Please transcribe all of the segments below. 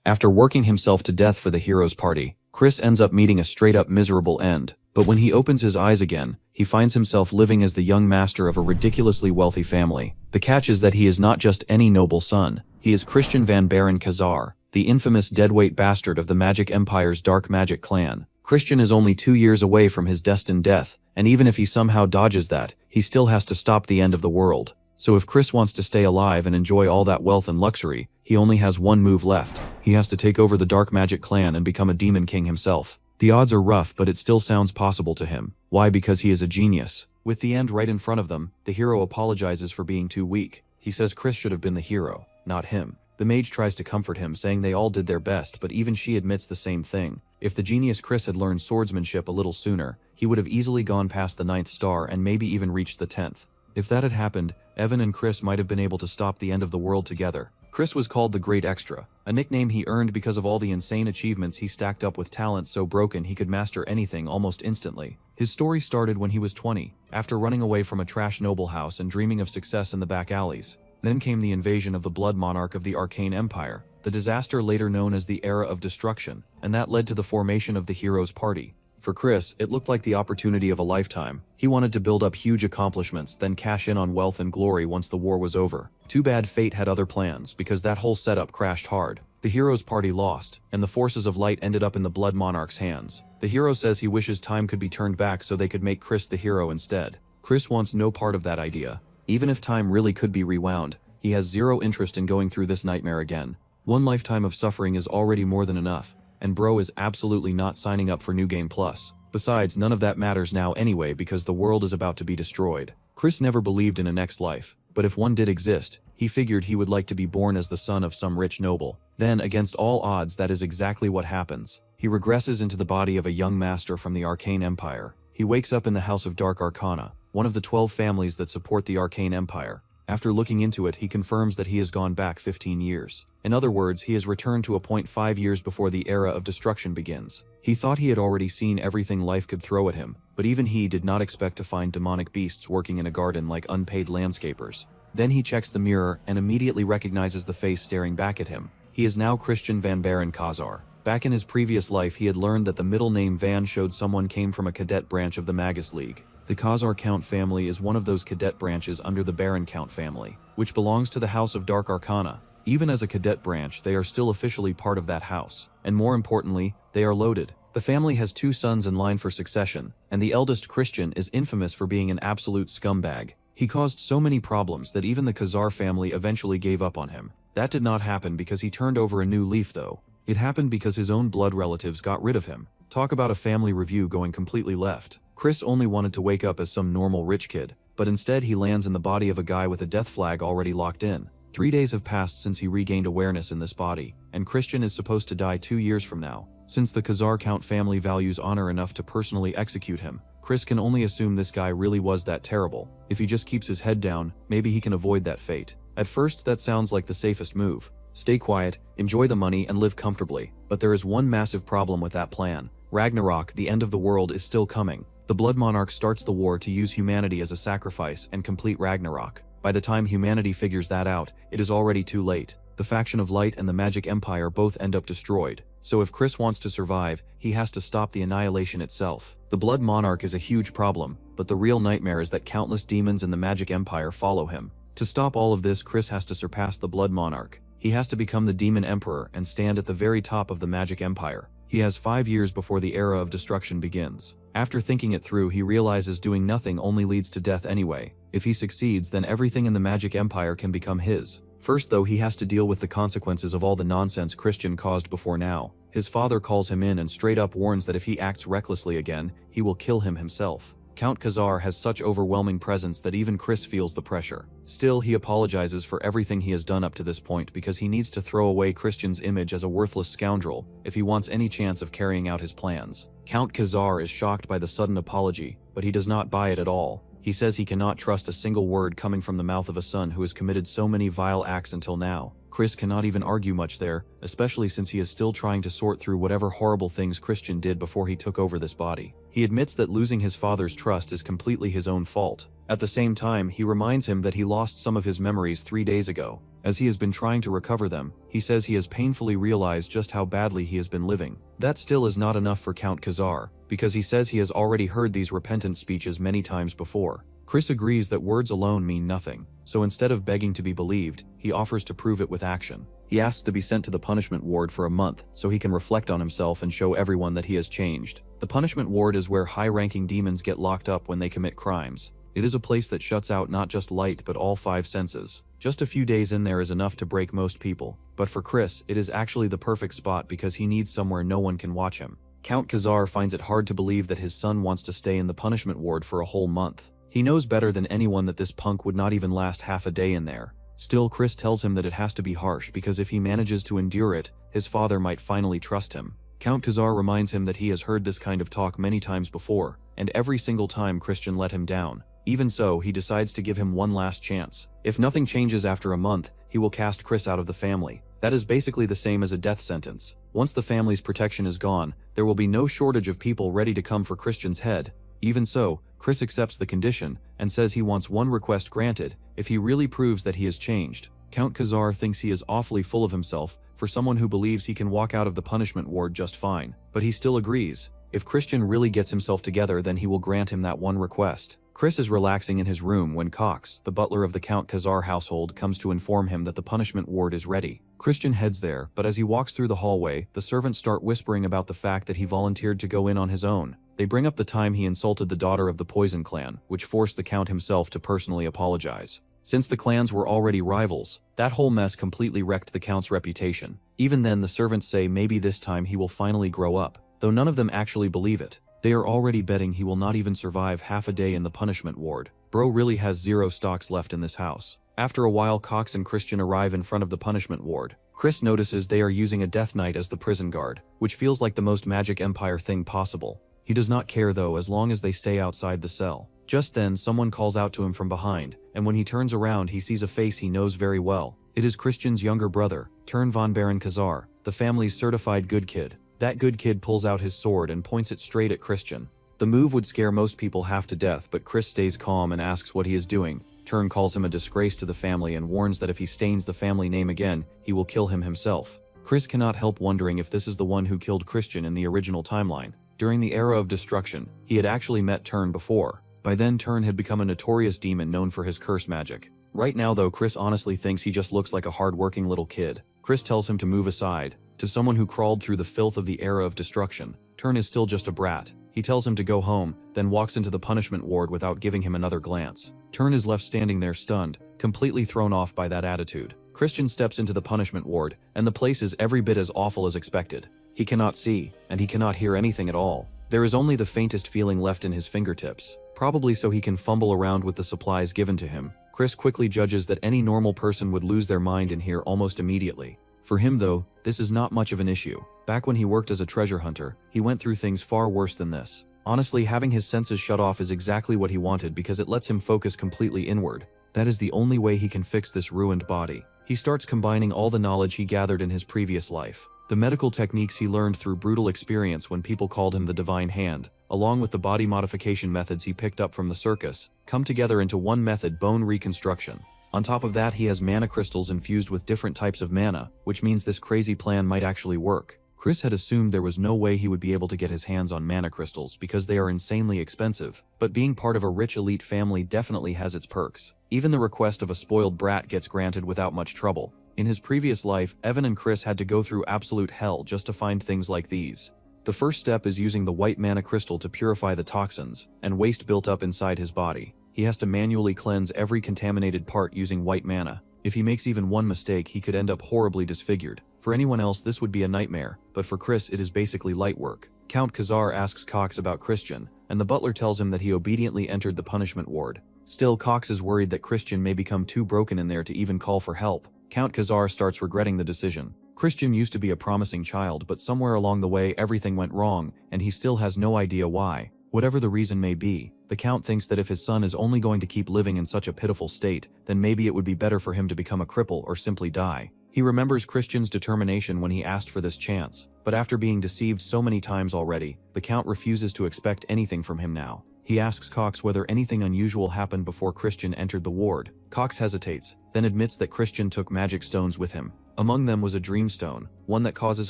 After working himself to death for the hero's party, Chris ends up meeting a straight-up miserable end. But when he opens his eyes again, he finds himself living as the young master of a ridiculously wealthy family. The catch is that he is not just any noble son. He is Christian Van Baron Khazar, the infamous deadweight bastard of the Magic Empire's Dark Magic clan. Christian is only 2 years away from his destined death, and even if he somehow dodges that, he still has to stop the end of the world. So if Chris wants to stay alive and enjoy all that wealth and luxury, he only has one move left. He has to take over the Dark Magic clan and become a demon king himself. The odds are rough, but it still sounds possible to him. Why? Because he is a genius. With the end right in front of them, the hero apologizes for being too weak. He says Chris should have been the hero, not him. The mage tries to comfort him, saying they all did their best, but even she admits the same thing. If the genius Chris had learned swordsmanship a little sooner, he would have easily gone past the 9th star and maybe even reached the 10th. If that had happened, Evan and Chris might have been able to stop the end of the world together. Chris was called the Great Extra, a nickname he earned because of all the insane achievements he stacked up with talent so broken he could master anything almost instantly. His story started when he was 20, after running away from a trash noble house and dreaming of success in the back alleys. Then came the invasion of the Blood Monarch of the Arcane Empire, the disaster later known as the Era of Destruction, and that led to the formation of the Heroes Party. For Chris, it looked like the opportunity of a lifetime. He wanted to build up huge accomplishments, then cash in on wealth and glory once the war was over. Too bad fate had other plans, because that whole setup crashed hard. The Heroes Party lost, and the forces of light ended up in the Blood Monarch's hands. The hero says he wishes time could be turned back so they could make Chris the hero instead. Chris wants no part of that idea. Even if time really could be rewound, he has zero interest in going through this nightmare again. One lifetime of suffering is already more than enough, and bro is absolutely not signing up for New Game Plus. Besides, none of that matters now anyway because the world is about to be destroyed. Chris never believed in a next life, but if one did exist, he figured he would like to be born as the son of some rich noble. Then, against all odds, that is exactly what happens. He regresses into the body of a young master from the Arcane Empire. He wakes up in the House of Dark Arcana, one of the 12 families that support the Arcane Empire. After looking into it, he confirms that he has gone back 15 years. In other words, he has returned to a point 5 years before the Era of Destruction begins. He thought he had already seen everything life could throw at him, but even he did not expect to find demonic beasts working in a garden like unpaid landscapers. Then he checks the mirror and immediately recognizes the face staring back at him. He is now Christian Van Baron Khazar. Back in his previous life, he had learned that the middle name Van showed someone came from a cadet branch of the Magus League. The Khazar Count family is one of those cadet branches under the Baron Count family, which belongs to the House of Dark Arcana. Even as a cadet branch, they are still officially part of that house. And more importantly, they are loaded. The family has 2 sons in line for succession, and the eldest Christian is infamous for being an absolute scumbag. He caused so many problems that even the Khazar family eventually gave up on him. That did not happen because he turned over a new leaf though. It happened because his own blood relatives got rid of him. Talk about a family review going completely left. Chris only wanted to wake up as some normal rich kid, but instead he lands in the body of a guy with a death flag already locked in. 3 days have passed since he regained awareness in this body, and Christian is supposed to die 2 years from now. Since the Khazar Count family values honor enough to personally execute him, Chris can only assume this guy really was that terrible. If he just keeps his head down, maybe he can avoid that fate. At first, that sounds like the safest move. Stay quiet, enjoy the money, and live comfortably. But there is one massive problem with that plan. Ragnarok, the end of the world, is still coming. The Blood Monarch starts the war to use humanity as a sacrifice and complete Ragnarok. By the time humanity figures that out, it is already too late. The faction of Light and the Magic Empire both end up destroyed. So if Chris wants to survive, he has to stop the annihilation itself. The Blood Monarch is a huge problem, but the real nightmare is that countless demons in the Magic Empire follow him. To stop all of this, Chris has to surpass the Blood Monarch. He has to become the Demon Emperor and stand at the very top of the Magic Empire. He has 5 years before the Era of Destruction begins. After thinking it through, he realizes doing nothing only leads to death anyway. If he succeeds, then everything in the Magic Empire can become his. First though, he has to deal with the consequences of all the nonsense Christian caused before now. His father calls him in and straight up warns that if he acts recklessly again, he will kill him himself. Count Khazar has such overwhelming presence that even Chris feels the pressure. Still, he apologizes for everything he has done up to this point because he needs to throw away Christian's image as a worthless scoundrel if he wants any chance of carrying out his plans. Count Khazar is shocked by the sudden apology, but he does not buy it at all. He says he cannot trust a single word coming from the mouth of a son who has committed so many vile acts until now. Chris cannot even argue much there, especially since he is still trying to sort through whatever horrible things Christian did before he took over this body. He admits that losing his father's trust is completely his own fault. At the same time, he reminds him that he lost some of his memories 3 days ago. As he has been trying to recover them, he says he has painfully realized just how badly he has been living. That still is not enough for Count Khazar, because he says he has already heard these repentant speeches many times before. Chris agrees that words alone mean nothing, so instead of begging to be believed, he offers to prove it with action. He asks to be sent to the punishment ward for a month, so he can reflect on himself and show everyone that he has changed. The punishment ward is where high-ranking demons get locked up when they commit crimes. It is a place that shuts out not just light but all 5 senses. Just a few days in there is enough to break most people, but for Chris, it is actually the perfect spot because he needs somewhere no one can watch him. Count Khazar finds it hard to believe that his son wants to stay in the punishment ward for a whole month. He knows better than anyone that this punk would not even last half a day in there. Still, Chris tells him that it has to be harsh because if he manages to endure it, his father might finally trust him. Count Khazar reminds him that he has heard this kind of talk many times before, and every single time Christian let him down. Even so, he decides to give him one last chance. If nothing changes after a month, he will cast Chris out of the family. That is basically the same as a death sentence. Once the family's protection is gone, there will be no shortage of people ready to come for Christian's head. Even so, Chris accepts the condition and says he wants one request granted if he really proves that he has changed. Count Khazar thinks he is awfully full of himself for someone who believes he can walk out of the punishment ward just fine, but he still agrees. If Christian really gets himself together, then he will grant him that one request. Chris is relaxing in his room when Cox, the butler of the Count Khazar household, comes to inform him that the punishment ward is ready. Christian heads there, but as he walks through the hallway, the servants start whispering about the fact that he volunteered to go in on his own. They bring up the time he insulted the daughter of the Poison Clan, which forced the Count himself to personally apologize. Since the clans were already rivals, that whole mess completely wrecked the Count's reputation. Even then, the servants say maybe this time he will finally grow up, though none of them actually believe it. They are already betting he will not even survive half a day in the punishment ward. Bro really has 0 stocks left in this house. After a while, Cox and Christian arrive in front of the punishment ward. Chris notices they are using a Death Knight as the prison guard, which feels like the most Magic Empire thing possible. He does not care though, as long as they stay outside the cell. Just then, someone calls out to him from behind, and when he turns around, he sees a face he knows very well. It is Christian's younger brother, Tern von Baron Khazar, the family's certified good kid. That good kid pulls out his sword and points it straight at Christian. The move would scare most people half to death, but Chris stays calm and asks what he is doing. Tern calls him a disgrace to the family and warns that if he stains the family name again, he will kill him himself. Chris cannot help wondering if this is the one who killed Christian in the original timeline. During the era of destruction, he had actually met Tern before. By then, Tern had become a notorious demon known for his curse magic. Right now though, Chris honestly thinks he just looks like a hard-working little kid. Chris tells him to move aside. To someone who crawled through the filth of the era of destruction, Tern is still just a brat. He tells him to go home, then walks into the punishment ward without giving him another glance. Tern is left standing there stunned, completely thrown off by that attitude. Christian steps into the punishment ward, and the place is every bit as awful as expected. He cannot see, and he cannot hear anything at all. There is only the faintest feeling left in his fingertips, probably so he can fumble around with the supplies given to him. Chris quickly judges that any normal person would lose their mind in here almost immediately. For him though, this is not much of an issue. Back when he worked as a treasure hunter, he went through things far worse than this. Honestly, having his senses shut off is exactly what he wanted because it lets him focus completely inward. That is the only way he can fix this ruined body. He starts combining all the knowledge he gathered in his previous life. The medical techniques he learned through brutal experience when people called him the Divine Hand, along with the body modification methods he picked up from the circus, come together into one method: bone reconstruction. On top of that, he has mana crystals infused with different types of mana, which means this crazy plan might actually work. Chris had assumed there was no way he would be able to get his hands on mana crystals because they are insanely expensive, but being part of a rich elite family definitely has its perks. Even the request of a spoiled brat gets granted without much trouble. In his previous life, Evan and Chris had to go through absolute hell just to find things like these. The first step is using the white mana crystal to purify the toxins and waste built up inside his body. He has to manually cleanse every contaminated part using white mana. If he makes even one mistake, he could end up horribly disfigured. For anyone else, this would be a nightmare, but for Chris, it is basically light work. Count Khazar asks Cox about Christian, and the butler tells him that he obediently entered the punishment ward. Still, Cox is worried that Christian may become too broken in there to even call for help. Count Khazar starts regretting the decision. Christian used to be a promising child, but somewhere along the way everything went wrong, and he still has no idea why. Whatever the reason may be, the Count thinks that if his son is only going to keep living in such a pitiful state, then maybe it would be better for him to become a cripple or simply die. He remembers Christian's determination when he asked for this chance, but after being deceived so many times already, the Count refuses to expect anything from him now. He asks Cox whether anything unusual happened before Christian entered the ward. Cox hesitates, then admits that Christian took magic stones with him. Among them was a dream stone, one that causes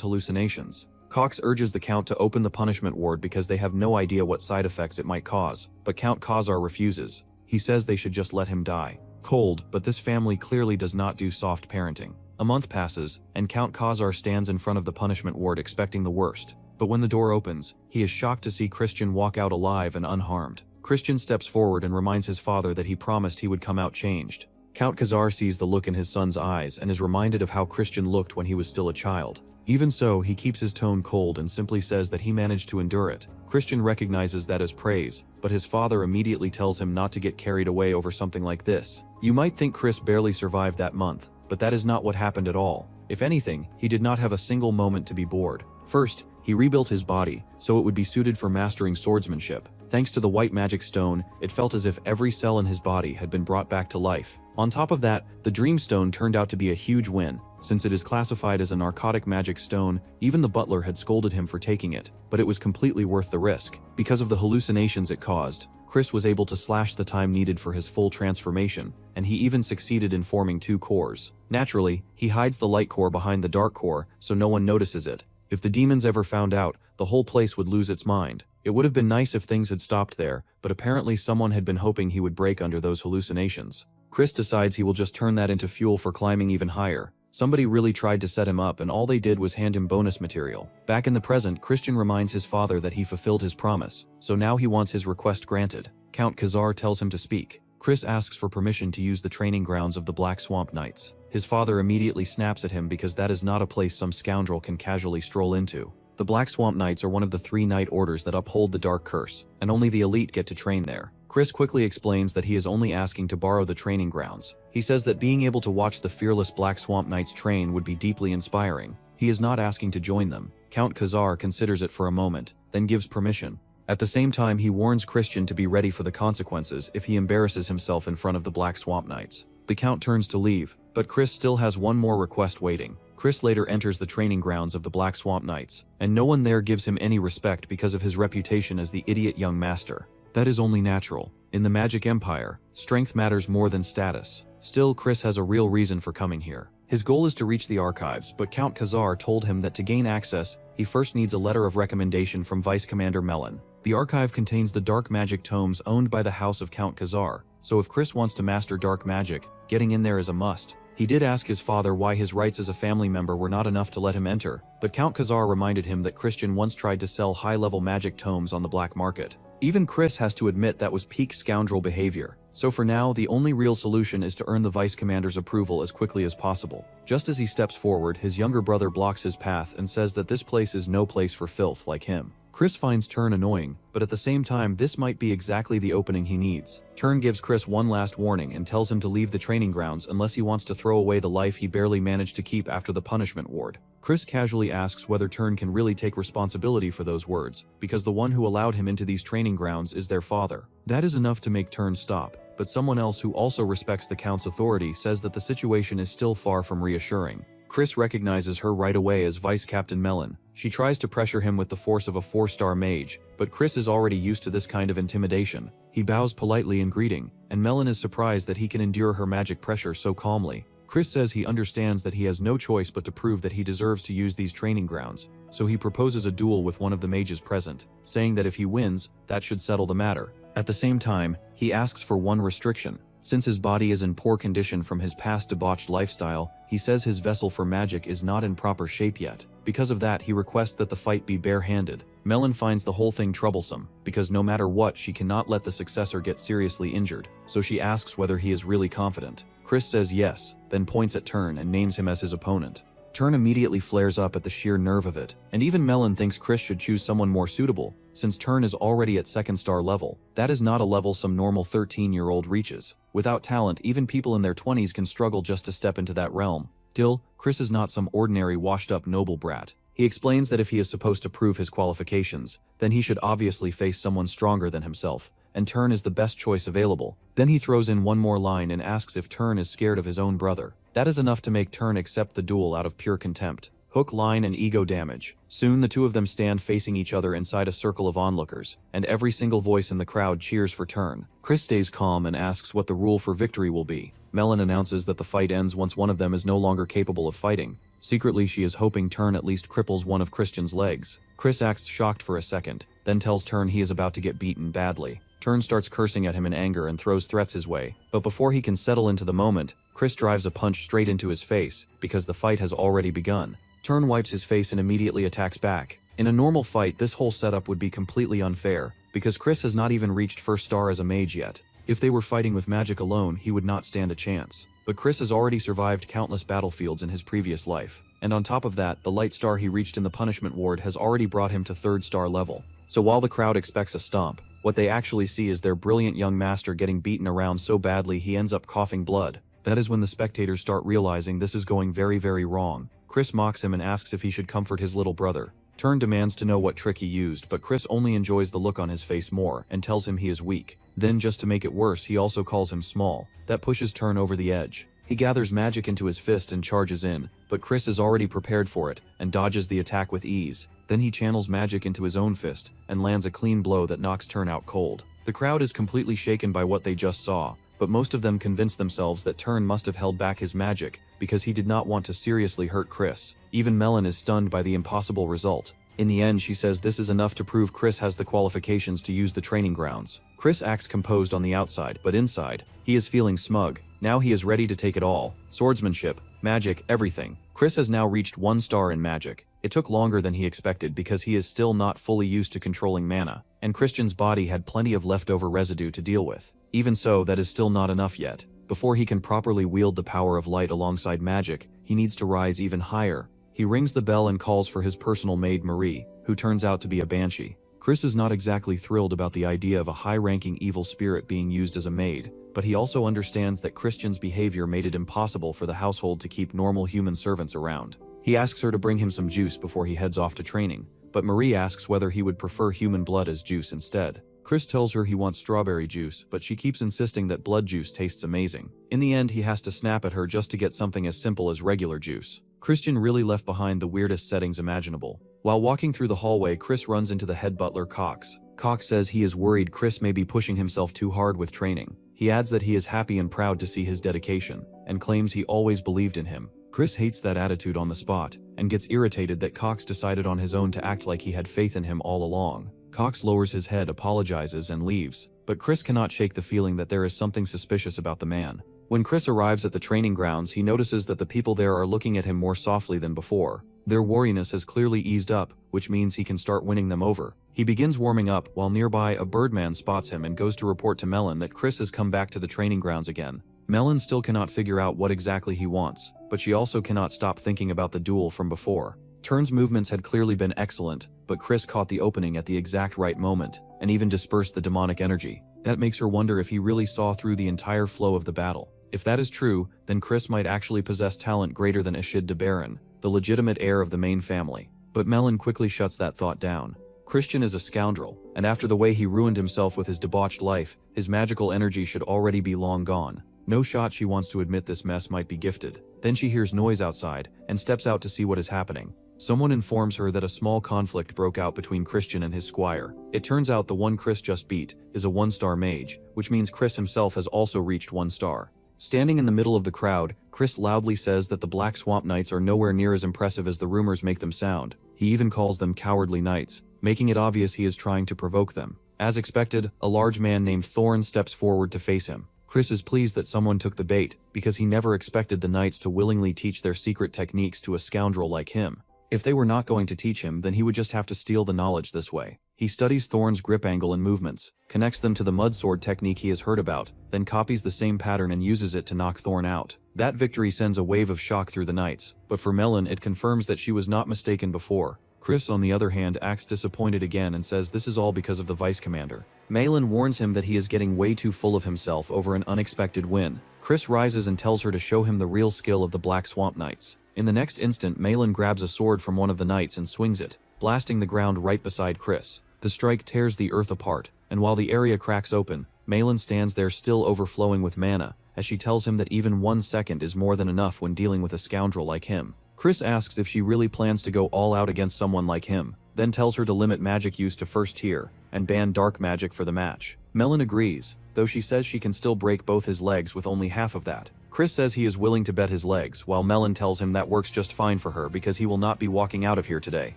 hallucinations. Cox urges the Count to open the punishment ward because they have no idea what side effects it might cause, but Count Khazar refuses. He says they should just let him die. Cold, but this family clearly does not do soft parenting. A month passes, and Count Khazar stands in front of the punishment ward expecting the worst. But when the door opens, he is shocked to see Christian walk out alive and unharmed. Christian steps forward and reminds his father that he promised he would come out changed. Count Khazar sees the look in his son's eyes and is reminded of how Christian looked when he was still a child. Even so, he keeps his tone cold and simply says that he managed to endure it. Christian recognizes that as praise, but his father immediately tells him not to get carried away over something like this. You might think Chris barely survived that month, but that is not what happened at all. If anything, he did not have a single moment to be bored. First, he rebuilt his body, so it would be suited for mastering swordsmanship. Thanks to the white magic stone, it felt as if every cell in his body had been brought back to life. On top of that, the dream stone turned out to be a huge win. Since it is classified as a narcotic magic stone, even the butler had scolded him for taking it, but it was completely worth the risk. Because of the hallucinations it caused, Chris was able to slash the time needed for his full transformation, and he even succeeded in forming 2 cores. Naturally, he hides the light core behind the dark core, so no one notices it. If the demons ever found out, the whole place would lose its mind. It would have been nice if things had stopped there, but apparently someone had been hoping he would break under those hallucinations. Chris decides he will just turn that into fuel for climbing even higher. Somebody really tried to set him up and all they did was hand him bonus material. Back in the present, Christian reminds his father that he fulfilled his promise, so now he wants his request granted. Count Khazar tells him to speak. Chris asks for permission to use the training grounds of the Black Swamp Knights. His father immediately snaps at him because that is not a place some scoundrel can casually stroll into. The Black Swamp Knights are one of the 3 knight orders that uphold the Dark Curse, and only the elite get to train there. Chris quickly explains that he is only asking to borrow the training grounds. He says that being able to watch the fearless Black Swamp Knights train would be deeply inspiring. He is not asking to join them. Count Khazar considers it for a moment, then gives permission. At the same time, he warns Christian to be ready for the consequences if he embarrasses himself in front of the Black Swamp Knights. The Count turns to leave, but Chris still has one more request waiting. Chris later enters the training grounds of the Black Swamp Knights, and no one there gives him any respect because of his reputation as the idiot young master. That is only natural. In the Magic Empire, strength matters more than status. Still, Chris has a real reason for coming here. His goal is to reach the archives, but Count Khazar told him that to gain access, he first needs a letter of recommendation from Vice Commander Melon. The archive contains the dark magic tomes owned by the house of Count Khazar, so if Chris wants to master dark magic, getting in there is a must. He did ask his father why his rights as a family member were not enough to let him enter, but Count Khazar reminded him that Christian once tried to sell high-level magic tomes on the black market. Even Chris has to admit that was peak scoundrel behavior. So for now, the only real solution is to earn the Vice Commander's approval as quickly as possible. Just as he steps forward, his younger brother blocks his path and says that this place is no place for filth like him. Chris finds Turn annoying, but at the same time this might be exactly the opening he needs. Turn gives Chris one last warning and tells him to leave the training grounds unless he wants to throw away the life he barely managed to keep after the punishment ward. Chris casually asks whether Turn can really take responsibility for those words, because the one who allowed him into these training grounds is their father. That is enough to make Turn stop, but someone else who also respects the Count's authority says that the situation is still far from reassuring. Chris recognizes her right away as Vice Captain Melon. She tries to pressure him with the force of a 4-star mage, but Chris is already used to this kind of intimidation. He bows politely in greeting, and Melon is surprised that he can endure her magic pressure so calmly. Chris says he understands that he has no choice but to prove that he deserves to use these training grounds, so he proposes a duel with one of the mages present, saying that if he wins, that should settle the matter. At the same time, he asks for one restriction. Since his body is in poor condition from his past debauched lifestyle, he says his vessel for magic is not in proper shape yet. Because of that, he requests that the fight be bare-handed. Melon finds the whole thing troublesome, because no matter what, she cannot let the successor get seriously injured, so she asks whether he is really confident. Chris says yes, then points at Turn and names him as his opponent. Turn immediately flares up at the sheer nerve of it, and even Melon thinks Chris should choose someone more suitable, since Turn is already at 2nd-star level. That is not a level some normal 13-year-old reaches. Without talent, even people in their 20s can struggle just to step into that realm. Still, Chris is not some ordinary washed-up noble brat. He explains that if he is supposed to prove his qualifications, then he should obviously face someone stronger than himself. and Turn is the best choice available. Then he throws in one more line and asks if Turn is scared of his own brother. That is enough to make Turn accept the duel out of pure contempt. Hook, line, and ego damage. Soon the two of them stand facing each other inside a circle of onlookers, and every single voice in the crowd cheers for Turn. Chris stays calm and asks what the rule for victory will be. Melon announces that the fight ends once one of them is no longer capable of fighting. Secretly, she is hoping Turn at least cripples one of Christian's legs. Chris acts shocked for a second, then tells Turn he is about to get beaten badly. Turn starts cursing at him in anger and throws threats his way, but before he can settle into the moment, Chris drives a punch straight into his face, because the fight has already begun. Turn wipes his face and immediately attacks back. In a normal fight, this whole setup would be completely unfair, because Chris has not even reached first star as a mage yet. If they were fighting with magic alone, he would not stand a chance. But Chris has already survived countless battlefields in his previous life, and on top of that, the light star he reached in the punishment ward has already brought him to 3rd star level. So while the crowd expects a stomp, what they actually see is their brilliant young master getting beaten around so badly he ends up coughing blood. That is when the spectators start realizing this is going very, very wrong. Chris mocks him and asks if he should comfort his little brother. Turn demands to know what trick he used, but Chris only enjoys the look on his face more and tells him he is weak. Then, just to make it worse, he also calls him small. That pushes Turn over the edge. He gathers magic into his fist and charges in, but Chris is already prepared for it and dodges the attack with ease. Then he channels magic into his own fist and lands a clean blow that knocks Turn out cold. The crowd is completely shaken by what they just saw, but most of them convince themselves that Turn must have held back his magic because he did not want to seriously hurt Chris. Even Melon is stunned by the impossible result. In the end, she says this is enough to prove Chris has the qualifications to use the training grounds. Chris acts composed on the outside, but inside, he is feeling smug. Now he is ready to take it all. Swordsmanship, magic, everything. Chris has now reached 1 star in magic. It took longer than he expected because he is still not fully used to controlling mana, and Christian's body had plenty of leftover residue to deal with. Even so, that is still not enough yet. Before he can properly wield the power of light alongside magic, he needs to rise even higher. He rings the bell and calls for his personal maid Marie, who turns out to be a banshee. Chris is not exactly thrilled about the idea of a high-ranking evil spirit being used as a maid, but he also understands that Christian's behavior made it impossible for the household to keep normal human servants around. He asks her to bring him some juice before he heads off to training, but Marie asks whether he would prefer human blood as juice instead. Chris tells her he wants strawberry juice, but she keeps insisting that blood juice tastes amazing. In the end, he has to snap at her just to get something as simple as regular juice. Christian really left behind the weirdest settings imaginable. While walking through the hallway, Chris runs into the head butler, Cox. Cox says he is worried Chris may be pushing himself too hard with training. He adds that he is happy and proud to see his dedication, and claims he always believed in him. Chris hates that attitude on the spot, and gets irritated that Cox decided on his own to act like he had faith in him all along. Cox lowers his head, apologizes, and leaves, but Chris cannot shake the feeling that there is something suspicious about the man. When Chris arrives at the training grounds, he notices that the people there are looking at him more softly than before. Their wariness has clearly eased up, which means he can start winning them over. He begins warming up, while nearby a birdman spots him and goes to report to Melon that Chris has come back to the training grounds again. Melon still cannot figure out what exactly he wants, but she also cannot stop thinking about the duel from before. Turn's movements had clearly been excellent, but Chris caught the opening at the exact right moment, and even dispersed the demonic energy. That makes her wonder if he really saw through the entire flow of the battle. If that is true, then Chris might actually possess talent greater than Ashid de Baron, the legitimate heir of the main family. But Melon quickly shuts that thought down. Christian is a scoundrel, and after the way he ruined himself with his debauched life, his magical energy should already be long gone. No shot she wants to admit this mess might be gifted. Then she hears noise outside, and steps out to see what is happening. Someone informs her that a small conflict broke out between Christian and his squire. It turns out the one Chris just beat is a 1-star mage, which means Chris himself has also reached 1 star. Standing in the middle of the crowd, Chris loudly says that the Black Swamp Knights are nowhere near as impressive as the rumors make them sound. He even calls them cowardly knights, making it obvious he is trying to provoke them. As expected, a large man named Thorn steps forward to face him. Chris is pleased that someone took the bait, because he never expected the knights to willingly teach their secret techniques to a scoundrel like him. If they were not going to teach him, then he would just have to steal the knowledge this way. He studies Thorn's grip angle and movements, connects them to the mud sword technique he has heard about, then copies the same pattern and uses it to knock Thorn out. That victory sends a wave of shock through the knights, but for Melon it confirms that she was not mistaken before. Chris, on the other hand, acts disappointed again and says this is all because of the vice commander. Melon warns him that he is getting way too full of himself over an unexpected win. Chris rises and tells her to show him the real skill of the Black Swamp Knights. In the next instant, Melon grabs a sword from one of the knights and swings it, blasting the ground right beside Chris. The strike tears the earth apart, and while the area cracks open, Malin stands there still overflowing with mana, as she tells him that even 1 second is more than enough when dealing with a scoundrel like him. Chris asks if she really plans to go all out against someone like him, then tells her to limit magic use to first tier, and ban dark magic for the match. Malin agrees, though she says she can still break both his legs with only half of that. Chris says he is willing to bet his legs, while Malin tells him that works just fine for her because he will not be walking out of here today.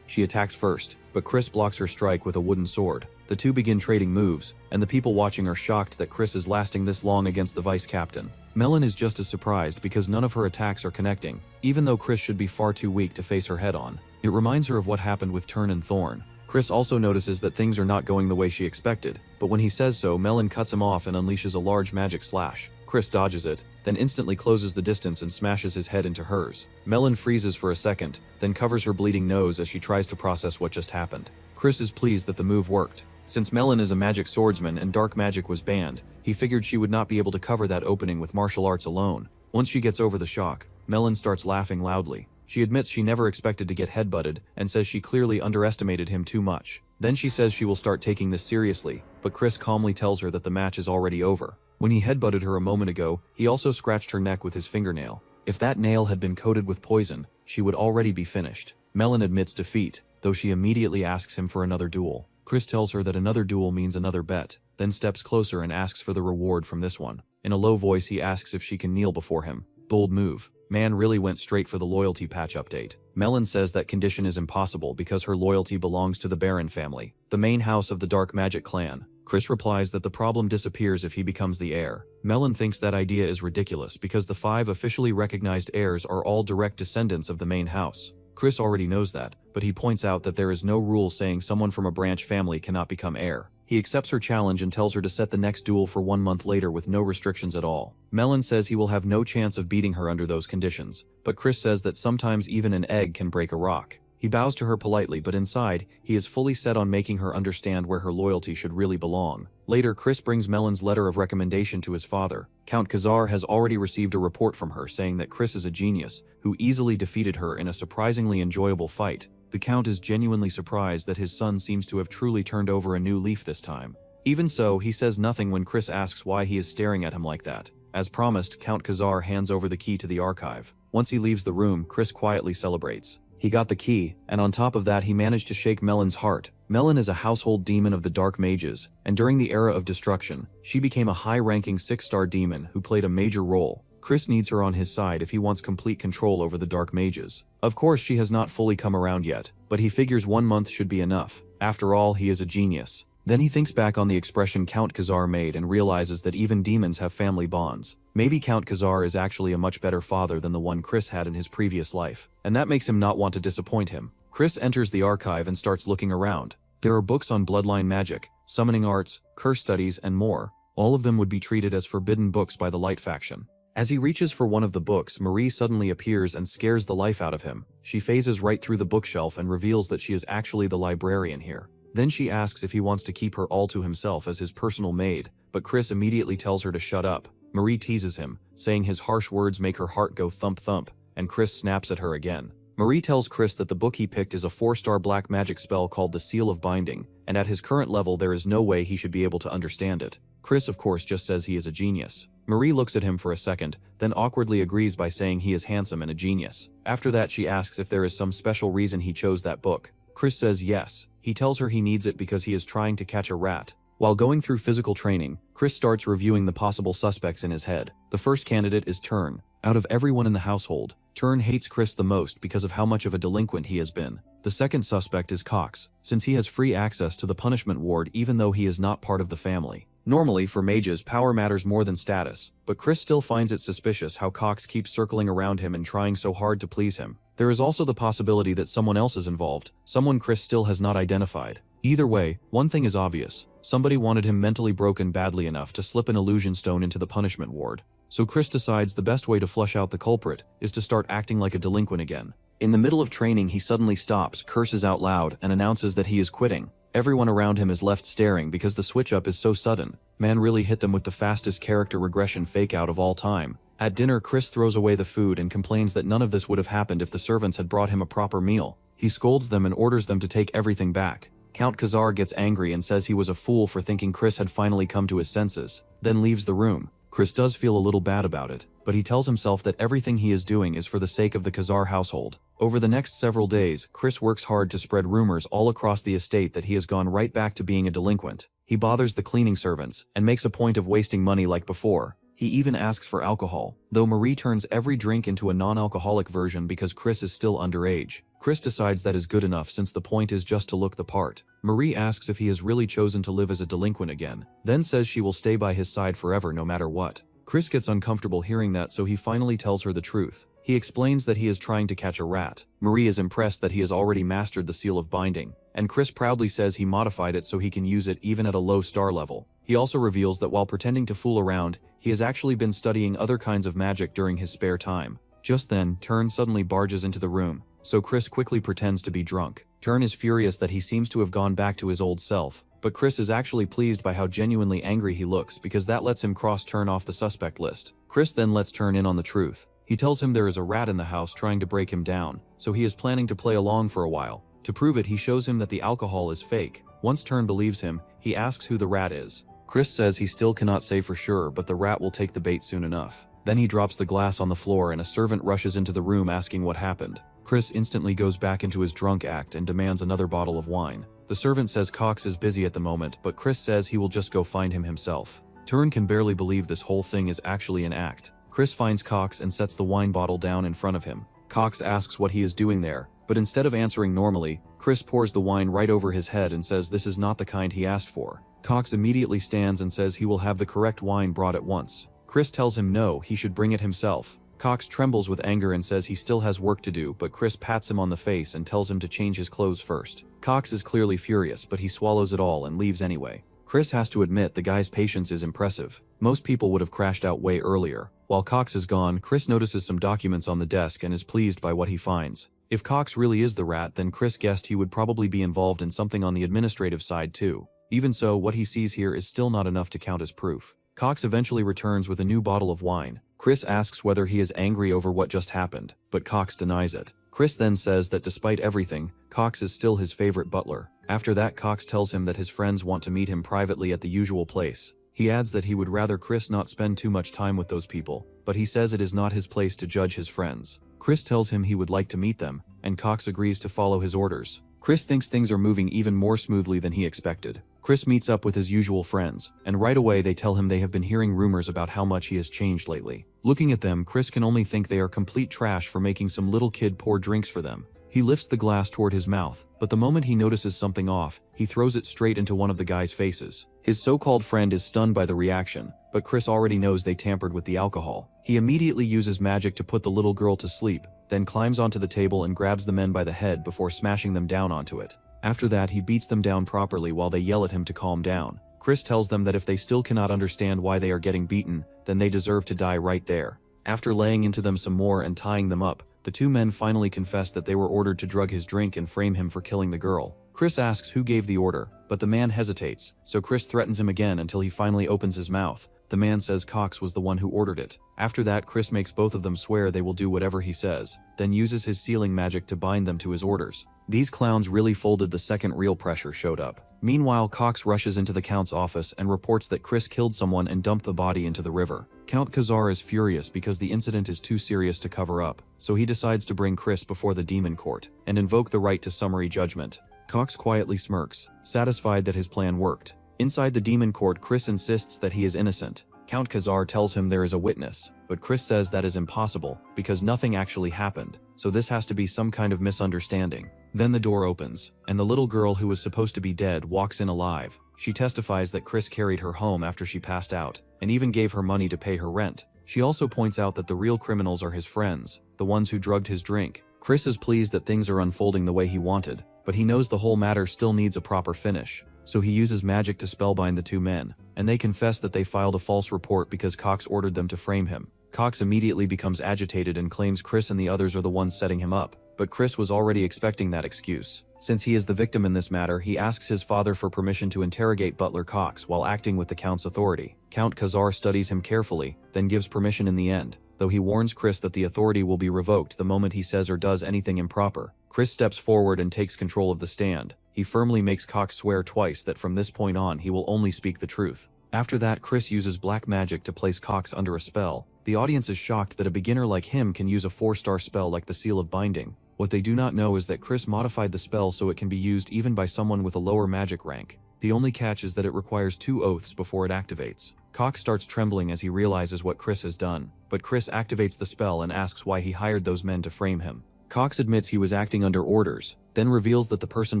She attacks first, but Chris blocks her strike with a wooden sword. The two begin trading moves, and the people watching are shocked that Chris is lasting this long against the vice captain. Malin is just as surprised because none of her attacks are connecting, even though Chris should be far too weak to face her head on. It reminds her of what happened with Turn and Thorn. Chris also notices that things are not going the way she expected, but when he says so, Malin cuts him off and unleashes a large magic slash. Chris dodges it, then instantly closes the distance and smashes his head into hers. Malin freezes for a second, then covers her bleeding nose as she tries to process what just happened. Chris is pleased that the move worked. Since Malin is a magic swordsman and dark magic was banned, he figured she would not be able to cover that opening with martial arts alone. Once she gets over the shock, Malin starts laughing loudly. She admits she never expected to get headbutted and says she clearly underestimated him too much. Then she says she will start taking this seriously, but Chris calmly tells her that the match is already over. When he headbutted her a moment ago, he also scratched her neck with his fingernail. If that nail had been coated with poison, she would already be finished. Malin admits defeat, though she immediately asks him for another duel. Chris tells her that another duel means another bet, then steps closer and asks for the reward from this one. In a low voice, he asks if she can kneel before him. Bold move. Man really went straight for the loyalty patch update. Malin says that condition is impossible because her loyalty belongs to the Baron family, the main house of the dark magic clan. Chris replies that the problem disappears if he becomes the heir. Malin thinks that idea is ridiculous because the 5 officially recognized heirs are all direct descendants of the main house. Chris already knows that, but he points out that there is no rule saying someone from a branch family cannot become heir. He accepts her challenge and tells her to set the next duel for 1 month later with no restrictions at all. Malin says he will have no chance of beating her under those conditions, but Chris says that sometimes even an egg can break a rock. He bows to her politely, but inside, he is fully set on making her understand where her loyalty should really belong. Later, Chris brings Malin's letter of recommendation to his father. Count Khazar has already received a report from her saying that Chris is a genius, who easily defeated her in a surprisingly enjoyable fight. The Count is genuinely surprised that his son seems to have truly turned over a new leaf this time. Even so, he says nothing when Chris asks why he is staring at him like that. As promised, Count Khazar hands over the key to the archive. Once he leaves the room, Chris quietly celebrates. He got the key, and on top of that he managed to shake Malin's heart. Malin is a household demon of the Dark Mages, and during the Era of Destruction, she became a high-ranking 6-star demon who played a major role. Chris needs her on his side if he wants complete control over the Dark Mages. Of course, she has not fully come around yet, but he figures 1 month should be enough. After all, he is a genius. Then he thinks back on the expression Count Khazar made and realizes that even demons have family bonds. Maybe Count Khazar is actually a much better father than the one Chris had in his previous life, and that makes him not want to disappoint him. Chris enters the archive and starts looking around. There are books on bloodline magic, summoning arts, curse studies, and more. All of them would be treated as forbidden books by the Light faction. As he reaches for one of the books, Marie suddenly appears and scares the life out of him. She phases right through the bookshelf and reveals that she is actually the librarian here. Then she asks if he wants to keep her all to himself as his personal maid, but Chris immediately tells her to shut up. Marie teases him, saying his harsh words make her heart go thump thump, and Chris snaps at her again. Marie tells Chris that the book he picked is a 4-star black magic spell called the Seal of Binding, and at his current level there is no way he should be able to understand it. Chris of course just says he is a genius. Marie looks at him for a second, then awkwardly agrees by saying he is handsome and a genius. After that she asks if there is some special reason he chose that book. Chris says yes. He tells her he needs it because he is trying to catch a rat. While going through physical training, Chris starts reviewing the possible suspects in his head. The first candidate is Turn. Out of everyone in the household, Turn hates Chris the most because of how much of a delinquent he has been. The second suspect is Cox, since he has free access to the punishment ward even though he is not part of the family. Normally, for mages, power matters more than status, but Chris still finds it suspicious how Cox keeps circling around him and trying so hard to please him. There is also the possibility that someone else is involved, someone Chris still has not identified. Either way, one thing is obvious. Somebody wanted him mentally broken badly enough to slip an illusion stone into the punishment ward. So Chris decides the best way to flush out the culprit is to start acting like a delinquent again. In the middle of training, he suddenly stops, curses out loud, and announces that he is quitting. Everyone around him is left staring because the switch up is so sudden. Man really hit them with the fastest character regression fake out of all time. At dinner, Chris throws away the food and complains that none of this would have happened if the servants had brought him a proper meal. He scolds them and orders them to take everything back. Count Khazar gets angry and says he was a fool for thinking Chris had finally come to his senses, then leaves the room. Chris does feel a little bad about it, but he tells himself that everything he is doing is for the sake of the Khazar household. Over the next several days, Chris works hard to spread rumors all across the estate that he has gone right back to being a delinquent. He bothers the cleaning servants, and makes a point of wasting money like before. He even asks for alcohol, though Marie turns every drink into a non-alcoholic version because Chris is still underage. Chris decides that is good enough since the point is just to look the part. Marie asks if he has really chosen to live as a delinquent again, then says she will stay by his side forever no matter what. Chris gets uncomfortable hearing that, so he finally tells her the truth. He explains that he is trying to catch a rat. Marie is impressed that he has already mastered the seal of binding, and Chris proudly says he modified it so he can use it even at a low star level. He also reveals that while pretending to fool around, he has actually been studying other kinds of magic during his spare time. Just then, Turn suddenly barges into the room, so Chris quickly pretends to be drunk. Turn is furious that he seems to have gone back to his old self, but Chris is actually pleased by how genuinely angry he looks because that lets him cross Turn off the suspect list. Chris then lets Turn in on the truth. He tells him there is a rat in the house trying to break him down, so he is planning to play along for a while. To prove it, he shows him that the alcohol is fake. Once Turn believes him, he asks who the rat is. Chris says he still cannot say for sure, but the rat will take the bait soon enough. Then he drops the glass on the floor and a servant rushes into the room asking what happened. Chris instantly goes back into his drunk act and demands another bottle of wine. The servant says Cox is busy at the moment, but Chris says he will just go find him himself. Turn can barely believe this whole thing is actually an act. Chris finds Cox and sets the wine bottle down in front of him. Cox asks what he is doing there, but instead of answering normally, Chris pours the wine right over his head and says this is not the kind he asked for. Cox immediately stands and says he will have the correct wine brought at once. Chris tells him no, he should bring it himself. Cox trembles with anger and says he still has work to do, but Chris pats him on the face and tells him to change his clothes first. Cox is clearly furious, but he swallows it all and leaves anyway. Chris has to admit the guy's patience is impressive. Most people would have crashed out way earlier. While Cox is gone, Chris notices some documents on the desk and is pleased by what he finds. If Cox really is the rat, then Chris guessed he would probably be involved in something on the administrative side too. Even so, what he sees here is still not enough to count as proof. Cox eventually returns with a new bottle of wine. Chris asks whether he is angry over what just happened, but Cox denies it. Chris then says that despite everything, Cox is still his favorite butler. After that, Cox tells him that his friends want to meet him privately at the usual place. He adds that he would rather Chris not spend too much time with those people, but he says it is not his place to judge his friends. Chris tells him he would like to meet them, and Cox agrees to follow his orders. Chris thinks things are moving even more smoothly than he expected. Chris meets up with his usual friends, and right away they tell him they have been hearing rumors about how much he has changed lately. Looking at them, Chris can only think they are complete trash for making some little kid pour drinks for them. He lifts the glass toward his mouth, but the moment he notices something off, he throws it straight into one of the guy's faces. His so-called friend is stunned by the reaction, but Chris already knows they tampered with the alcohol. He immediately uses magic to put the little girl to sleep, then climbs onto the table and grabs the men by the head before smashing them down onto it. After that, he beats them down properly while they yell at him to calm down. Chris tells them that if they still cannot understand why they are getting beaten, then they deserve to die right there. After laying into them some more and tying them up, the two men finally confess that they were ordered to drug his drink and frame him for killing the girl. Chris asks who gave the order, but the man hesitates, so Chris threatens him again until he finally opens his mouth. The man says Cox was the one who ordered it. After that, Chris makes both of them swear they will do whatever he says, then uses his sealing magic to bind them to his orders. These clowns really folded the second real pressure showed up. Meanwhile, Cox rushes into the Count's office and reports that Chris killed someone and dumped the body into the river. Count Khazar is furious because the incident is too serious to cover up, so he decides to bring Chris before the demon court and invoke the right to summary judgment. Cox quietly smirks, satisfied that his plan worked. Inside the demon court, Chris insists that he is innocent. Count Khazar tells him there is a witness, but Chris says that is impossible because nothing actually happened, so this has to be some kind of misunderstanding. Then the door opens, and the little girl who was supposed to be dead walks in alive. She testifies that Chris carried her home after she passed out, and even gave her money to pay her rent. She also points out that the real criminals are his friends, the ones who drugged his drink. Chris is pleased that things are unfolding the way he wanted, but he knows the whole matter still needs a proper finish. So he uses magic to spellbind the two men, and they confess that they filed a false report because Cox ordered them to frame him. Cox immediately becomes agitated and claims Chris and the others are the ones setting him up, but Chris was already expecting that excuse. Since he is the victim in this matter, he asks his father for permission to interrogate Butler Cox while acting with the Count's authority. Count Khazar studies him carefully, then gives permission in the end, though he warns Chris that the authority will be revoked the moment he says or does anything improper. Chris steps forward and takes control of the stand. he firmly makes Cox swear twice that from this point on he will only speak the truth. After that, Chris uses black magic to place Cox under a spell. The audience is shocked that a beginner like him can use a 4-star spell like the Seal of Binding. What they do not know is that Chris modified the spell so it can be used even by someone with a lower magic rank. The only catch is that it requires 2 oaths before it activates. Cox starts trembling as he realizes what Chris has done, but Chris activates the spell and asks why he hired those men to frame him. Cox admits he was acting under orders, then reveals that the person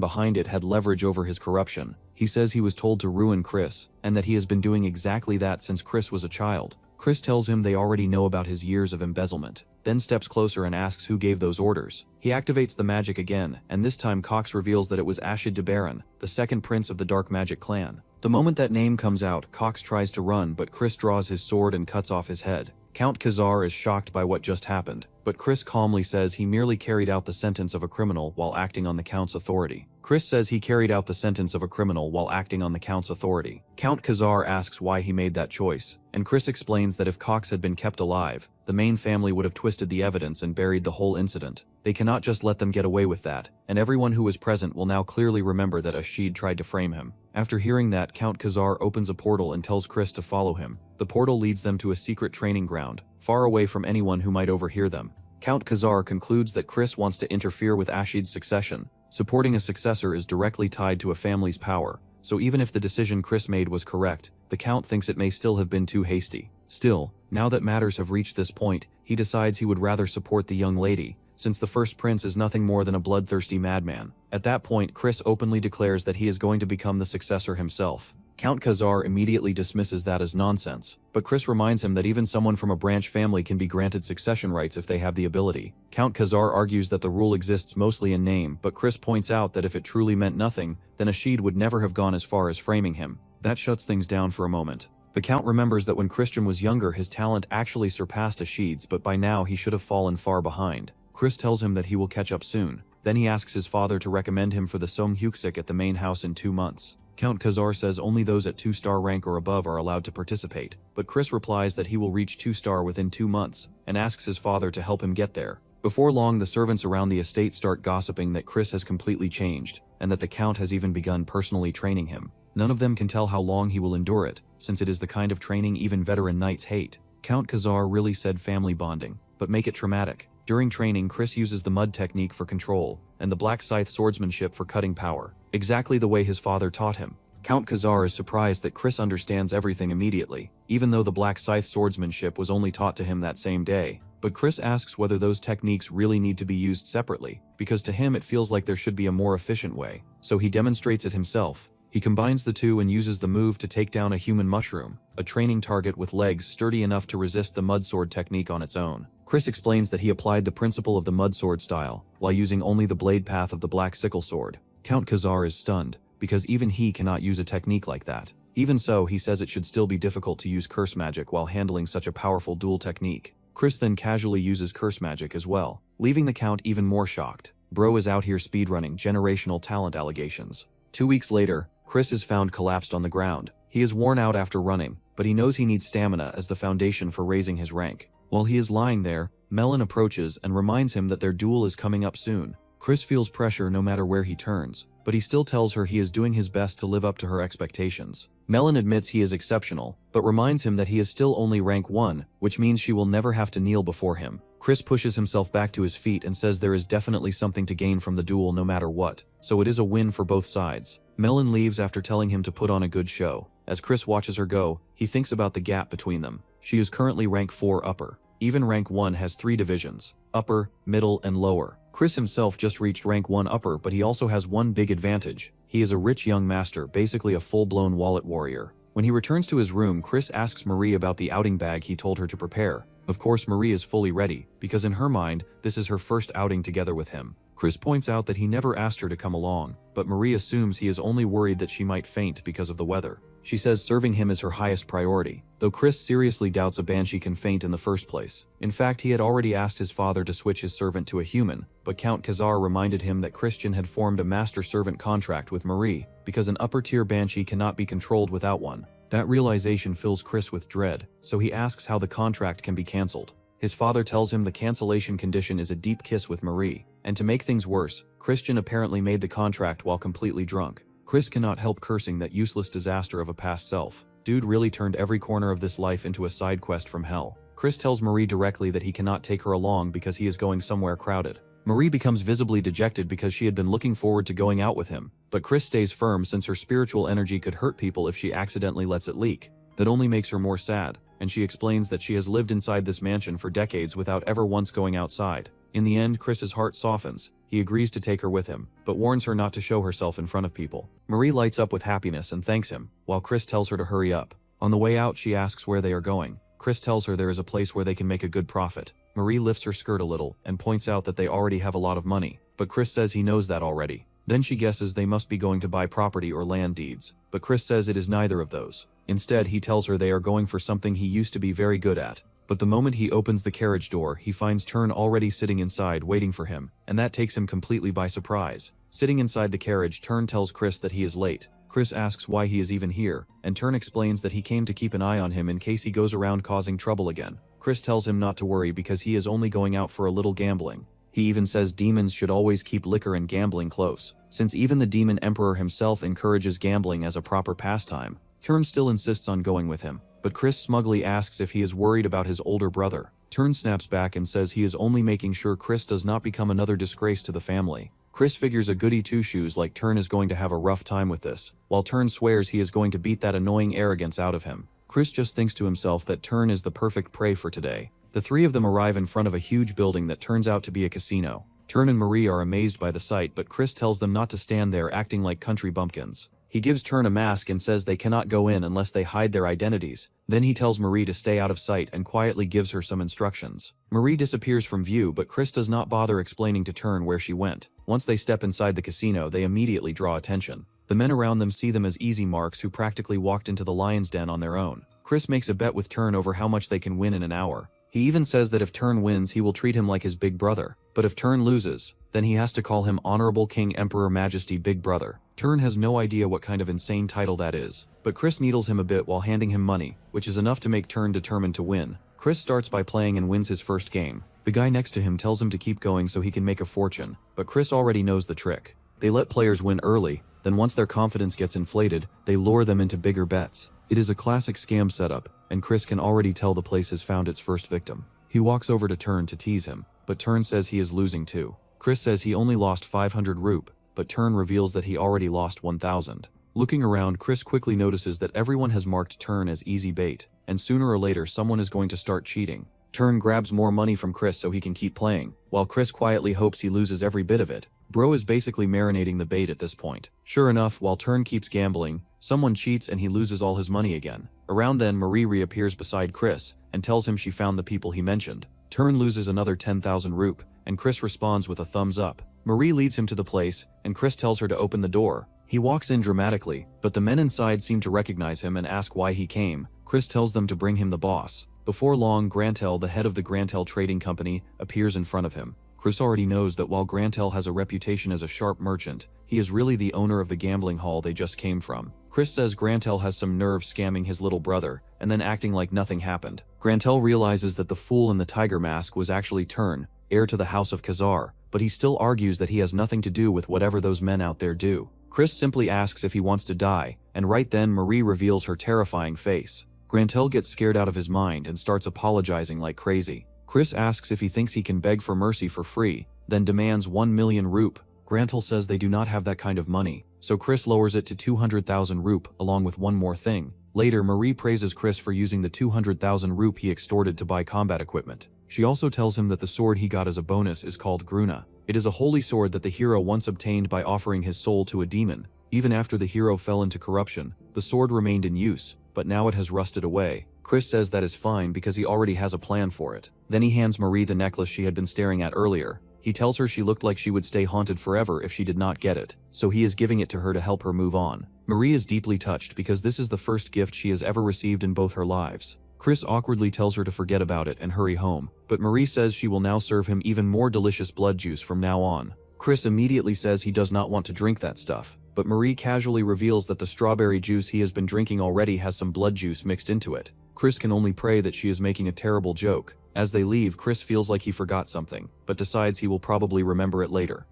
behind it had leverage over his corruption. He says he was told to ruin Chris, and that he has been doing exactly that since Chris was a child. Chris tells him they already know about his years of embezzlement, then steps closer and asks who gave those orders. He activates the magic again, and this time Cox reveals that it was Ashid Debaran, the second prince of the Dark Magic clan. The moment that name comes out, Cox tries to run, but Chris draws his sword and cuts off his head. Count Khazar is shocked by what just happened, but Chris calmly says he merely carried out the sentence of a criminal while acting on the Count's authority. Chris says he carried out the sentence of a criminal while acting on the Count's authority. Count Khazar asks why he made that choice, and Chris explains that if Cox had been kept alive, the main family would have twisted the evidence and buried the whole incident. They cannot just let them get away with that, and everyone who was present will now clearly remember that Ashid tried to frame him. After hearing that, Count Khazar opens a portal and tells Chris to follow him. The portal leads them to a secret training ground, far away from anyone who might overhear them. Count Khazar concludes that Chris wants to interfere with Ashid's succession. Supporting a successor is directly tied to a family's power, so even if the decision Chris made was correct, the Count thinks it may still have been too hasty. Still, now that matters have reached this point, he decides he would rather support the young lady, since the first prince is nothing more than a bloodthirsty madman. At that point, Chris openly declares that he is going to become the successor himself. Count Khazar immediately dismisses that as nonsense, but Chris reminds him that even someone from a branch family can be granted succession rights if they have the ability. Count Khazar argues that the rule exists mostly in name, but Chris points out that if it truly meant nothing, then Ashid would never have gone as far as framing him. That shuts things down for a moment. The Count remembers that when Christian was younger, his talent actually surpassed Ashid's, but by now he should have fallen far behind. Chris tells him that he will catch up soon. Then he asks his father to recommend him for the Som Hyuksik at the main house in 2 months. Count Khazar says only those at 2-star rank or above are allowed to participate, but Chris replies that he will reach 2-star within 2 months, and asks his father to help him get there. Before long, the servants around the estate start gossiping that Chris has completely changed, and that the Count has even begun personally training him. None of them can tell how long he will endure it, since it is the kind of training even veteran knights hate. Count Khazar really said family bonding, but make it traumatic. During training, Chris uses the mud technique for control, and the black scythe swordsmanship for cutting power, exactly the way his father taught him. Count Khazar is surprised that Chris understands everything immediately, even though the black scythe swordsmanship was only taught to him that same day. But Chris asks whether those techniques really need to be used separately, because to him it feels like there should be a more efficient way, so he demonstrates it himself. He combines the two and uses the move to take down a human mushroom, a training target with legs sturdy enough to resist the mud sword technique on its own. Chris explains that he applied the principle of the mud sword style, while using only the blade path of the black sickle sword. Count Khazar is stunned, because even he cannot use a technique like that. Even so, he says it should still be difficult to use curse magic while handling such a powerful dual technique. Chris then casually uses curse magic as well, leaving the Count even more shocked. Bro is out here speedrunning generational talent allegations. 2 weeks later, Chris is found collapsed on the ground. He is worn out after running, but he knows he needs stamina as the foundation for raising his rank. While he is lying there, Melon approaches and reminds him that their duel is coming up soon. Chris feels pressure no matter where he turns, but he still tells her he is doing his best to live up to her expectations. Melon admits he is exceptional, but reminds him that he is still only rank 1, which means she will never have to kneel before him. Chris pushes himself back to his feet and says there is definitely something to gain from the duel no matter what, so it is a win for both sides. Melon leaves after telling him to put on a good show. As Chris watches her go, he thinks about the gap between them. She is currently rank 4 upper. Even rank 1 has 3 divisions: upper, middle, and lower. Chris himself just reached rank 1 upper, but he also has one big advantage. He is a rich young master, basically a full-blown wallet warrior. When he returns to his room, Chris asks Marie about the outing bag he told her to prepare. Of course, Marie is fully ready, because in her mind, this is her first outing together with him. Chris points out that he never asked her to come along, but Marie assumes he is only worried that she might faint because of the weather. She says serving him is her highest priority, though Chris seriously doubts a banshee can faint in the first place. In fact, he had already asked his father to switch his servant to a human, but Count Khazar reminded him that Christian had formed a master-servant contract with Marie, because an upper-tier banshee cannot be controlled without one. That realization fills Chris with dread, so he asks how the contract can be cancelled. His father tells him the cancellation condition is a deep kiss with Marie, and to make things worse, Christian apparently made the contract while completely drunk. Chris cannot help cursing that useless disaster of a past self. Dude really turned every corner of this life into a side quest from hell. Chris tells Marie directly that he cannot take her along because he is going somewhere crowded. Marie becomes visibly dejected because she had been looking forward to going out with him, but Chris stays firm since her spiritual energy could hurt people if she accidentally lets it leak. That only makes her more sad, and she explains that she has lived inside this mansion for decades without ever once going outside. In the end, Chris's heart softens. He agrees to take her with him, but warns her not to show herself in front of people. Marie lights up with happiness and thanks him, while Chris tells her to hurry up. On the way out, she asks where they are going. Chris tells her there is a place where they can make a good profit. Marie lifts her skirt a little and points out that they already have a lot of money, but Chris says he knows that already. Then she guesses they must be going to buy property or land deeds, but Chris says it is neither of those. Instead, he tells her they are going for something he used to be very good at. But the moment he opens the carriage door, he finds Tern already sitting inside waiting for him, and that takes him completely by surprise. Sitting inside the carriage, Tern tells Chris that he is late. Chris asks why he is even here, and Tern explains that he came to keep an eye on him in case he goes around causing trouble again. Chris tells him not to worry because he is only going out for a little gambling. He even says demons should always keep liquor and gambling close, since even the demon emperor himself encourages gambling as a proper pastime. Tern still insists on going with him, but Chris smugly asks if he is worried about his older brother. Tern snaps back and says he is only making sure Chris does not become another disgrace to the family. Chris figures a goody two-shoes like Tern is going to have a rough time with this, while Tern swears he is going to beat that annoying arrogance out of him. Chris just thinks to himself that Tern is the perfect prey for today. The three of them arrive in front of a huge building that turns out to be a casino. Tern and Marie are amazed by the sight, but Chris tells them not to stand there acting like country bumpkins. He gives Tern a mask and says they cannot go in unless they hide their identities. Then he tells Marie to stay out of sight and quietly gives her some instructions. Marie disappears from view, but Chris does not bother explaining to Tern where she went. Once they step inside the casino, they immediately draw attention. The men around them see them as easy marks who practically walked into the lion's den on their own. Chris makes a bet with Tern over how much they can win in an hour. He even says that if Tern wins, he will treat him like his big brother. But if Tern loses, then he has to call him Honorable King Emperor Majesty Big Brother. Tern has no idea what kind of insane title that is, but Chris needles him a bit while handing him money, which is enough to make Tern determined to win. Chris starts by playing and wins his first game. The guy next to him tells him to keep going so he can make a fortune, but Chris already knows the trick. They let players win early, then once their confidence gets inflated, they lure them into bigger bets. It is a classic scam setup, and Chris can already tell the place has found its first victim. He walks over to Tern to tease him, but Tern says he is losing too. Chris says he only lost 500 rup, but Tern reveals that he already lost 1,000. Looking around, Chris quickly notices that everyone has marked Tern as easy bait, and sooner or later someone is going to start cheating. Tern grabs more money from Chris so he can keep playing, while Chris quietly hopes he loses every bit of it. Bro is basically marinating the bait at this point. Sure enough, while Tern keeps gambling, someone cheats and he loses all his money again. Around then, Marie reappears beside Chris and tells him she found the people he mentioned. Tern loses another 10,000 rup, and Chris responds with a thumbs up. Marie leads him to the place, and Chris tells her to open the door. He walks in dramatically, but the men inside seem to recognize him and ask why he came. Chris tells them to bring him the boss. Before long, Grantel, the head of the Grantel Trading Company, appears in front of him. Chris already knows that while Grantel has a reputation as a sharp merchant, he is really the owner of the gambling hall they just came from. Chris says Grantel has some nerve scamming his little brother, and then acting like nothing happened. Grantel realizes that the fool in the tiger mask was actually Tern, heir to the House of Khazar, but he still argues that he has nothing to do with whatever those men out there do. Chris simply asks if he wants to die, and right then Marie reveals her terrifying face. Grantel gets scared out of his mind and starts apologizing like crazy. Chris asks if he thinks he can beg for mercy for free, then demands 1 million rup. Grantel says they do not have that kind of money, so Chris lowers it to 200,000 rup along with one more thing. Later, Marie praises Chris for using the 200,000 rup he extorted to buy combat equipment. She also tells him that the sword he got as a bonus is called Gruna. It is a holy sword that the hero once obtained by offering his soul to a demon. Even after the hero fell into corruption, the sword remained in use, but now it has rusted away. Chris says that is fine because he already has a plan for it. Then he hands Marie the necklace she had been staring at earlier. He tells her she looked like she would stay haunted forever if she did not get it, so he is giving it to her to help her move on. Marie is deeply touched because this is the first gift she has ever received in both her lives. Chris awkwardly tells her to forget about it and hurry home, but Marie says she will now serve him even more delicious blood juice from now on. Chris immediately says he does not want to drink that stuff, but Marie casually reveals that the strawberry juice he has been drinking already has some blood juice mixed into it. Chris can only pray that she is making a terrible joke. As they leave, Chris feels like he forgot something, but decides he will probably remember it later.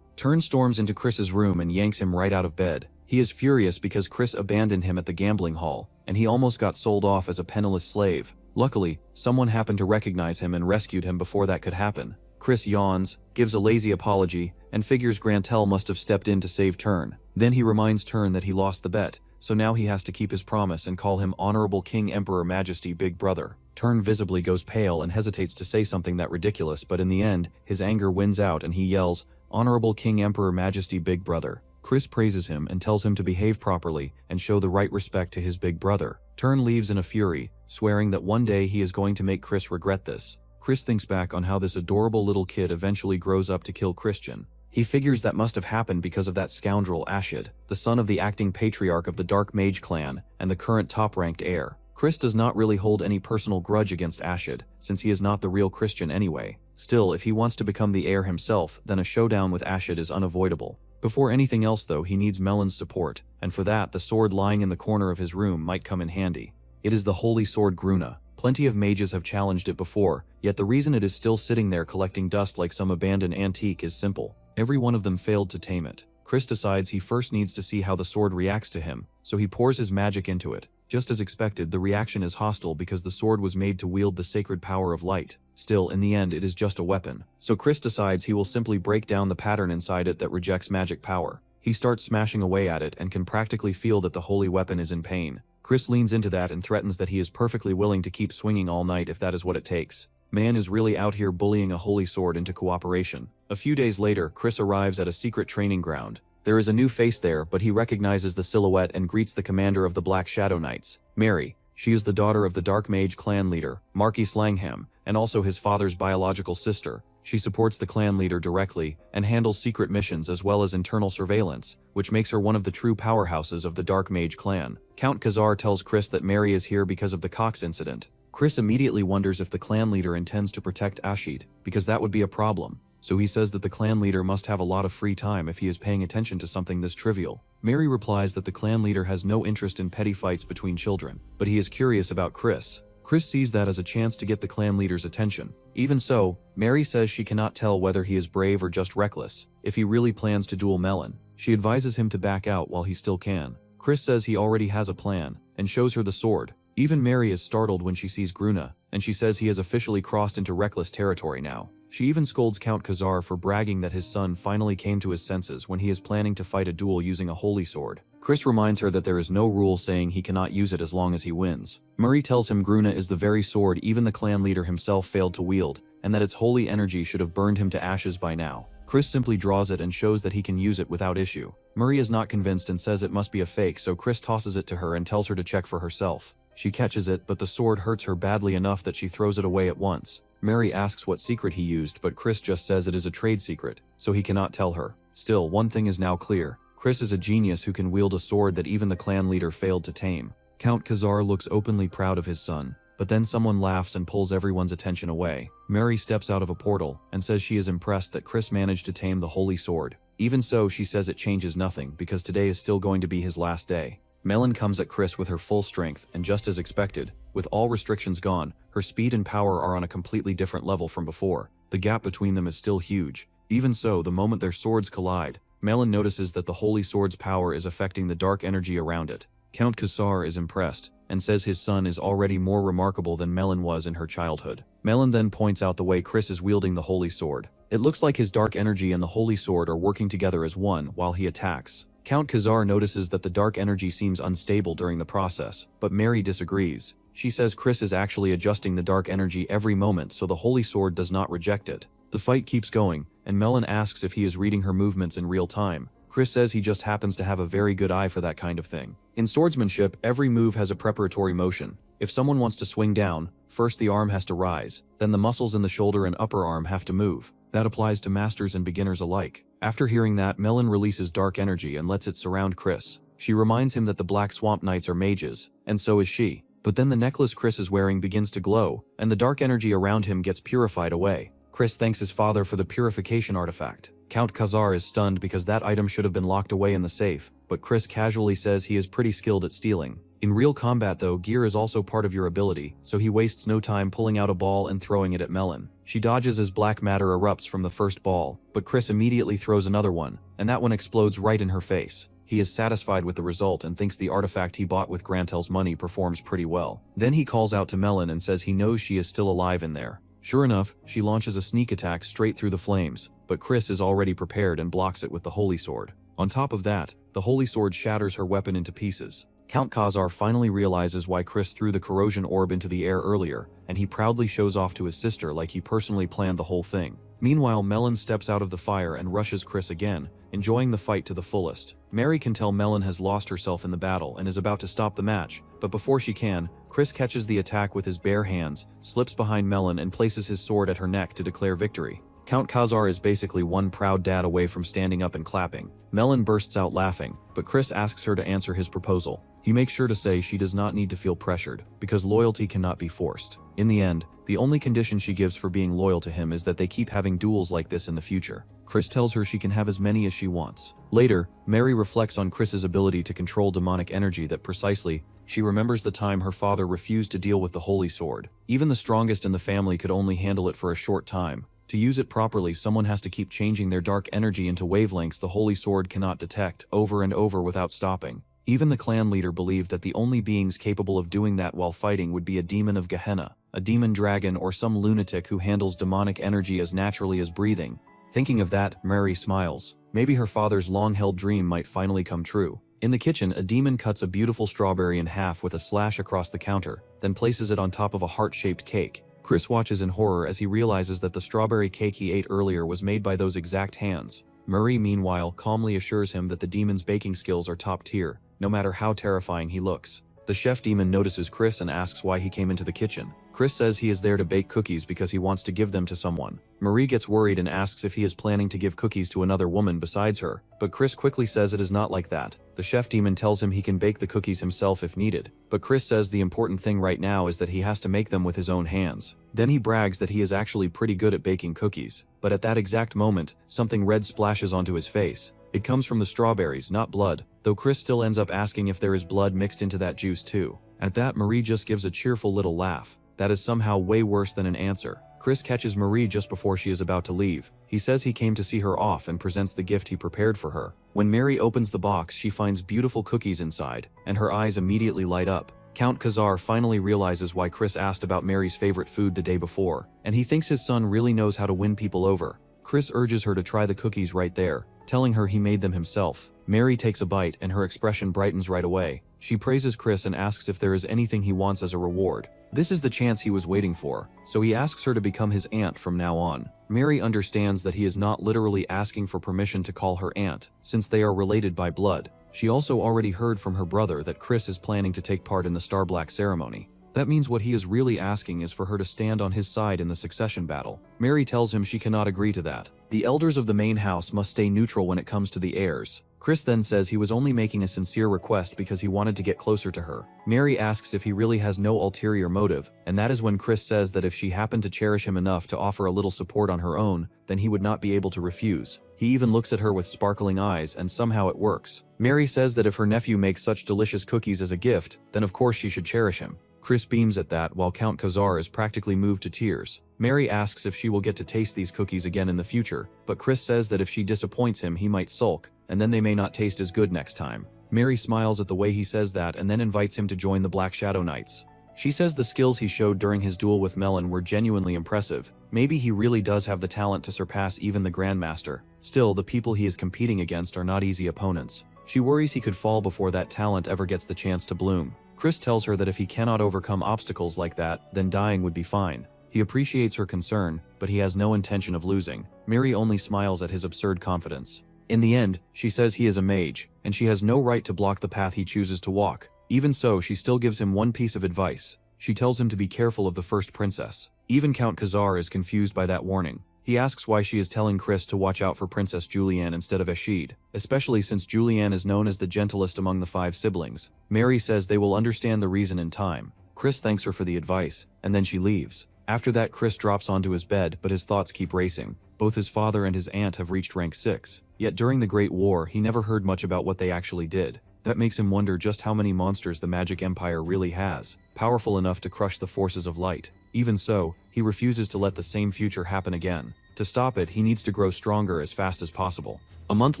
Turn storms into Chris's room and yanks him right out of bed. He is furious because Chris abandoned him at the gambling hall, and he almost got sold off as a penniless slave. Luckily, someone happened to recognize him and rescued him before that could happen. Chris yawns, gives a lazy apology, and figures Grantel must have stepped in to save Turn. Then he reminds Turn that he lost the bet, so now he has to keep his promise and call him Honorable King Emperor Majesty Big Brother. Turn visibly goes pale and hesitates to say something that ridiculous, but in the end, his anger wins out and he yells, Honorable King Emperor Majesty Big Brother. Chris praises him and tells him to behave properly and show the right respect to his big brother. Turn leaves in a fury, swearing that one day he is going to make Chris regret this. Chris thinks back on how this adorable little kid eventually grows up to kill Christian. He figures that must have happened because of that scoundrel Ashid, the son of the acting patriarch of the Dark Mage clan and the current top-ranked heir. Chris does not really hold any personal grudge against Ashid, since he is not the real Christian anyway. Still, if he wants to become the heir himself, then a showdown with Ashid is unavoidable. Before anything else though, he needs Melon's support, and for that the sword lying in the corner of his room might come in handy. It is the holy sword Gruna. Plenty of mages have challenged it before, yet the reason it is still sitting there collecting dust like some abandoned antique is simple. Every one of them failed to tame it. Chris decides he first needs to see how the sword reacts to him, so he pours his magic into it. Just as expected, the reaction is hostile because the sword was made to wield the sacred power of light. Still, in the end, it is just a weapon. So Chris decides he will simply break down the pattern inside it that rejects magic power. He starts smashing away at it and can practically feel that the holy weapon is in pain. Chris leans into that and threatens that he is perfectly willing to keep swinging all night if that is what it takes. Man is really out here bullying a holy sword into cooperation. A few days later, Chris arrives at a secret training ground. There is a new face there, but he recognizes the silhouette and greets the commander of the Black Shadow Knights, Mary. She is the daughter of the Dark Mage clan leader, Marquis Slangham, and also his father's biological sister. She supports the clan leader directly and handles secret missions as well as internal surveillance, which makes her one of the true powerhouses of the Dark Mage clan. Count Khazar tells Chris that Mary is here because of the Cox incident. Chris immediately wonders if the clan leader intends to protect Ashid, because that would be a problem. So he says that the clan leader must have a lot of free time if he is paying attention to something this trivial. Mary replies that the clan leader has no interest in petty fights between children, but he is curious about Chris. Chris sees that as a chance to get the clan leader's attention. Even so, Mary says she cannot tell whether he is brave or just reckless. If he really plans to duel Melon, she advises him to back out while he still can. Chris says he already has a plan, and shows her the sword. Even Mary is startled when she sees Gruna, and she says he has officially crossed into reckless territory now. She even scolds Count Khazar for bragging that his son finally came to his senses when he is planning to fight a duel using a holy sword. Chris reminds her that there is no rule saying he cannot use it as long as he wins. Murray tells him Gruna is the very sword even the clan leader himself failed to wield, and that its holy energy should have burned him to ashes by now. Chris simply draws it and shows that he can use it without issue. Murray is not convinced and says it must be a fake, so Chris tosses it to her and tells her to check for herself. She catches it, but the sword hurts her badly enough that she throws it away at once. Mary asks what secret he used, but Chris just says it is a trade secret, so he cannot tell her. Still, one thing is now clear. Chris is a genius who can wield a sword that even the clan leader failed to tame. Count Khazar looks openly proud of his son, but then someone laughs and pulls everyone's attention away. Mary steps out of a portal and says she is impressed that Chris managed to tame the holy sword. Even so, she says it changes nothing because today is still going to be his last day. Melon comes at Chris with her full strength, and just as expected, with all restrictions gone, her speed and power are on a completely different level from before. The gap between them is still huge. Even so, the moment their swords collide, Melon notices that the holy sword's power is affecting the dark energy around it. Count Khazar is impressed, and says his son is already more remarkable than Melon was in her childhood. Melon then points out the way Chris is wielding the holy sword. It looks like his dark energy and the holy sword are working together as one while he attacks. Count Khazar notices that the dark energy seems unstable during the process, but Mary disagrees. She says Chris is actually adjusting the dark energy every moment so the holy sword does not reject it. The fight keeps going, and Melon asks if he is reading her movements in real time. Chris says he just happens to have a very good eye for that kind of thing. In swordsmanship, every move has a preparatory motion. If someone wants to swing down, first the arm has to rise, then the muscles in the shoulder and upper arm have to move. That applies to masters and beginners alike. After hearing that, Melon releases dark energy and lets it surround Chris. She reminds him that the Black Swamp Knights are mages, and so is she. But then the necklace Chris is wearing begins to glow, and the dark energy around him gets purified away. Chris thanks his father for the purification artifact. Count Khazar is stunned because that item should have been locked away in the safe, but Chris casually says he is pretty skilled at stealing. In real combat though, gear is also part of your ability, so he wastes no time pulling out a ball and throwing it at Melon. She dodges as black matter erupts from the first ball, but Chris immediately throws another one, and that one explodes right in her face. He is satisfied with the result and thinks the artifact he bought with Grantel's money performs pretty well. Then he calls out to Melon and says he knows she is still alive in there. Sure enough, she launches a sneak attack straight through the flames, but Chris is already prepared and blocks it with the Holy Sword. On top of that, the Holy Sword shatters her weapon into pieces. Count Khazar finally realizes why Chris threw the corrosion orb into the air earlier, and he proudly shows off to his sister like he personally planned the whole thing. Meanwhile, Melon steps out of the fire and rushes Chris again, enjoying the fight to the fullest. Mary can tell Melon has lost herself in the battle and is about to stop the match, but before she can, Chris catches the attack with his bare hands, slips behind Melon and places his sword at her neck to declare victory. Count Khazar is basically one proud dad away from standing up and clapping. Melon bursts out laughing, but Chris asks her to answer his proposal. He makes sure to say she does not need to feel pressured, because loyalty cannot be forced. In the end, the only condition she gives for being loyal to him is that they keep having duels like this in the future. Chris tells her she can have as many as she wants. Later, Mary reflects on Chris's ability to control demonic energy that precisely, she remembers the time her father refused to deal with the Holy Sword. Even the strongest in the family could only handle it for a short time. To use it properly, someone has to keep changing their dark energy into wavelengths the Holy Sword cannot detect, over and over without stopping. Even the clan leader believed that the only beings capable of doing that while fighting would be a demon of Gehenna, a demon dragon, or some lunatic who handles demonic energy as naturally as breathing. Thinking of that, Mary smiles. Maybe her father's long-held dream might finally come true. In the kitchen, a demon cuts a beautiful strawberry in half with a slash across the counter, then places it on top of a heart-shaped cake. Chris watches in horror as he realizes that the strawberry cake he ate earlier was made by those exact hands. Marie, meanwhile, calmly assures him that the demon's baking skills are top tier, no matter how terrifying he looks. The chef demon notices Chris and asks why he came into the kitchen. Chris says he is there to bake cookies because he wants to give them to someone. Marie gets worried and asks if he is planning to give cookies to another woman besides her, but Chris quickly says it is not like that. The chef demon tells him he can bake the cookies himself if needed, but Chris says the important thing right now is that he has to make them with his own hands. Then he brags that he is actually pretty good at baking cookies, but at that exact moment, something red splashes onto his face. It comes from the strawberries, not blood, though Chris still ends up asking if there is blood mixed into that juice too. At that, Marie just gives a cheerful little laugh. That is somehow way worse than an answer. Chris catches Marie just before she is about to leave. He says he came to see her off and presents the gift he prepared for her. When Mary opens the box, she finds beautiful cookies inside, and her eyes immediately light up. Count Khazar finally realizes why Chris asked about Mary's favorite food the day before, and he thinks his son really knows how to win people over. Chris urges her to try the cookies right there, telling her he made them himself. Mary takes a bite and her expression brightens right away. She praises Chris and asks if there is anything he wants as a reward. This is the chance he was waiting for, so he asks her to become his aunt from now on. Mary understands that he is not literally asking for permission to call her aunt, since they are related by blood. She also already heard from her brother that Chris is planning to take part in the Starblack ceremony. That means what he is really asking is for her to stand on his side in the succession battle. Mary tells him she cannot agree to that. The elders of the main house must stay neutral when it comes to the heirs. Chris then says he was only making a sincere request because he wanted to get closer to her. Mary asks if he really has no ulterior motive, and that is when Chris says that if she happened to cherish him enough to offer a little support on her own, then he would not be able to refuse. He even looks at her with sparkling eyes, and somehow it works. Mary says that if her nephew makes such delicious cookies as a gift, then of course she should cherish him. Chris beams at that while Count Khazar is practically moved to tears. Mary asks if she will get to taste these cookies again in the future, but Chris says that if she disappoints him he might sulk, and then they may not taste as good next time. Mary smiles at the way he says that and then invites him to join the Black Shadow Knights. She says the skills he showed during his duel with Melon were genuinely impressive. Maybe he really does have the talent to surpass even the Grandmaster. Still, the people he is competing against are not easy opponents. She worries he could fall before that talent ever gets the chance to bloom. Chris tells her that if he cannot overcome obstacles like that, then dying would be fine. He appreciates her concern, but he has no intention of losing. Mary only smiles at his absurd confidence. In the end, she says he is a mage, and she has no right to block the path he chooses to walk. Even so, she still gives him one piece of advice. She tells him to be careful of the first princess. Even Count Khazar is confused by that warning. He asks why she is telling Chris to watch out for Princess Julianne instead of Eshid, especially since Julianne is known as the gentlest among the 5 siblings. Mary says they will understand the reason in time. Chris thanks her for the advice, and then she leaves. After that, Chris drops onto his bed, but his thoughts keep racing. Both his father and his aunt have reached rank 6. Yet during the Great War, he never heard much about what they actually did. That makes him wonder just how many monsters the Magic Empire really has, powerful enough to crush the forces of light. Even so, he refuses to let the same future happen again. To stop it, he needs to grow stronger as fast as possible. A month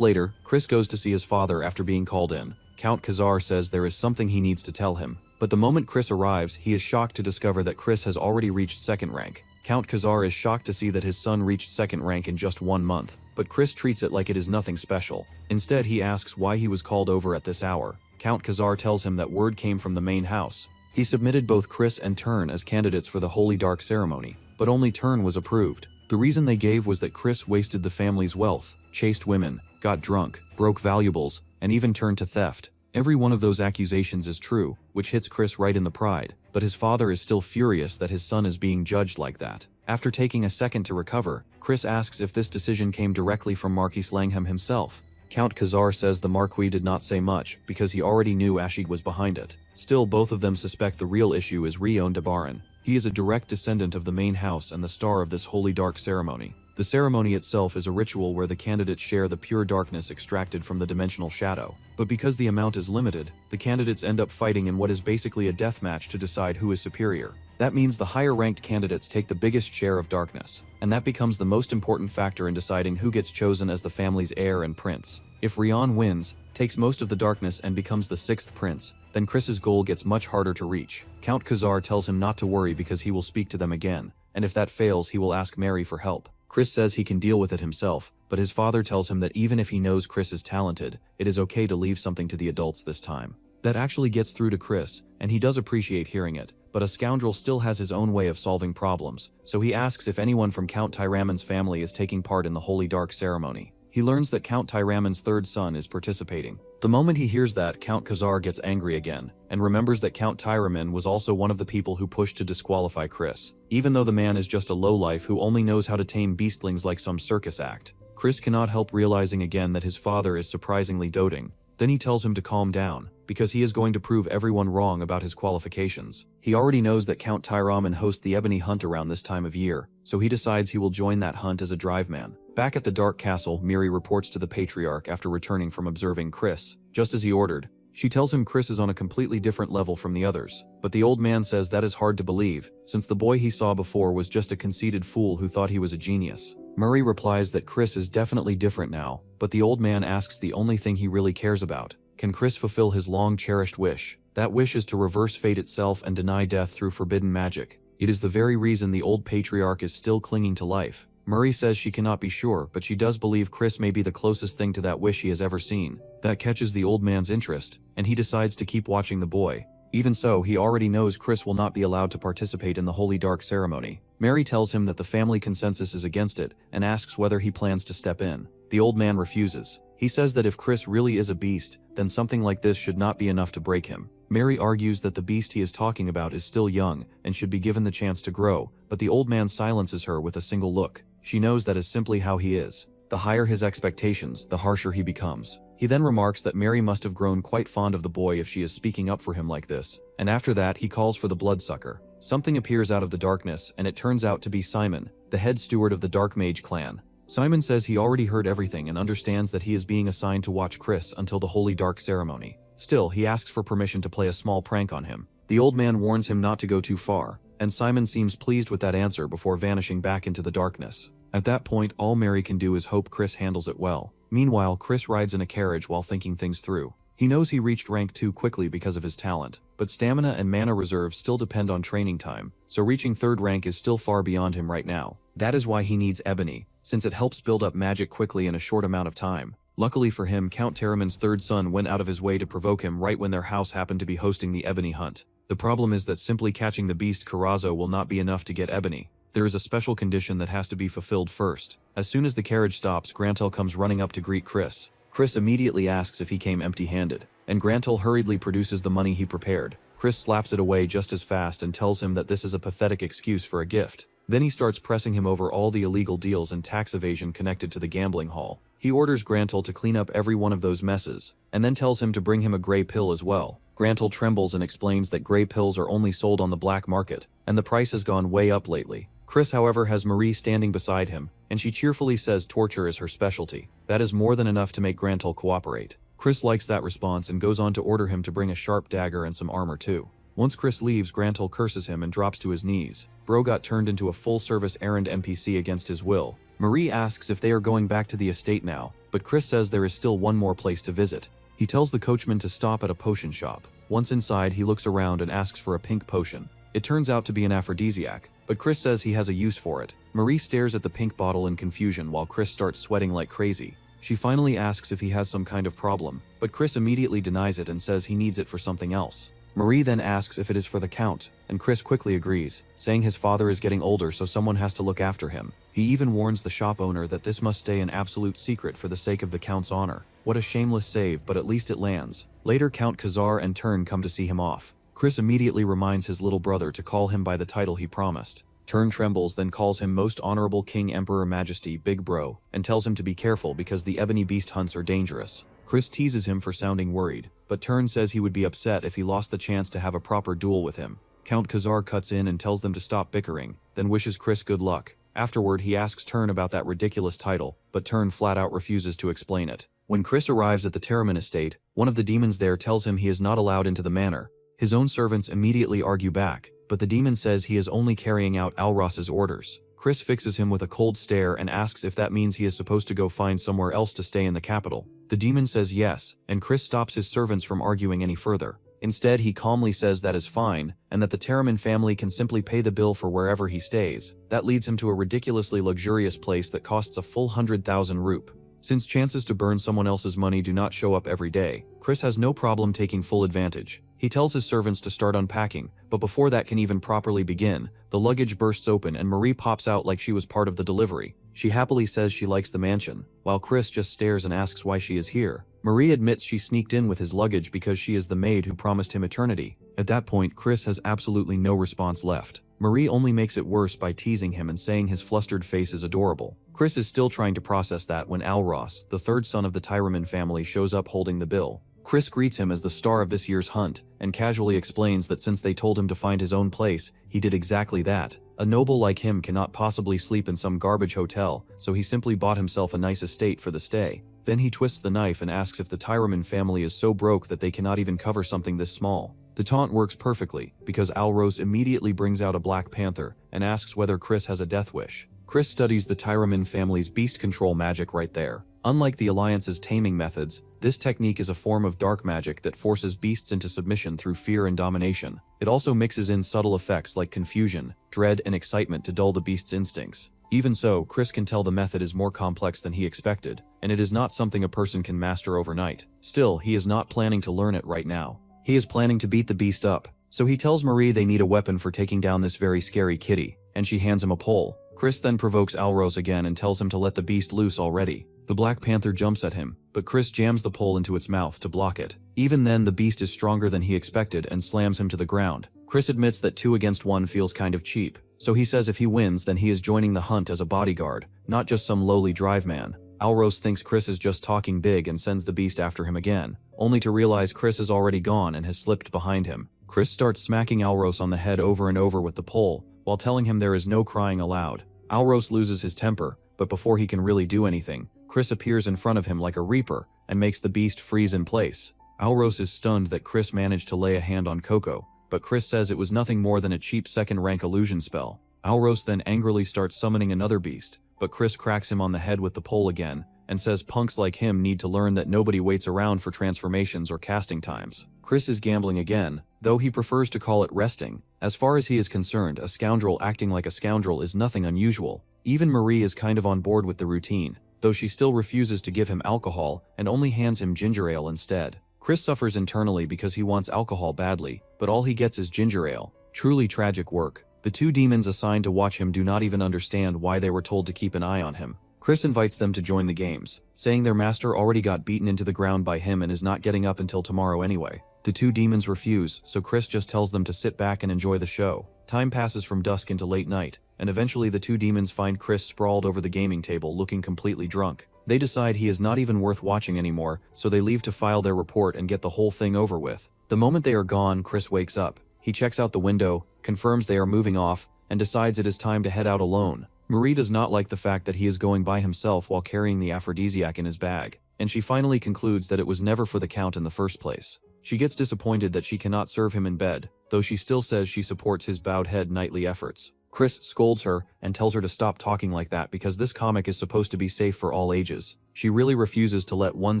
later, Chris goes to see his father after being called in. Count Khazar says there is something he needs to tell him. But the moment Chris arrives, he is shocked to discover that Chris has already reached 2nd rank. Count Khazar is shocked to see that his son reached 2nd rank in just 1 month, but Chris treats it like it is nothing special. Instead, he asks why he was called over at this hour. Count Khazar tells him that word came from the main house. He submitted both Chris and Turn as candidates for the Holy Dark ceremony, but only Turn was approved. The reason they gave was that Chris wasted the family's wealth, chased women, got drunk, broke valuables, and even turned to theft. Every one of those accusations is true, which hits Chris right in the pride, but his father is still furious that his son is being judged like that. After taking a second to recover, Chris asks if this decision came directly from Marquis Langham himself. Count Khazar says the Marquis did not say much, because he already knew Ashid was behind it. Still, both of them suspect the real issue is Rion Dabaran. He is a direct descendant of the main house and the star of this Holy Dark ceremony. The ceremony itself is a ritual where the candidates share the pure darkness extracted from the dimensional shadow. But because the amount is limited, the candidates end up fighting in what is basically a death match to decide who is superior. That means the higher-ranked candidates take the biggest share of darkness, and that becomes the most important factor in deciding who gets chosen as the family's heir and prince. If Rion wins, takes most of the darkness and becomes the 6th prince, then Chris's goal gets much harder to reach. Count Khazar tells him not to worry because he will speak to them again, and if that fails, he will ask Mary for help. Chris says he can deal with it himself, but his father tells him that even if he knows Chris is talented, it is okay to leave something to the adults this time. That actually gets through to Chris, and he does appreciate hearing it, but a scoundrel still has his own way of solving problems, so he asks if anyone from Count Tyraman's family is taking part in the Holy Dark ceremony. He learns that Count Tyraman's 3rd son is participating. The moment he hears that, Count Khazar gets angry again, and remembers that Count Tyraman was also one of the people who pushed to disqualify Chris. Even though the man is just a lowlife who only knows how to tame beastlings like some circus act, Chris cannot help realizing again that his father is surprisingly doting. Then he tells him to calm down, because he is going to prove everyone wrong about his qualifications. He already knows that Count Tyraman hosts the Ebony Hunt around this time of year, so he decides he will join that hunt as a drive man. Back at the Dark Castle, Miri reports to the Patriarch after returning from observing Chris, just as he ordered. She tells him Chris is on a completely different level from the others, but the old man says that is hard to believe, since the boy he saw before was just a conceited fool who thought he was a genius. Murray replies that Chris is definitely different now, but the old man asks the only thing he really cares about. Can Chris fulfill his long-cherished wish? That wish is to reverse fate itself and deny death through forbidden magic. It is the very reason the old patriarch is still clinging to life. Murray says she cannot be sure, but she does believe Chris may be the closest thing to that wish he has ever seen. That catches the old man's interest, and he decides to keep watching the boy. Even so, he already knows Chris will not be allowed to participate in the Holy Dark ceremony. Mary tells him that the family consensus is against it, and asks whether he plans to step in. The old man refuses. He says that if Chris really is a beast, then something like this should not be enough to break him. Mary argues that the beast he is talking about is still young, and should be given the chance to grow, but the old man silences her with a single look. She knows that is simply how he is. The higher his expectations, the harsher he becomes. He then remarks that Mary must have grown quite fond of the boy if she is speaking up for him like this, and after that he calls for the bloodsucker. Something appears out of the darkness, and it turns out to be Simon, the head steward of the Dark Mage clan. Simon says he already heard everything and understands that he is being assigned to watch Chris until the Holy Dark ceremony. Still, he asks for permission to play a small prank on him. The old man warns him not to go too far, and Simon seems pleased with that answer before vanishing back into the darkness. At that point, all Mary can do is hope Chris handles it well. Meanwhile, Chris rides in a carriage while thinking things through. He knows he reached rank 2 quickly because of his talent, but stamina and mana reserves still depend on training time, so reaching 3rd rank is still far beyond him right now. That is why he needs Ebony, since it helps build up magic quickly in a short amount of time. Luckily for him, Count Terraman's 3rd son went out of his way to provoke him right when their house happened to be hosting the Ebony Hunt. The problem is that simply catching the beast Karazo will not be enough to get Ebony. There is a special condition that has to be fulfilled first. As soon as the carriage stops, Grantel comes running up to greet Chris. Chris immediately asks if he came empty-handed, and Grantel hurriedly produces the money he prepared. Chris slaps it away just as fast and tells him that this is a pathetic excuse for a gift. Then he starts pressing him over all the illegal deals and tax evasion connected to the gambling hall. He orders Grantel to clean up every one of those messes, and then tells him to bring him a gray pill as well. Grantel trembles and explains that gray pills are only sold on the black market, and the price has gone way up lately. Chris, however, has Marie standing beside him, and she cheerfully says torture is her specialty. That is more than enough to make Grantel cooperate. Chris likes that response and goes on to order him to bring a sharp dagger and some armor too. Once Chris leaves, Grantel curses him and drops to his knees. Bro got turned into a full-service errand NPC against his will. Marie asks if they are going back to the estate now, but Chris says there is still one more place to visit. He tells the coachman to stop at a potion shop. Once inside, he looks around and asks for a pink potion. It turns out to be an aphrodisiac, but Chris says he has a use for it. Marie stares at the pink bottle in confusion while Chris starts sweating like crazy. She finally asks if he has some kind of problem, but Chris immediately denies it and says he needs it for something else. Marie then asks if it is for the Count, and Chris quickly agrees, saying his father is getting older so someone has to look after him. He even warns the shop owner that this must stay an absolute secret for the sake of the Count's honor. What a shameless save, but at least it lands. Later, Count Khazar and Tern come to see him off. Chris immediately reminds his little brother to call him by the title he promised. Tern trembles, then calls him Most Honorable King Emperor Majesty Big Bro, and tells him to be careful because the ebony beast hunts are dangerous. Chris teases him for sounding worried, but Tern says he would be upset if he lost the chance to have a proper duel with him. Count Khazar cuts in and tells them to stop bickering, then wishes Chris good luck. Afterward, he asks Tern about that ridiculous title, but Tern flat out refuses to explain it. When Chris arrives at the Terriman estate, one of the demons there tells him he is not allowed into the manor. His own servants immediately argue back, but the demon says he is only carrying out Alros's orders. Chris fixes him with a cold stare and asks if that means he is supposed to go find somewhere else to stay in the capital. The demon says yes, and Chris stops his servants from arguing any further. Instead, he calmly says that is fine, and that the Terriman family can simply pay the bill for wherever he stays. That leads him to a ridiculously luxurious place that costs a full 100,000 rup. Since chances to burn someone else's money do not show up every day, Chris has no problem taking full advantage. He tells his servants to start unpacking, but before that can even properly begin, the luggage bursts open and Marie pops out like she was part of the delivery. She happily says she likes the mansion, while Chris just stares and asks why she is here. Marie admits she sneaked in with his luggage because she is the maid who promised him eternity. At that point, Chris has absolutely no response left. Marie only makes it worse by teasing him and saying his flustered face is adorable. Chris is still trying to process that when Alros, the third son of the Tyraman family, shows up holding the bill. Chris greets him as the star of this year's hunt, and casually explains that since they told him to find his own place, he did exactly that. A noble like him cannot possibly sleep in some garbage hotel, so he simply bought himself a nice estate for the stay. Then he twists the knife and asks if the Tyraman family is so broke that they cannot even cover something this small. The taunt works perfectly, because Alros immediately brings out a Black Panther and asks whether Chris has a death wish. Chris studies the Tyraman family's beast control magic right there. Unlike the Alliance's taming methods, this technique is a form of dark magic that forces beasts into submission through fear and domination. It also mixes in subtle effects like confusion, dread, and excitement to dull the beast's instincts. Even so, Chris can tell the method is more complex than he expected, and it is not something a person can master overnight. Still, he is not planning to learn it right now. He is planning to beat the beast up, so he tells Marie they need a weapon for taking down this very scary kitty, and she hands him a pole. Chris then provokes Alros again and tells him to let the beast loose already. The Black Panther jumps at him, but Chris jams the pole into its mouth to block it. Even then, the beast is stronger than he expected and slams him to the ground. Chris admits that 2 against 1 feels kind of cheap, so he says if he wins then he is joining the hunt as a bodyguard, not just some lowly drive man. Alros thinks Chris is just talking big and sends the beast after him again, only to realize Chris is already gone and has slipped behind him. Chris starts smacking Alros on the head over and over with the pole, while telling him there is no crying allowed. Alros loses his temper, but before he can really do anything, Chris appears in front of him like a reaper and makes the beast freeze in place. Alros is stunned that Chris managed to lay a hand on Coco, but Chris says it was nothing more than a cheap second-rank illusion spell. Alros then angrily starts summoning another beast, but Chris cracks him on the head with the pole again, and says punks like him need to learn that nobody waits around for transformations or casting times. Chris is gambling again, though he prefers to call it resting. As far as he is concerned, a scoundrel acting like a scoundrel is nothing unusual. Even Marie is kind of on board with the routine, though she still refuses to give him alcohol and only hands him ginger ale instead. Chris suffers internally because he wants alcohol badly, but all he gets is ginger ale. Truly tragic work. The 2 demons assigned to watch him do not even understand why they were told to keep an eye on him. Chris invites them to join the games, saying their master already got beaten into the ground by him and is not getting up until tomorrow anyway. The 2 demons refuse, so Chris just tells them to sit back and enjoy the show. Time passes from dusk into late night, and eventually the two demons find Chris sprawled over the gaming table looking completely drunk. They decide he is not even worth watching anymore, so they leave to file their report and get the whole thing over with. The moment they are gone, Chris wakes up. He checks out the window, confirms they are moving off, and decides it is time to head out alone. Marie does not like the fact that he is going by himself while carrying the aphrodisiac in his bag, and she finally concludes that it was never for the Count in the first place. She gets disappointed that she cannot serve him in bed, though she still says she supports his bowed head nightly efforts. Chris scolds her and tells her to stop talking like that because this comic is supposed to be safe for all ages. She really refuses to let one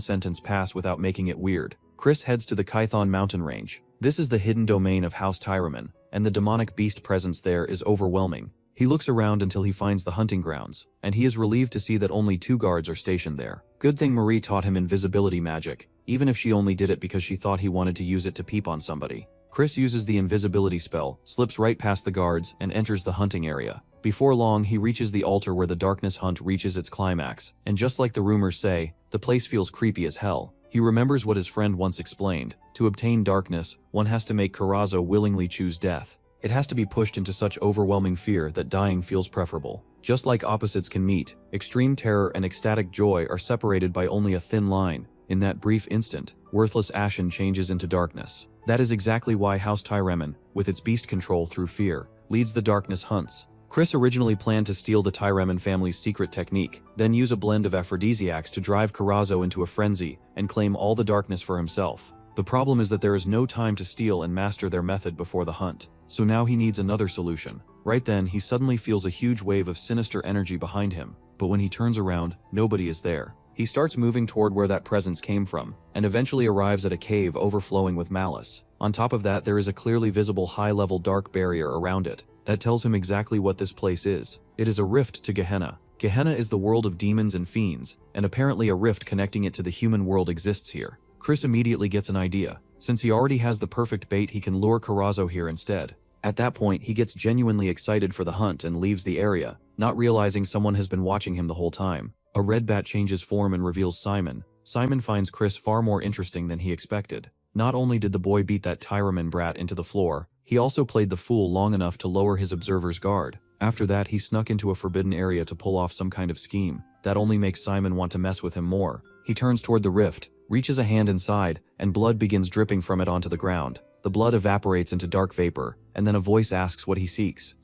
sentence pass without making it weird. Chris heads to the Kython mountain range. This is the hidden domain of House Tyraman, and the demonic beast presence there is overwhelming. He looks around until he finds the hunting grounds, and he is relieved to see that only 2 guards are stationed there. Good thing Marie taught him invisibility magic, even if she only did it because she thought he wanted to use it to peep on somebody. Chris uses the invisibility spell, slips right past the guards, and enters the hunting area. Before long, he reaches the altar where the darkness hunt reaches its climax, and just like the rumors say, the place feels creepy as hell. He remembers what his friend once explained. To obtain darkness, one has to make Karazo willingly choose death. It has to be pushed into such overwhelming fear that dying feels preferable. Just like opposites can meet, extreme terror and ecstatic joy are separated by only a thin line. In that brief instant, worthless Ashen changes into darkness. That is exactly why House Tyraman, with its beast control through fear, leads the darkness hunts. Chris originally planned to steal the Tyraman family's secret technique, then use a blend of aphrodisiacs to drive Karazo into a frenzy and claim all the darkness for himself. The problem is that there is no time to steal and master their method before the hunt. So now he needs another solution. Right then, he suddenly feels a huge wave of sinister energy behind him, but when he turns around, nobody is there. He starts moving toward where that presence came from, and eventually arrives at a cave overflowing with malice. On top of that, there is a clearly visible high-level dark barrier around it that tells him exactly what this place is. It is a rift to Gehenna. Gehenna is the world of demons and fiends, and apparently a rift connecting it to the human world exists here. Chris immediately gets an idea. Since he already has the perfect bait, he can lure Karazo here instead. At that point, he gets genuinely excited for the hunt and leaves the area, not realizing someone has been watching him the whole time. A red bat changes form and reveals Simon. Simon finds Chris far more interesting than he expected. Not only did the boy beat that Tyraman brat into the floor, he also played the fool long enough to lower his observer's guard. After that, he snuck into a forbidden area to pull off some kind of scheme that only makes Simon want to mess with him more. He turns toward the rift, reaches a hand inside, and blood begins dripping from it onto the ground. The blood evaporates into dark vapor, and then a voice asks what he seeks.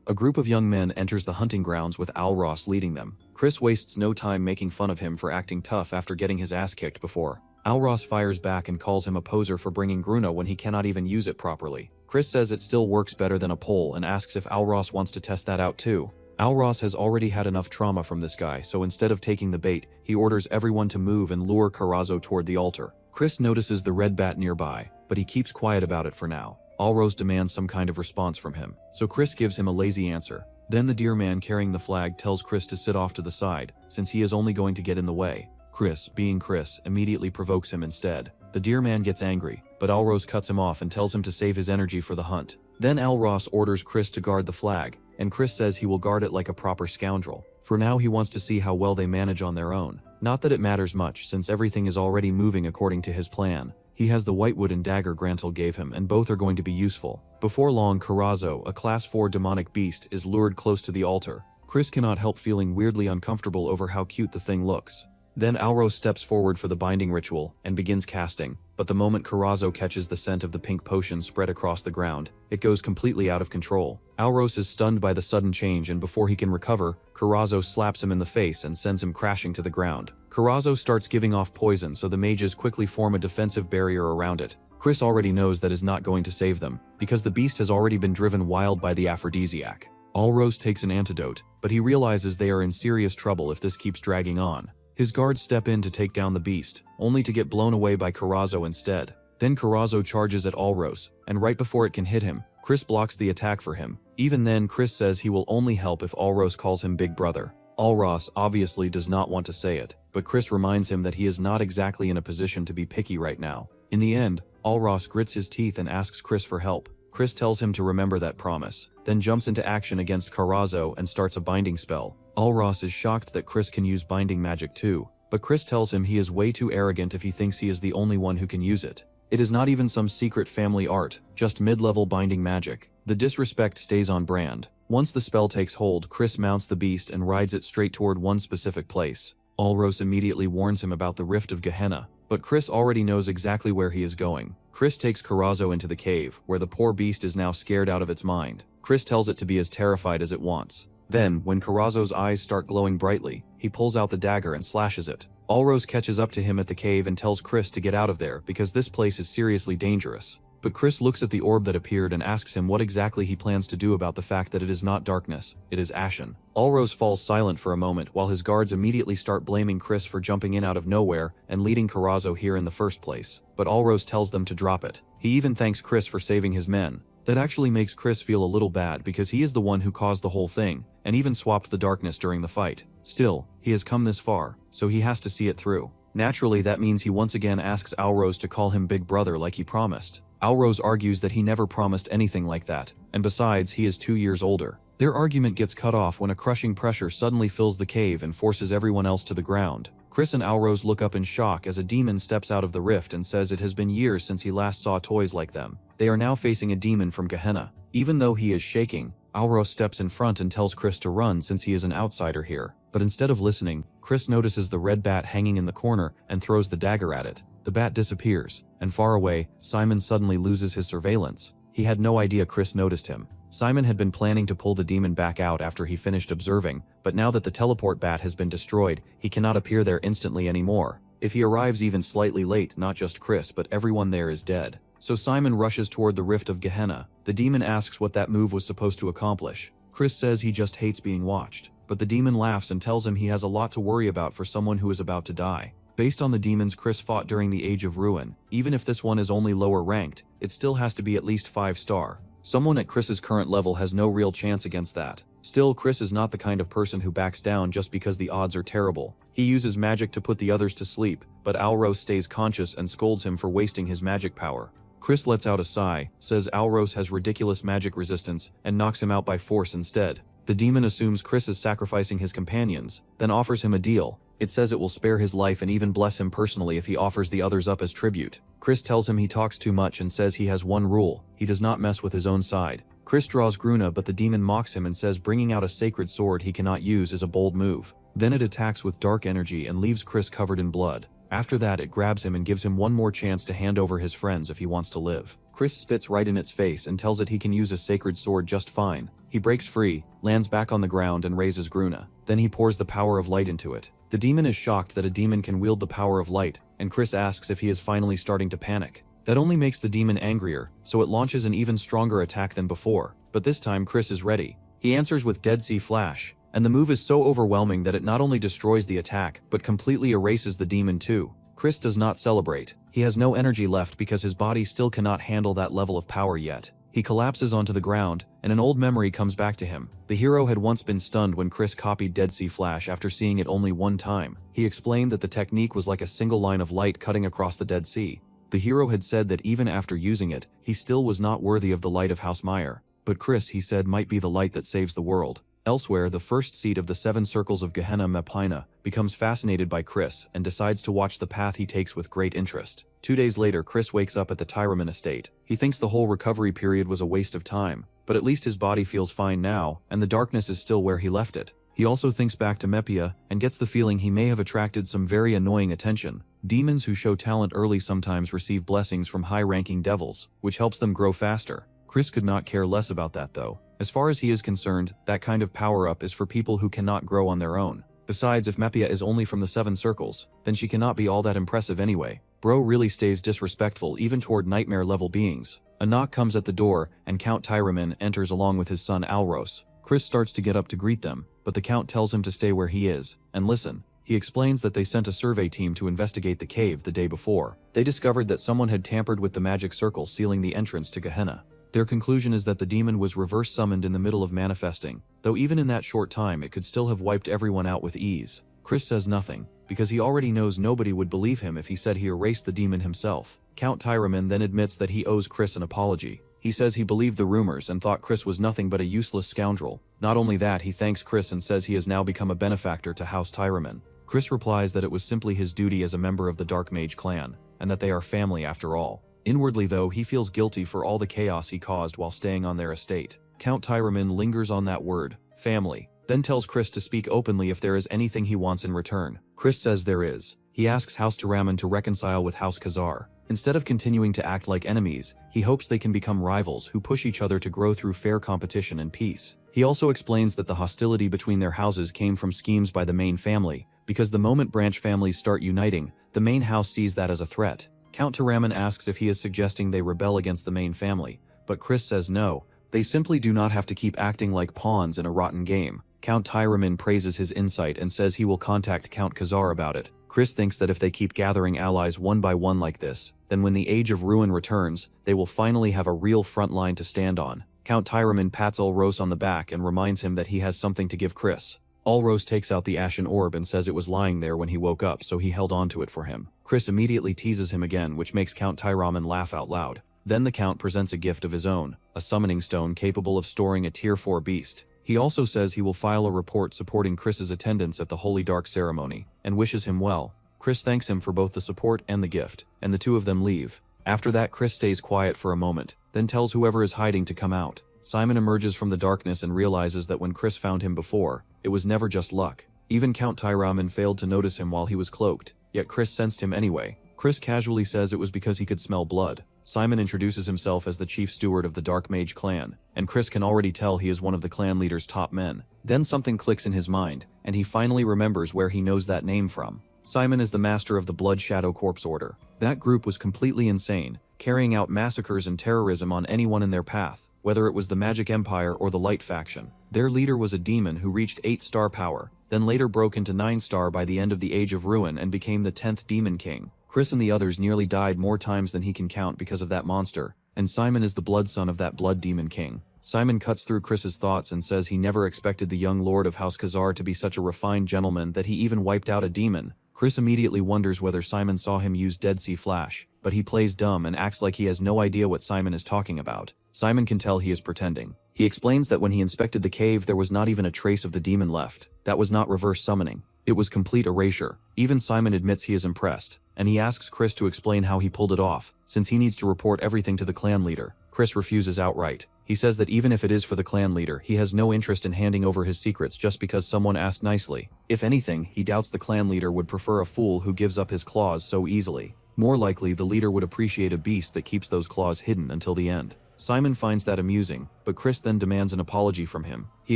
A group of young men enters the hunting grounds with Alros leading them. Chris wastes no time making fun of him for acting tough after getting his ass kicked before. Alros fires back and calls him a poser for bringing Gruna when he cannot even use it properly. Chris says it still works better than a pole and asks if Alros wants to test that out too. Alros has already had enough trauma from this guy, so instead of taking the bait, he orders everyone to move and lure Karazo toward the altar. Chris notices the red bat nearby, but he keeps quiet about it for now. Alros demands some kind of response from him, so Chris gives him a lazy answer. Then the deer man carrying the flag tells Chris to sit off to the side, since he is only going to get in the way. Chris, being Chris, immediately provokes him instead. The deer man gets angry, but Alros cuts him off and tells him to save his energy for the hunt. Then Alros orders Chris to guard the flag, and Chris says he will guard it like a proper scoundrel. For now, he wants to see how well they manage on their own. Not that it matters much, since everything is already moving according to his plan. He has the whitewood and dagger Grantil gave him, and both are going to be useful. Before long, Karazo, a class 4 demonic beast, is lured close to the altar. Chris cannot help feeling weirdly uncomfortable over how cute the thing looks. Then Alros steps forward for the binding ritual and begins casting, but the moment Karazo catches the scent of the pink potion spread across the ground, it goes completely out of control. Alros is stunned by the sudden change, and before he can recover, Karazo slaps him in the face and sends him crashing to the ground. Karazo starts giving off poison, so the mages quickly form a defensive barrier around it. Chris already knows that is not going to save them, because the beast has already been driven wild by the aphrodisiac. Alros takes an antidote, but he realizes they are in serious trouble if this keeps dragging on. His guards step in to take down the beast, only to get blown away by Karazo instead. Then Karazo charges at Alros, and right before it can hit him, Chris blocks the attack for him. Even then, Chris says he will only help if Alros calls him Big Brother. Alros obviously does not want to say it, but Chris reminds him that he is not exactly in a position to be picky right now. In the end, Alros grits his teeth and asks Chris for help. Chris tells him to remember that promise, then jumps into action against Karazo and starts a binding spell. Alros is shocked that Chris can use binding magic too, but Chris tells him he is way too arrogant if he thinks he is the only one who can use it. It is not even some secret family art, just mid-level binding magic. The disrespect stays on brand. Once the spell takes hold, Chris mounts the beast and rides it straight toward one specific place. Alros immediately warns him about the Rift of Gehenna, but Chris already knows exactly where he is going. Chris takes Karazo into the cave, where the poor beast is now scared out of its mind. Chris tells it to be as terrified as it wants. Then, when Karazo's eyes start glowing brightly, he pulls out the dagger and slashes it. Alros catches up to him at the cave and tells Chris to get out of there because this place is seriously dangerous. But Chris looks at the orb that appeared and asks him what exactly he plans to do about the fact that it is not darkness, it is ashen. Alros falls silent for a moment while his guards immediately start blaming Chris for jumping in out of nowhere and leading Karazo here in the first place. But Alros tells them to drop it. He even thanks Chris for saving his men. That actually makes Chris feel a little bad because he is the one who caused the whole thing, and even swapped the darkness during the fight. Still, he has come this far, so he has to see it through. Naturally, that means he once again asks Alros to call him Big Brother like he promised. Alros argues that he never promised anything like that, and besides, he is 2 years older. Their argument gets cut off when a crushing pressure suddenly fills the cave and forces everyone else to the ground. Chris and Alros look up in shock as a demon steps out of the rift and says it has been years since he last saw toys like them. They are now facing a demon from Gehenna. Even though he is shaking, Alros steps in front and tells Chris to run since he is an outsider here. But instead of listening, Chris notices the red bat hanging in the corner and throws the dagger at it. The bat disappears, and far away, Simon suddenly loses his surveillance. He had no idea Chris noticed him. Simon had been planning to pull the demon back out after he finished observing, but now that the teleport bat has been destroyed, he cannot appear there instantly anymore. If he arrives even slightly late, not just Chris but everyone there is dead. So Simon rushes toward the Rift of Gehenna. The demon asks what that move was supposed to accomplish. Chris says he just hates being watched, but the demon laughs and tells him he has a lot to worry about for someone who is about to die. Based on the demons Chris fought during the Age of Ruin, even if this one is only lower ranked, it still has to be at least 5-star. Someone at Chris's current level has no real chance against that. Still, Chris is not the kind of person who backs down just because the odds are terrible. He uses magic to put the others to sleep, but Alros stays conscious and scolds him for wasting his magic power. Chris lets out a sigh, says Alros has ridiculous magic resistance, and knocks him out by force instead. The demon assumes Chris is sacrificing his companions, then offers him a deal. It says it will spare his life and even bless him personally if he offers the others up as tribute. Chris tells him he talks too much and says he has one rule: he does not mess with his own side. Chris draws Gruna, but the demon mocks him and says bringing out a sacred sword he cannot use is a bold move. Then it attacks with dark energy and leaves Chris covered in blood. After that, it grabs him and gives him one more chance to hand over his friends if he wants to live. Chris spits right in its face and tells it he can use a sacred sword just fine. He breaks free, lands back on the ground and raises Gruna. Then he pours the power of light into it. The demon is shocked that a demon can wield the power of light, and Chris asks if he is finally starting to panic. That only makes the demon angrier, so it launches an even stronger attack than before. But this time Chris is ready. He answers with Dead Sea Flash, and the move is so overwhelming that it not only destroys the attack, but completely erases the demon too. Chris does not celebrate. He has no energy left because his body still cannot handle that level of power yet. He collapses onto the ground, and an old memory comes back to him. The hero had once been stunned when Chris copied Dead Sea Flash after seeing it only one time. He explained that the technique was like a single line of light cutting across the Dead Sea. The hero had said that even after using it, he still was not worthy of the light of House Meyer. But Chris, he said, might be the light that saves the world. Elsewhere, the first seat of the 7 circles of Gehenna Mapina becomes fascinated by Chris and decides to watch the path he takes with great interest. 2 days later, Chris wakes up at the Tyraman estate. He thinks the whole recovery period was a waste of time, but at least his body feels fine now, and the darkness is still where he left it. He also thinks back to Mepia and gets the feeling he may have attracted some very annoying attention. Demons who show talent early sometimes receive blessings from high-ranking devils, which helps them grow faster. Chris could not care less about that though. As far as he is concerned, that kind of power-up is for people who cannot grow on their own. Besides, if Mepia is only from the 7 circles, then she cannot be all that impressive anyway. Bro really stays disrespectful even toward nightmare-level beings. A knock comes at the door, and Count Tyraman enters along with his son Alros. Chris starts to get up to greet them, but the Count tells him to stay where he is, and listen. He explains that they sent a survey team to investigate the cave the day before. They discovered that someone had tampered with the magic circle sealing the entrance to Gehenna. Their conclusion is that the demon was reverse summoned in the middle of manifesting, though even in that short time it could still have wiped everyone out with ease. Chris says nothing, because he already knows nobody would believe him if he said he erased the demon himself. Count Tyraman then admits that he owes Chris an apology. He says he believed the rumors and thought Chris was nothing but a useless scoundrel. Not only that, he thanks Chris and says he has now become a benefactor to House Tyraman. Chris replies that it was simply his duty as a member of the Dark Mage clan, and that they are family after all. Inwardly though, he feels guilty for all the chaos he caused while staying on their estate. Count Tyraman lingers on that word, family, then tells Chris to speak openly if there is anything he wants in return. Chris says there is. He asks House Tyraman to reconcile with House Khazar. Instead of continuing to act like enemies, he hopes they can become rivals who push each other to grow through fair competition and peace. He also explains that the hostility between their houses came from schemes by the main family, because the moment branch families start uniting, the main house sees that as a threat. Count Tyraman asks if he is suggesting they rebel against the main family, but Chris says no, they simply do not have to keep acting like pawns in a rotten game. Count Tyraman praises his insight and says he will contact Count Khazar about it. Chris thinks that if they keep gathering allies one by one like this, then when the Age of Ruin returns, they will finally have a real front line to stand on. Count Tyraman pats Ulros on the back and reminds him that he has something to give Chris. Ulros takes out the ashen orb and says it was lying there when he woke up, so he held on to it for him. Chris immediately teases him again, which makes Count Tyraman laugh out loud. Then the Count presents a gift of his own, a summoning stone capable of storing a Tier 4 beast. He also says he will file a report supporting Chris's attendance at the Holy Dark ceremony, and wishes him well. Chris thanks him for both the support and the gift, and the two of them leave. After that, Chris stays quiet for a moment, then tells whoever is hiding to come out. Simon emerges from the darkness and realizes that when Chris found him before, it was never just luck. Even Count Tyraman failed to notice him while he was cloaked, yet Chris sensed him anyway. Chris casually says it was because he could smell blood. Simon introduces himself as the chief steward of the Dark Mage clan, and Chris can already tell he is one of the clan leader's top men. Then something clicks in his mind, and he finally remembers where he knows that name from. Simon is the master of the Blood Shadow Corps Order. That group was completely insane, carrying out massacres and terrorism on anyone in their path, whether it was the Magic Empire or the Light faction. Their leader was a demon who reached 8-star power, then later broke into 9-star by the end of the Age of Ruin and became the 10th Demon King. Chris and the others nearly died more times than he can count because of that monster, and Simon is the blood son of that Blood Demon King. Simon cuts through Chris's thoughts and says he never expected the young lord of House Khazar to be such a refined gentleman that he even wiped out a demon. Chris immediately wonders whether Simon saw him use Dead Sea Flash, but he plays dumb and acts like he has no idea what Simon is talking about. Simon can tell he is pretending. He explains that when he inspected the cave there was not even a trace of the demon left. That was not reverse summoning. It was complete erasure. Even Simon admits he is impressed, and he asks Chris to explain how he pulled it off, since he needs to report everything to the clan leader. Chris refuses outright. He says that even if it is for the clan leader, he has no interest in handing over his secrets just because someone asked nicely. If anything, he doubts the clan leader would prefer a fool who gives up his claws so easily. More likely, the leader would appreciate a beast that keeps those claws hidden until the end. Simon finds that amusing, but Chris then demands an apology from him. He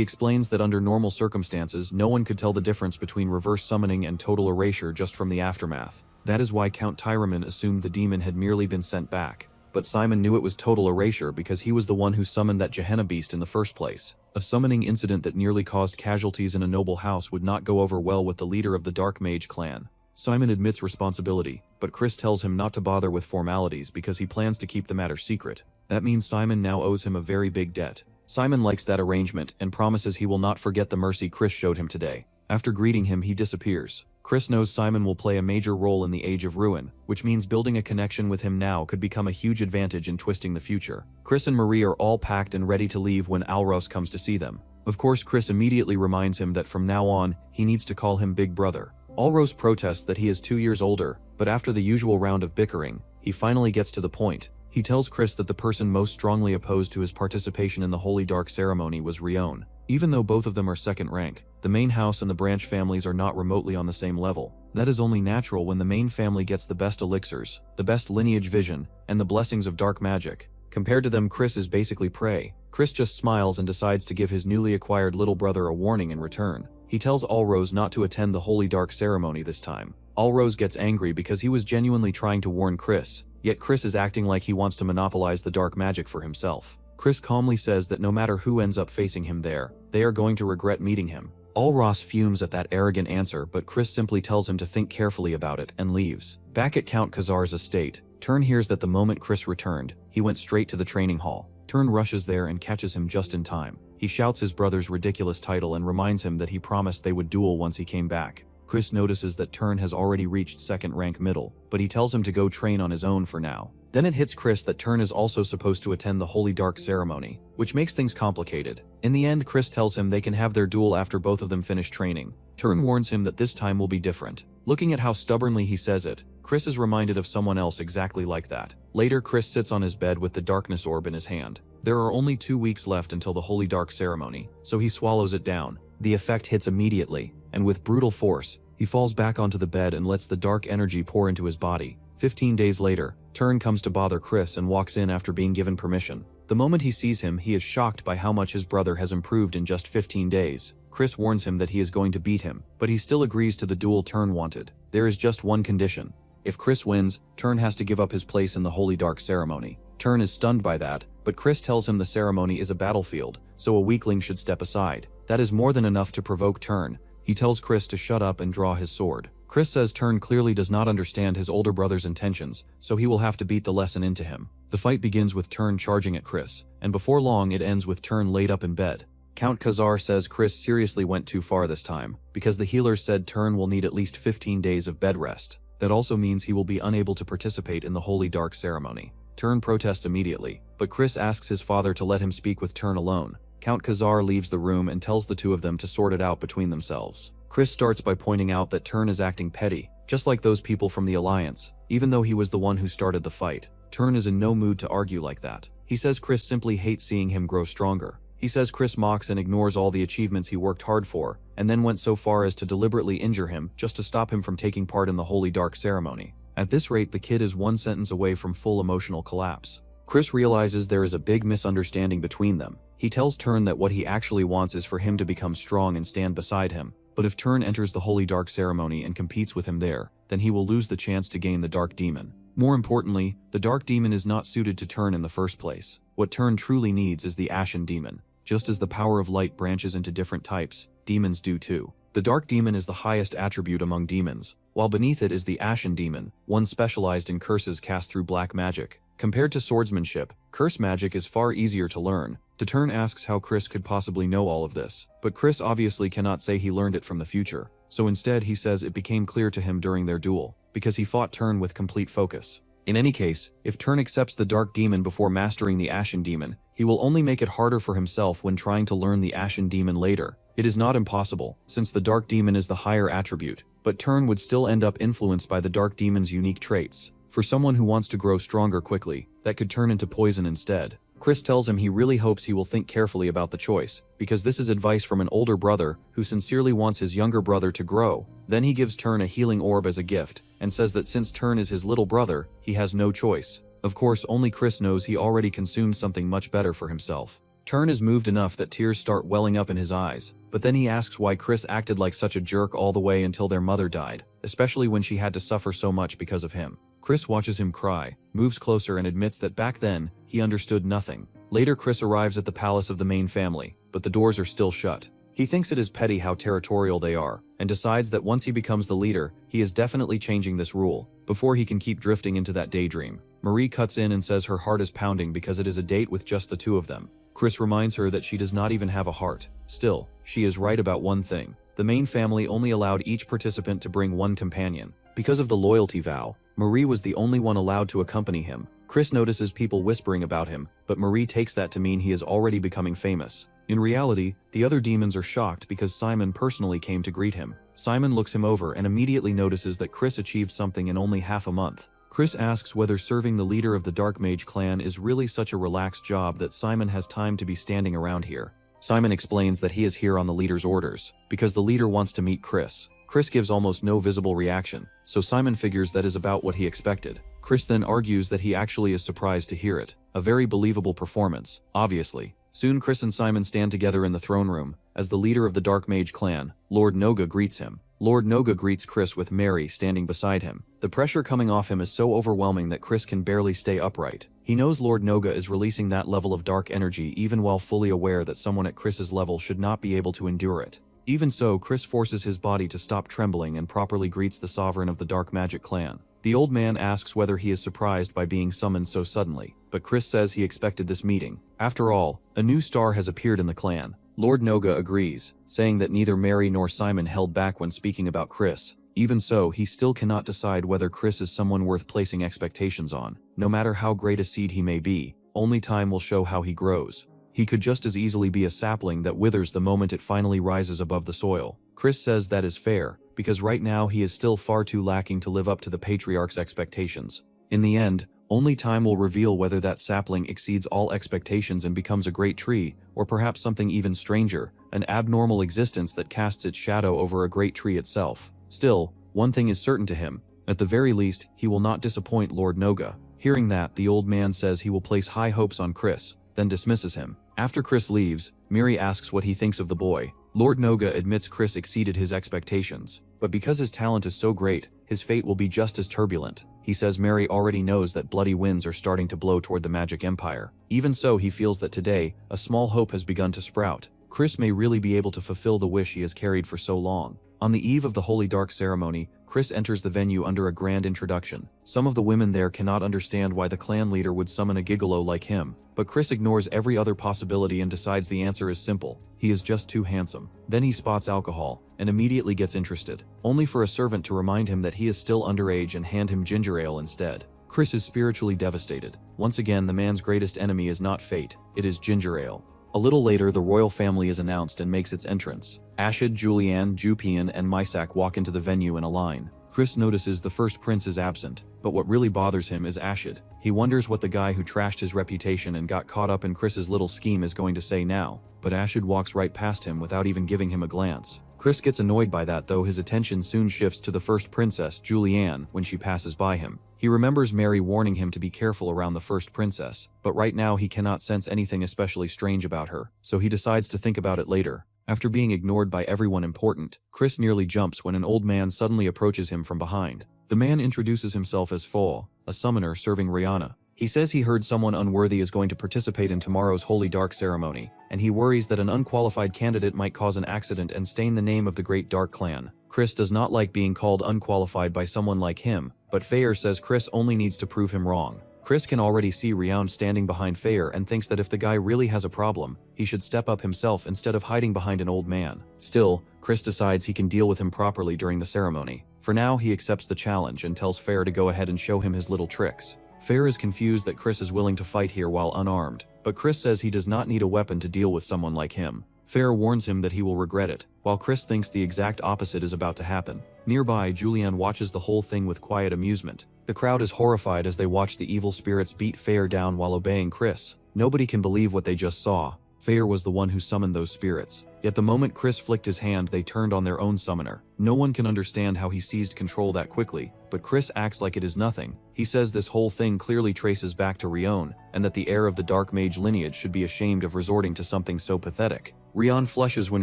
explains that under normal circumstances, no one could tell the difference between reverse summoning and total erasure just from the aftermath. That is why Count Tyraman assumed the demon had merely been sent back. But Simon knew it was total erasure because he was the one who summoned that Gehenna beast in the first place. A summoning incident that nearly caused casualties in a noble house would not go over well with the leader of the Dark Mage clan. Simon admits responsibility, but Chris tells him not to bother with formalities because he plans to keep the matter secret. That means Simon now owes him a very big debt. Simon likes that arrangement and promises he will not forget the mercy Chris showed him today. After greeting him, he disappears. Chris knows Simon will play a major role in the Age of Ruin, which means building a connection with him now could become a huge advantage in twisting the future. Chris and Marie are all packed and ready to leave when Ulros comes to see them. Of course, Chris immediately reminds him that from now on, he needs to call him Big Brother. Ulros protests that he is 2 years older, but after the usual round of bickering, he finally gets to the point. He tells Chris that the person most strongly opposed to his participation in the Holy Dark ceremony was Rion. Even though both of them are second rank, the main house and the branch families are not remotely on the same level. That is only natural when the main family gets the best elixirs, the best lineage vision, and the blessings of dark magic. Compared to them, Chris is basically prey. Chris just smiles and decides to give his newly acquired little brother a warning in return. He tells Ulros not to attend the Holy Dark ceremony this time. Ulros gets angry because he was genuinely trying to warn Chris, yet Chris is acting like he wants to monopolize the dark magic for himself. Chris calmly says that no matter who ends up facing him there, they are going to regret meeting him. Ulros fumes at that arrogant answer, but Chris simply tells him to think carefully about it and leaves. Back at Count Khazar's estate, Turn hears that the moment Chris returned, he went straight to the training hall. Turn rushes there and catches him just in time. He shouts his brother's ridiculous title and reminds him that he promised they would duel once he came back. Chris notices that Turn has already reached second rank middle, but he tells him to go train on his own for now. Then it hits Chris that Turn is also supposed to attend the Holy Dark ceremony, which makes things complicated. In the end, Chris tells him they can have their duel after both of them finish training. Turn warns him that this time will be different. Looking at how stubbornly he says it, Chris is reminded of someone else exactly like that. Later, Chris sits on his bed with the darkness orb in his hand. There are only 2 weeks left until the Holy Dark ceremony, so he swallows it down. The effect hits immediately, and with brutal force, he falls back onto the bed and lets the dark energy pour into his body. 15 days later, Turn comes to bother Chris and walks in after being given permission. The moment he sees him, he is shocked by how much his brother has improved in just 15 days. Chris warns him that he is going to beat him, but he still agrees to the duel Turn wanted. There is just one condition. If Chris wins, Turn has to give up his place in the Holy Dark ceremony. Turn is stunned by that, but Chris tells him the ceremony is a battlefield, so a weakling should step aside. That is more than enough to provoke Turn. He tells Chris to shut up and draw his sword. Chris says Turn clearly does not understand his older brother's intentions, so he will have to beat the lesson into him. The fight begins with Turn charging at Chris, and before long it ends with Turn laid up in bed. Count Khazar says Chris seriously went too far this time, because the healer said Turn will need at least 15 days of bed rest. That also means he will be unable to participate in the Holy Dark ceremony. Turn protests immediately, but Chris asks his father to let him speak with Turn alone. Count Khazar leaves the room and tells the two of them to sort it out between themselves. Chris starts by pointing out that Turn is acting petty, just like those people from the Alliance. Even though he was the one who started the fight, Turn is in no mood to argue like that. He says Chris simply hates seeing him grow stronger. He says Chris mocks and ignores all the achievements he worked hard for, and then went so far as to deliberately injure him just to stop him from taking part in the Holy Dark ceremony. At this rate, the kid is one sentence away from full emotional collapse. Chris realizes there is a big misunderstanding between them. He tells Turn that what he actually wants is for him to become strong and stand beside him. But if Turn enters the Holy Dark ceremony and competes with him there, then he will lose the chance to gain the Dark Demon. More importantly, the Dark Demon is not suited to Turn in the first place. What Turn truly needs is the Ashen Demon. Just as the power of light branches into different types, demons do too. The Dark Demon is the highest attribute among demons, while beneath it is the Ashen Demon, one specialized in curses cast through black magic. Compared to swordsmanship, curse magic is far easier to learn. Turn asks how Chris could possibly know all of this, but Chris obviously cannot say he learned it from the future, so instead he says it became clear to him during their duel, because he fought Turn with complete focus. In any case, if Turn accepts the Dark Demon before mastering the Ashen Demon, he will only make it harder for himself when trying to learn the Ashen Demon later. It is not impossible, since the Dark Demon is the higher attribute, but Turn would still end up influenced by the Dark Demon's unique traits. For someone who wants to grow stronger quickly, that could turn into poison instead. Chris tells him he really hopes he will think carefully about the choice, because this is advice from an older brother who sincerely wants his younger brother to grow. Then he gives Turn a healing orb as a gift, and says that since Turn is his little brother, he has no choice. Of course, only Chris knows he already consumed something much better for himself. Turn is moved enough that tears start welling up in his eyes, but then he asks why Chris acted like such a jerk all the way until their mother died, especially when she had to suffer so much because of him. Chris watches him cry, moves closer and admits that back then, he understood nothing. Later, Chris arrives at the palace of the main family, but the doors are still shut. He thinks it is petty how territorial they are, and decides that once he becomes the leader, he is definitely changing this rule, before he can keep drifting into that daydream. Marie cuts in and says her heart is pounding because it is a date with just the two of them. Chris reminds her that she does not even have a heart. Still, she is right about one thing. The main family only allowed each participant to bring one companion. Because of the loyalty vow, Marie was the only one allowed to accompany him. Chris notices people whispering about him, but Marie takes that to mean he is already becoming famous. In reality, the other demons are shocked because Simon personally came to greet him. Simon looks him over and immediately notices that Chris achieved something in only half a month. Chris asks whether serving the leader of the Dark Mage clan is really such a relaxed job that Simon has time to be standing around here. Simon explains that he is here on the leader's orders, because the leader wants to meet Chris. Chris gives almost no visible reaction, so Simon figures that is about what he expected. Chris then argues that he actually is surprised to hear it. A very believable performance, obviously. Soon Chris and Simon stand together in the throne room, as the leader of the Dark Mage clan, Lord Noga, greets him. Lord Noga greets Chris with Mary standing beside him. The pressure coming off him is so overwhelming that Chris can barely stay upright. He knows Lord Noga is releasing that level of dark energy even while fully aware that someone at Chris's level should not be able to endure it. Even so, Chris forces his body to stop trembling and properly greets the sovereign of the Dark Magic clan. The old man asks whether he is surprised by being summoned so suddenly, but Chris says he expected this meeting. After all, a new star has appeared in the clan. Lord Noga agrees, saying that neither Mary nor Simon held back when speaking about Chris. Even so, he still cannot decide whether Chris is someone worth placing expectations on. No matter how great a seed he may be, only time will show how he grows. He could just as easily be a sapling that withers the moment it finally rises above the soil. Chris says that is fair, because right now he is still far too lacking to live up to the patriarch's expectations. In the end, only time will reveal whether that sapling exceeds all expectations and becomes a great tree, or perhaps something even stranger, an abnormal existence that casts its shadow over a great tree itself. Still, one thing is certain to him. At the very least, he will not disappoint Lord Noga. Hearing that, the old man says he will place high hopes on Chris, then dismisses him. After Chris leaves, Miri asks what he thinks of the boy. Lord Noga admits Chris exceeded his expectations, but because his talent is so great, his fate will be just as turbulent. He says Mary already knows that bloody winds are starting to blow toward the magic empire. Even so, he feels that today, a small hope has begun to sprout. Chris may really be able to fulfill the wish he has carried for so long. On the eve of the Holy Dark ceremony, Chris enters the venue under a grand introduction. Some of the women there cannot understand why the clan leader would summon a gigolo like him, but Chris ignores every other possibility and decides the answer is simple. He is just too handsome. Then he spots alcohol, and immediately gets interested, only for a servant to remind him that he is still underage and hand him ginger ale instead. Chris is spiritually devastated. Once again, the man's greatest enemy is not fate, it is ginger ale. A little later, the royal family is announced and makes its entrance. Ashid, Julianne, Jupian, and Mysak walk into the venue in a line. Chris notices the first prince is absent, but what really bothers him is Ashid. He wonders what the guy who trashed his reputation and got caught up in Chris's little scheme is going to say now, but Ashid walks right past him without even giving him a glance. Chris gets annoyed by that, though his attention soon shifts to the first princess, Julianne, when she passes by him. He remembers Mary warning him to be careful around the first princess, but right now he cannot sense anything especially strange about her, so he decides to think about it later. After being ignored by everyone important, Chris nearly jumps when an old man suddenly approaches him from behind. The man introduces himself as Fo, a summoner serving Rihanna. He says he heard someone unworthy is going to participate in tomorrow's Holy Dark ceremony, and he worries that an unqualified candidate might cause an accident and stain the name of the Great Dark Clan. Chris does not like being called unqualified by someone like him, but Fayer says Chris only needs to prove him wrong. Chris can already see Rihanna standing behind Fayer and thinks that if the guy really has a problem, he should step up himself instead of hiding behind an old man. Still, Chris decides he can deal with him properly during the ceremony. For now, he accepts the challenge and tells Fayer to go ahead and show him his little tricks. Fayer is confused that Chris is willing to fight here while unarmed, but Chris says he does not need a weapon to deal with someone like him. Fayer warns him that he will regret it, while Chris thinks the exact opposite is about to happen. Nearby, Julianne watches the whole thing with quiet amusement. The crowd is horrified as they watch the evil spirits beat Fayer down while obeying Chris. Nobody can believe what they just saw. Fayer was the one who summoned those spirits. Yet the moment Chris flicked his hand, they turned on their own summoner. No one can understand how he seized control that quickly, but Chris acts like it is nothing. He says this whole thing clearly traces back to Rion, and that the heir of the Dark Mage lineage should be ashamed of resorting to something so pathetic. Rion flushes when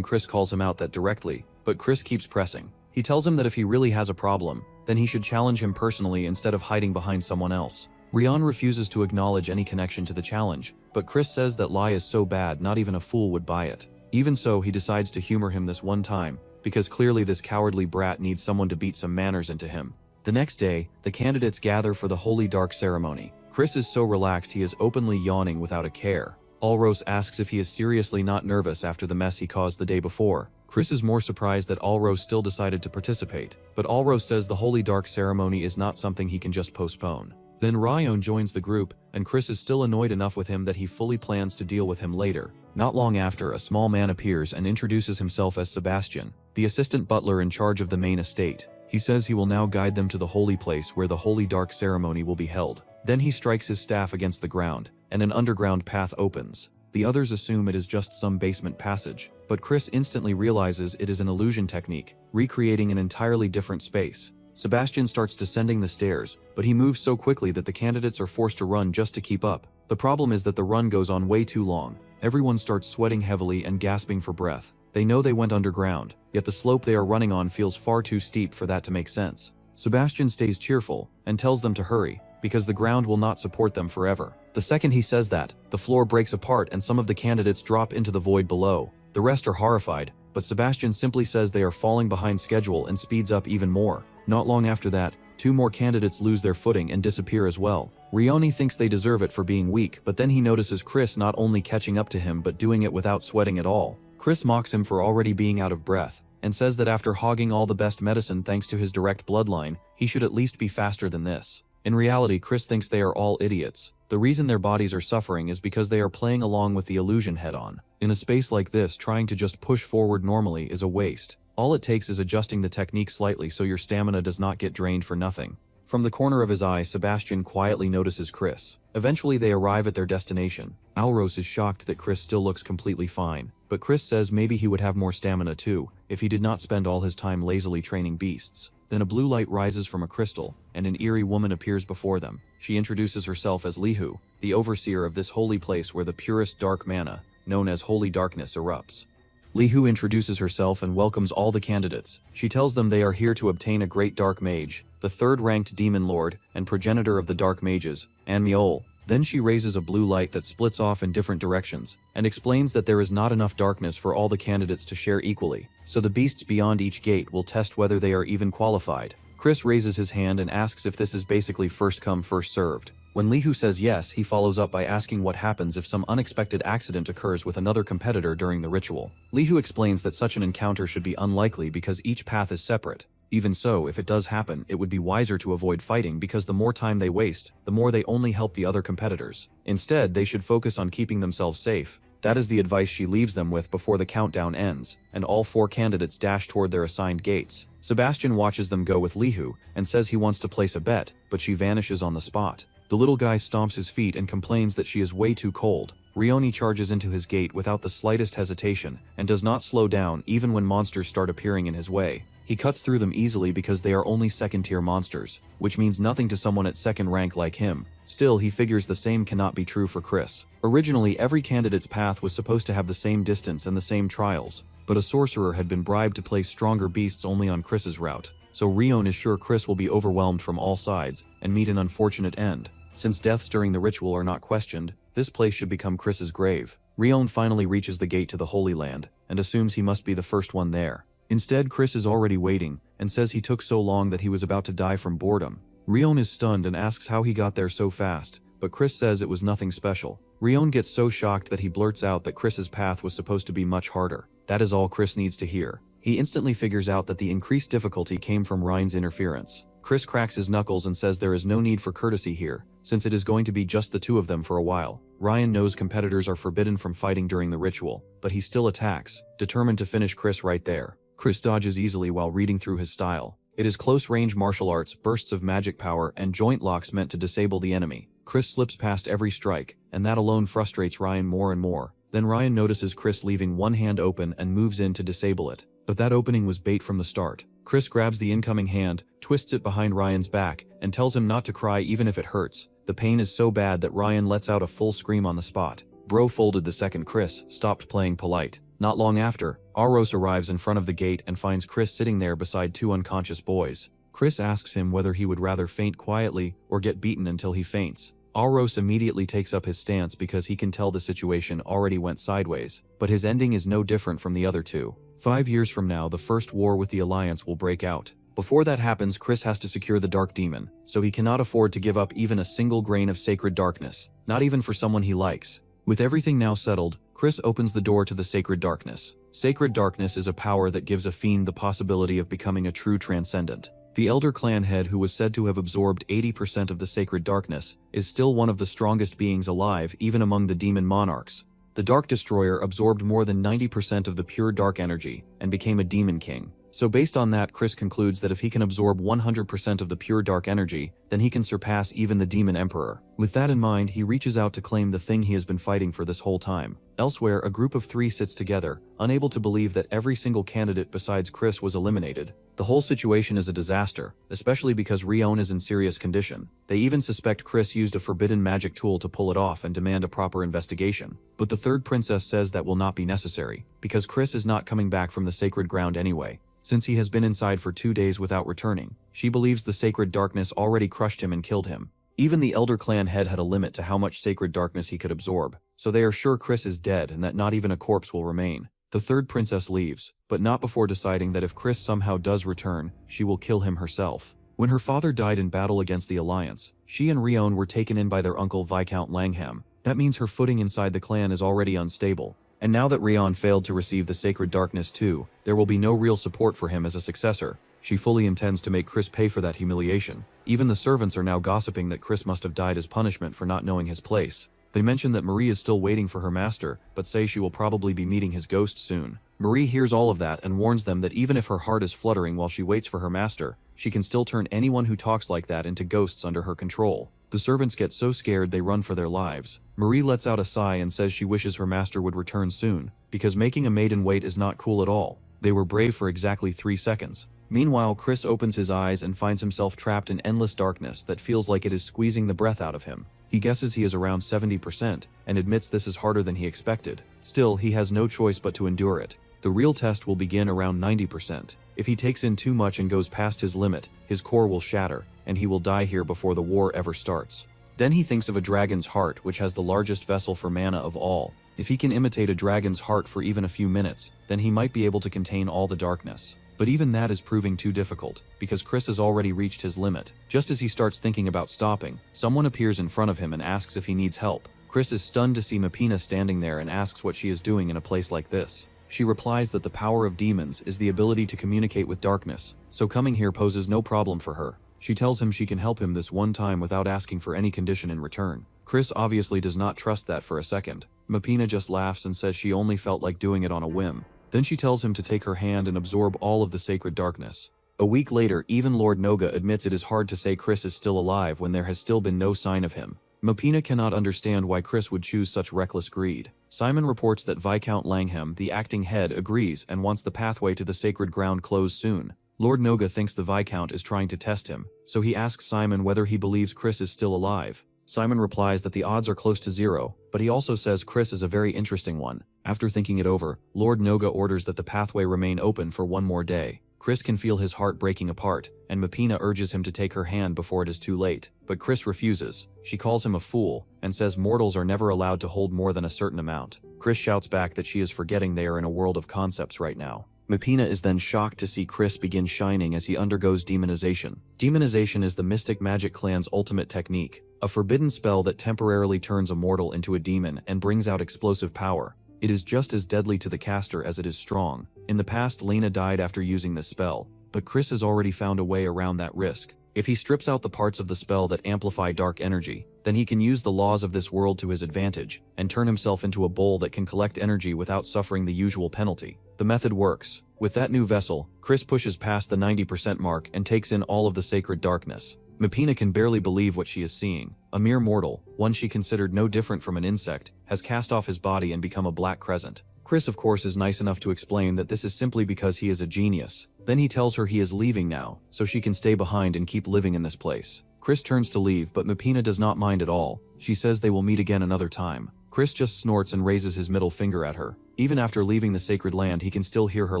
Chris calls him out that directly, but Chris keeps pressing. He tells him that if he really has a problem, then he should challenge him personally instead of hiding behind someone else. Rion refuses to acknowledge any connection to the challenge, but Chris says that lie is so bad not even a fool would buy it. Even so, he decides to humor him this one time, because clearly this cowardly brat needs someone to beat some manners into him. The next day, the candidates gather for the Holy Dark ceremony. Chris is so relaxed he is openly yawning without a care. Alros asks if he is seriously not nervous after the mess he caused the day before. Chris is more surprised that Alros still decided to participate, but Alros says the Holy Dark ceremony is not something he can just postpone. Then Ryan joins the group, and Chris is still annoyed enough with him that he fully plans to deal with him later. Not long after, a small man appears and introduces himself as Sebastian, the assistant butler in charge of the main estate. He says he will now guide them to the holy place where the Holy Dark ceremony will be held. Then he strikes his staff against the ground, and an underground path opens. The others assume it is just some basement passage, but Chris instantly realizes it is an illusion technique, recreating an entirely different space. Sebastian starts descending the stairs, but he moves so quickly that the candidates are forced to run just to keep up. The problem is that the run goes on way too long. Everyone starts sweating heavily and gasping for breath. They know they went underground, yet the slope they are running on feels far too steep for that to make sense. Sebastian stays cheerful and tells them to hurry, because the ground will not support them forever. The second he says that, the floor breaks apart and some of the candidates drop into the void below. The rest are horrified, but Sebastian simply says they are falling behind schedule and speeds up even more. Not long after that, 2 more candidates lose their footing and disappear as well. Rioni thinks they deserve it for being weak, but then he notices Chris not only catching up to him but doing it without sweating at all. Chris mocks him for already being out of breath, and says that after hogging all the best medicine thanks to his direct bloodline, he should at least be faster than this. In reality, Chris thinks they are all idiots. The reason their bodies are suffering is because they are playing along with the illusion head-on. In a space like this, trying to just push forward normally is a waste. All it takes is adjusting the technique slightly so your stamina does not get drained for nothing. From the corner of his eye, Sebastian quietly notices Chris. Eventually they arrive at their destination. Alros is shocked that Chris still looks completely fine, but Chris says maybe he would have more stamina too, if he did not spend all his time lazily training beasts. Then a blue light rises from a crystal, and an eerie woman appears before them. She introduces herself as Lihu, the overseer of this holy place where the purest dark mana, known as Holy Darkness, erupts. Lihu introduces herself and welcomes all the candidates. She tells them they are here to obtain a great dark mage, the third-ranked demon lord and progenitor of the dark mages, Anmiol. Then she raises a blue light that splits off in different directions, and explains that there is not enough darkness for all the candidates to share equally, so the beasts beyond each gate will test whether they are even qualified. Chris raises his hand and asks if this is basically first come first served. When Lihu says yes, he follows up by asking what happens if some unexpected accident occurs with another competitor during the ritual. Lihu explains that such an encounter should be unlikely because each path is separate. Even so, if it does happen, it would be wiser to avoid fighting because the more time they waste, the more they only help the other competitors. Instead, they should focus on keeping themselves safe. That is the advice she leaves them with before the countdown ends, and all 4 candidates dash toward their assigned gates. Sebastian watches them go with Lihu and says he wants to place a bet, but she vanishes on the spot. The little guy stomps his feet and complains that she is way too cold. Rioni charges into his gate without the slightest hesitation and does not slow down even when monsters start appearing in his way. He cuts through them easily because they are only second-tier monsters, which means nothing to someone at second rank like him. Still, he figures the same cannot be true for Chris. Originally, every candidate's path was supposed to have the same distance and the same trials, but a sorcerer had been bribed to place stronger beasts only on Chris's route, so Rion is sure Chris will be overwhelmed from all sides and meet an unfortunate end. Since deaths during the ritual are not questioned, this place should become Chris's grave. Rion finally reaches the gate to the Holy Land and assumes he must be the first one there. Instead, Chris is already waiting and says he took so long that he was about to die from boredom. Rion is stunned and asks how he got there so fast, but Chris says it was nothing special. Rion gets so shocked that he blurts out that Chris's path was supposed to be much harder. That is all Chris needs to hear. He instantly figures out that the increased difficulty came from Ryan's interference. Chris cracks his knuckles and says there is no need for courtesy here, since it is going to be just the two of them for a while. Ryan knows competitors are forbidden from fighting during the ritual, but he still attacks, determined to finish Chris right there. Chris dodges easily while reading through his style. It is close-range martial arts, bursts of magic power, and joint locks meant to disable the enemy. Chris slips past every strike, and that alone frustrates Ryan more and more. Then Ryan notices Chris leaving one hand open and moves in to disable it. But that opening was bait from the start. Chris grabs the incoming hand, twists it behind Ryan's back, and tells him not to cry even if it hurts. The pain is so bad that Ryan lets out a full scream on the spot. Bro folded the second Chris stopped playing polite. Not long after, Aros arrives in front of the gate and finds Chris sitting there beside 2 unconscious boys. Chris asks him whether he would rather faint quietly or get beaten until he faints. Aros immediately takes up his stance because he can tell the situation already went sideways, but his ending is no different from the other 2. 5 years from now, the first war with the Alliance will break out. Before that happens, Chris has to secure the Dark Demon, so he cannot afford to give up even a single grain of sacred darkness, not even for someone he likes. With everything now settled, Chris opens the door to the Sacred Darkness. Sacred Darkness is a power that gives a fiend the possibility of becoming a true transcendent. The Elder Clan head, who was said to have absorbed 80% of the Sacred Darkness, is still one of the strongest beings alive even among the demon monarchs. The Dark Destroyer absorbed more than 90% of the pure dark energy and became a demon king. So based on that, Chris concludes that if he can absorb 100% of the pure dark energy, then he can surpass even the Demon Emperor. With that in mind, he reaches out to claim the thing he has been fighting for this whole time. Elsewhere, a group of 3 sits together, unable to believe that every single candidate besides Chris was eliminated. The whole situation is a disaster, especially because Rion is in serious condition. They even suspect Chris used a forbidden magic tool to pull it off and demand a proper investigation. But the third princess says that will not be necessary, because Chris is not coming back from the sacred ground anyway. Since he has been inside for 2 days without returning, she believes the sacred darkness already crushed him and killed him. Even the Elder Clan head had a limit to how much sacred darkness he could absorb, so they are sure Chris is dead and that not even a corpse will remain. The third princess leaves, but not before deciding that if Chris somehow does return, she will kill him herself. When her father died in battle against the Alliance, she and Rion were taken in by their uncle Viscount Langham. That means her footing inside the clan is already unstable. And now that Rion failed to receive the sacred darkness too, there will be no real support for him as a successor. She fully intends to make Chris pay for that humiliation. Even the servants are now gossiping that Chris must have died as punishment for not knowing his place. They mention that Marie is still waiting for her master, but say she will probably be meeting his ghost soon. Marie hears all of that and warns them that even if her heart is fluttering while she waits for her master, she can still turn anyone who talks like that into ghosts under her control. The servants get so scared they run for their lives. Marie lets out a sigh and says she wishes her master would return soon, because making a maiden wait is not cool at all. They were brave for exactly 3 seconds. Meanwhile, Chris opens his eyes and finds himself trapped in endless darkness that feels like it is squeezing the breath out of him. He guesses he is around 70% and admits this is harder than he expected. Still, he has no choice but to endure it. The real test will begin around 90%. If he takes in too much and goes past his limit, his core will shatter, and he will die here before the war ever starts. Then he thinks of a dragon's heart, which has the largest vessel for mana of all. If he can imitate a dragon's heart for even a few minutes, then he might be able to contain all the darkness. But even that is proving too difficult, because Chris has already reached his limit. Just as he starts thinking about stopping, someone appears in front of him and asks if he needs help. Chris is stunned to see Mapina standing there and asks what she is doing in a place like this. She replies that the power of demons is the ability to communicate with darkness, so coming here poses no problem for her. She tells him she can help him this one time without asking for any condition in return. Chris obviously does not trust that for a second. Mapina just laughs and says she only felt like doing it on a whim. Then she tells him to take her hand and absorb all of the sacred darkness. A week later, even Lord Noga admits it is hard to say Chris is still alive when there has still been no sign of him. Mapina cannot understand why Chris would choose such reckless greed. Simon reports that Viscount Langham, the acting head, agrees and wants the pathway to the sacred ground closed soon. Lord Noga thinks the Viscount is trying to test him, so he asks Simon whether he believes Chris is still alive. Simon replies that the odds are close to 0, but he also says Chris is a very interesting one. After thinking it over, Lord Noga orders that the pathway remain open for one more day. Chris can feel his heart breaking apart, and Mapina urges him to take her hand before it is too late. But Chris refuses. She calls him a fool, and says mortals are never allowed to hold more than a certain amount. Chris shouts back that she is forgetting they are in a world of concepts right now. Mapina is then shocked to see Chris begin shining as he undergoes demonization. Demonization is the mystic magic clan's ultimate technique, a forbidden spell that temporarily turns a mortal into a demon and brings out explosive power. It is just as deadly to the caster as it is strong. In the past, Lena died after using this spell, but Chris has already found a way around that risk. If he strips out the parts of the spell that amplify dark energy, then he can use the laws of this world to his advantage, and turn himself into a bowl that can collect energy without suffering the usual penalty. The method works. With that new vessel, Chris pushes past the 90% mark and takes in all of the sacred darkness. Mapina can barely believe what she is seeing. A mere mortal, one she considered no different from an insect, has cast off his body and become a black crescent. Chris, of course, is nice enough to explain that this is simply because he is a genius. Then he tells her he is leaving now, so she can stay behind and keep living in this place. Chris turns to leave, but Mapina does not mind at all. She says they will meet again another time. Chris just snorts and raises his middle finger at her. Even after leaving the sacred land, he can still hear her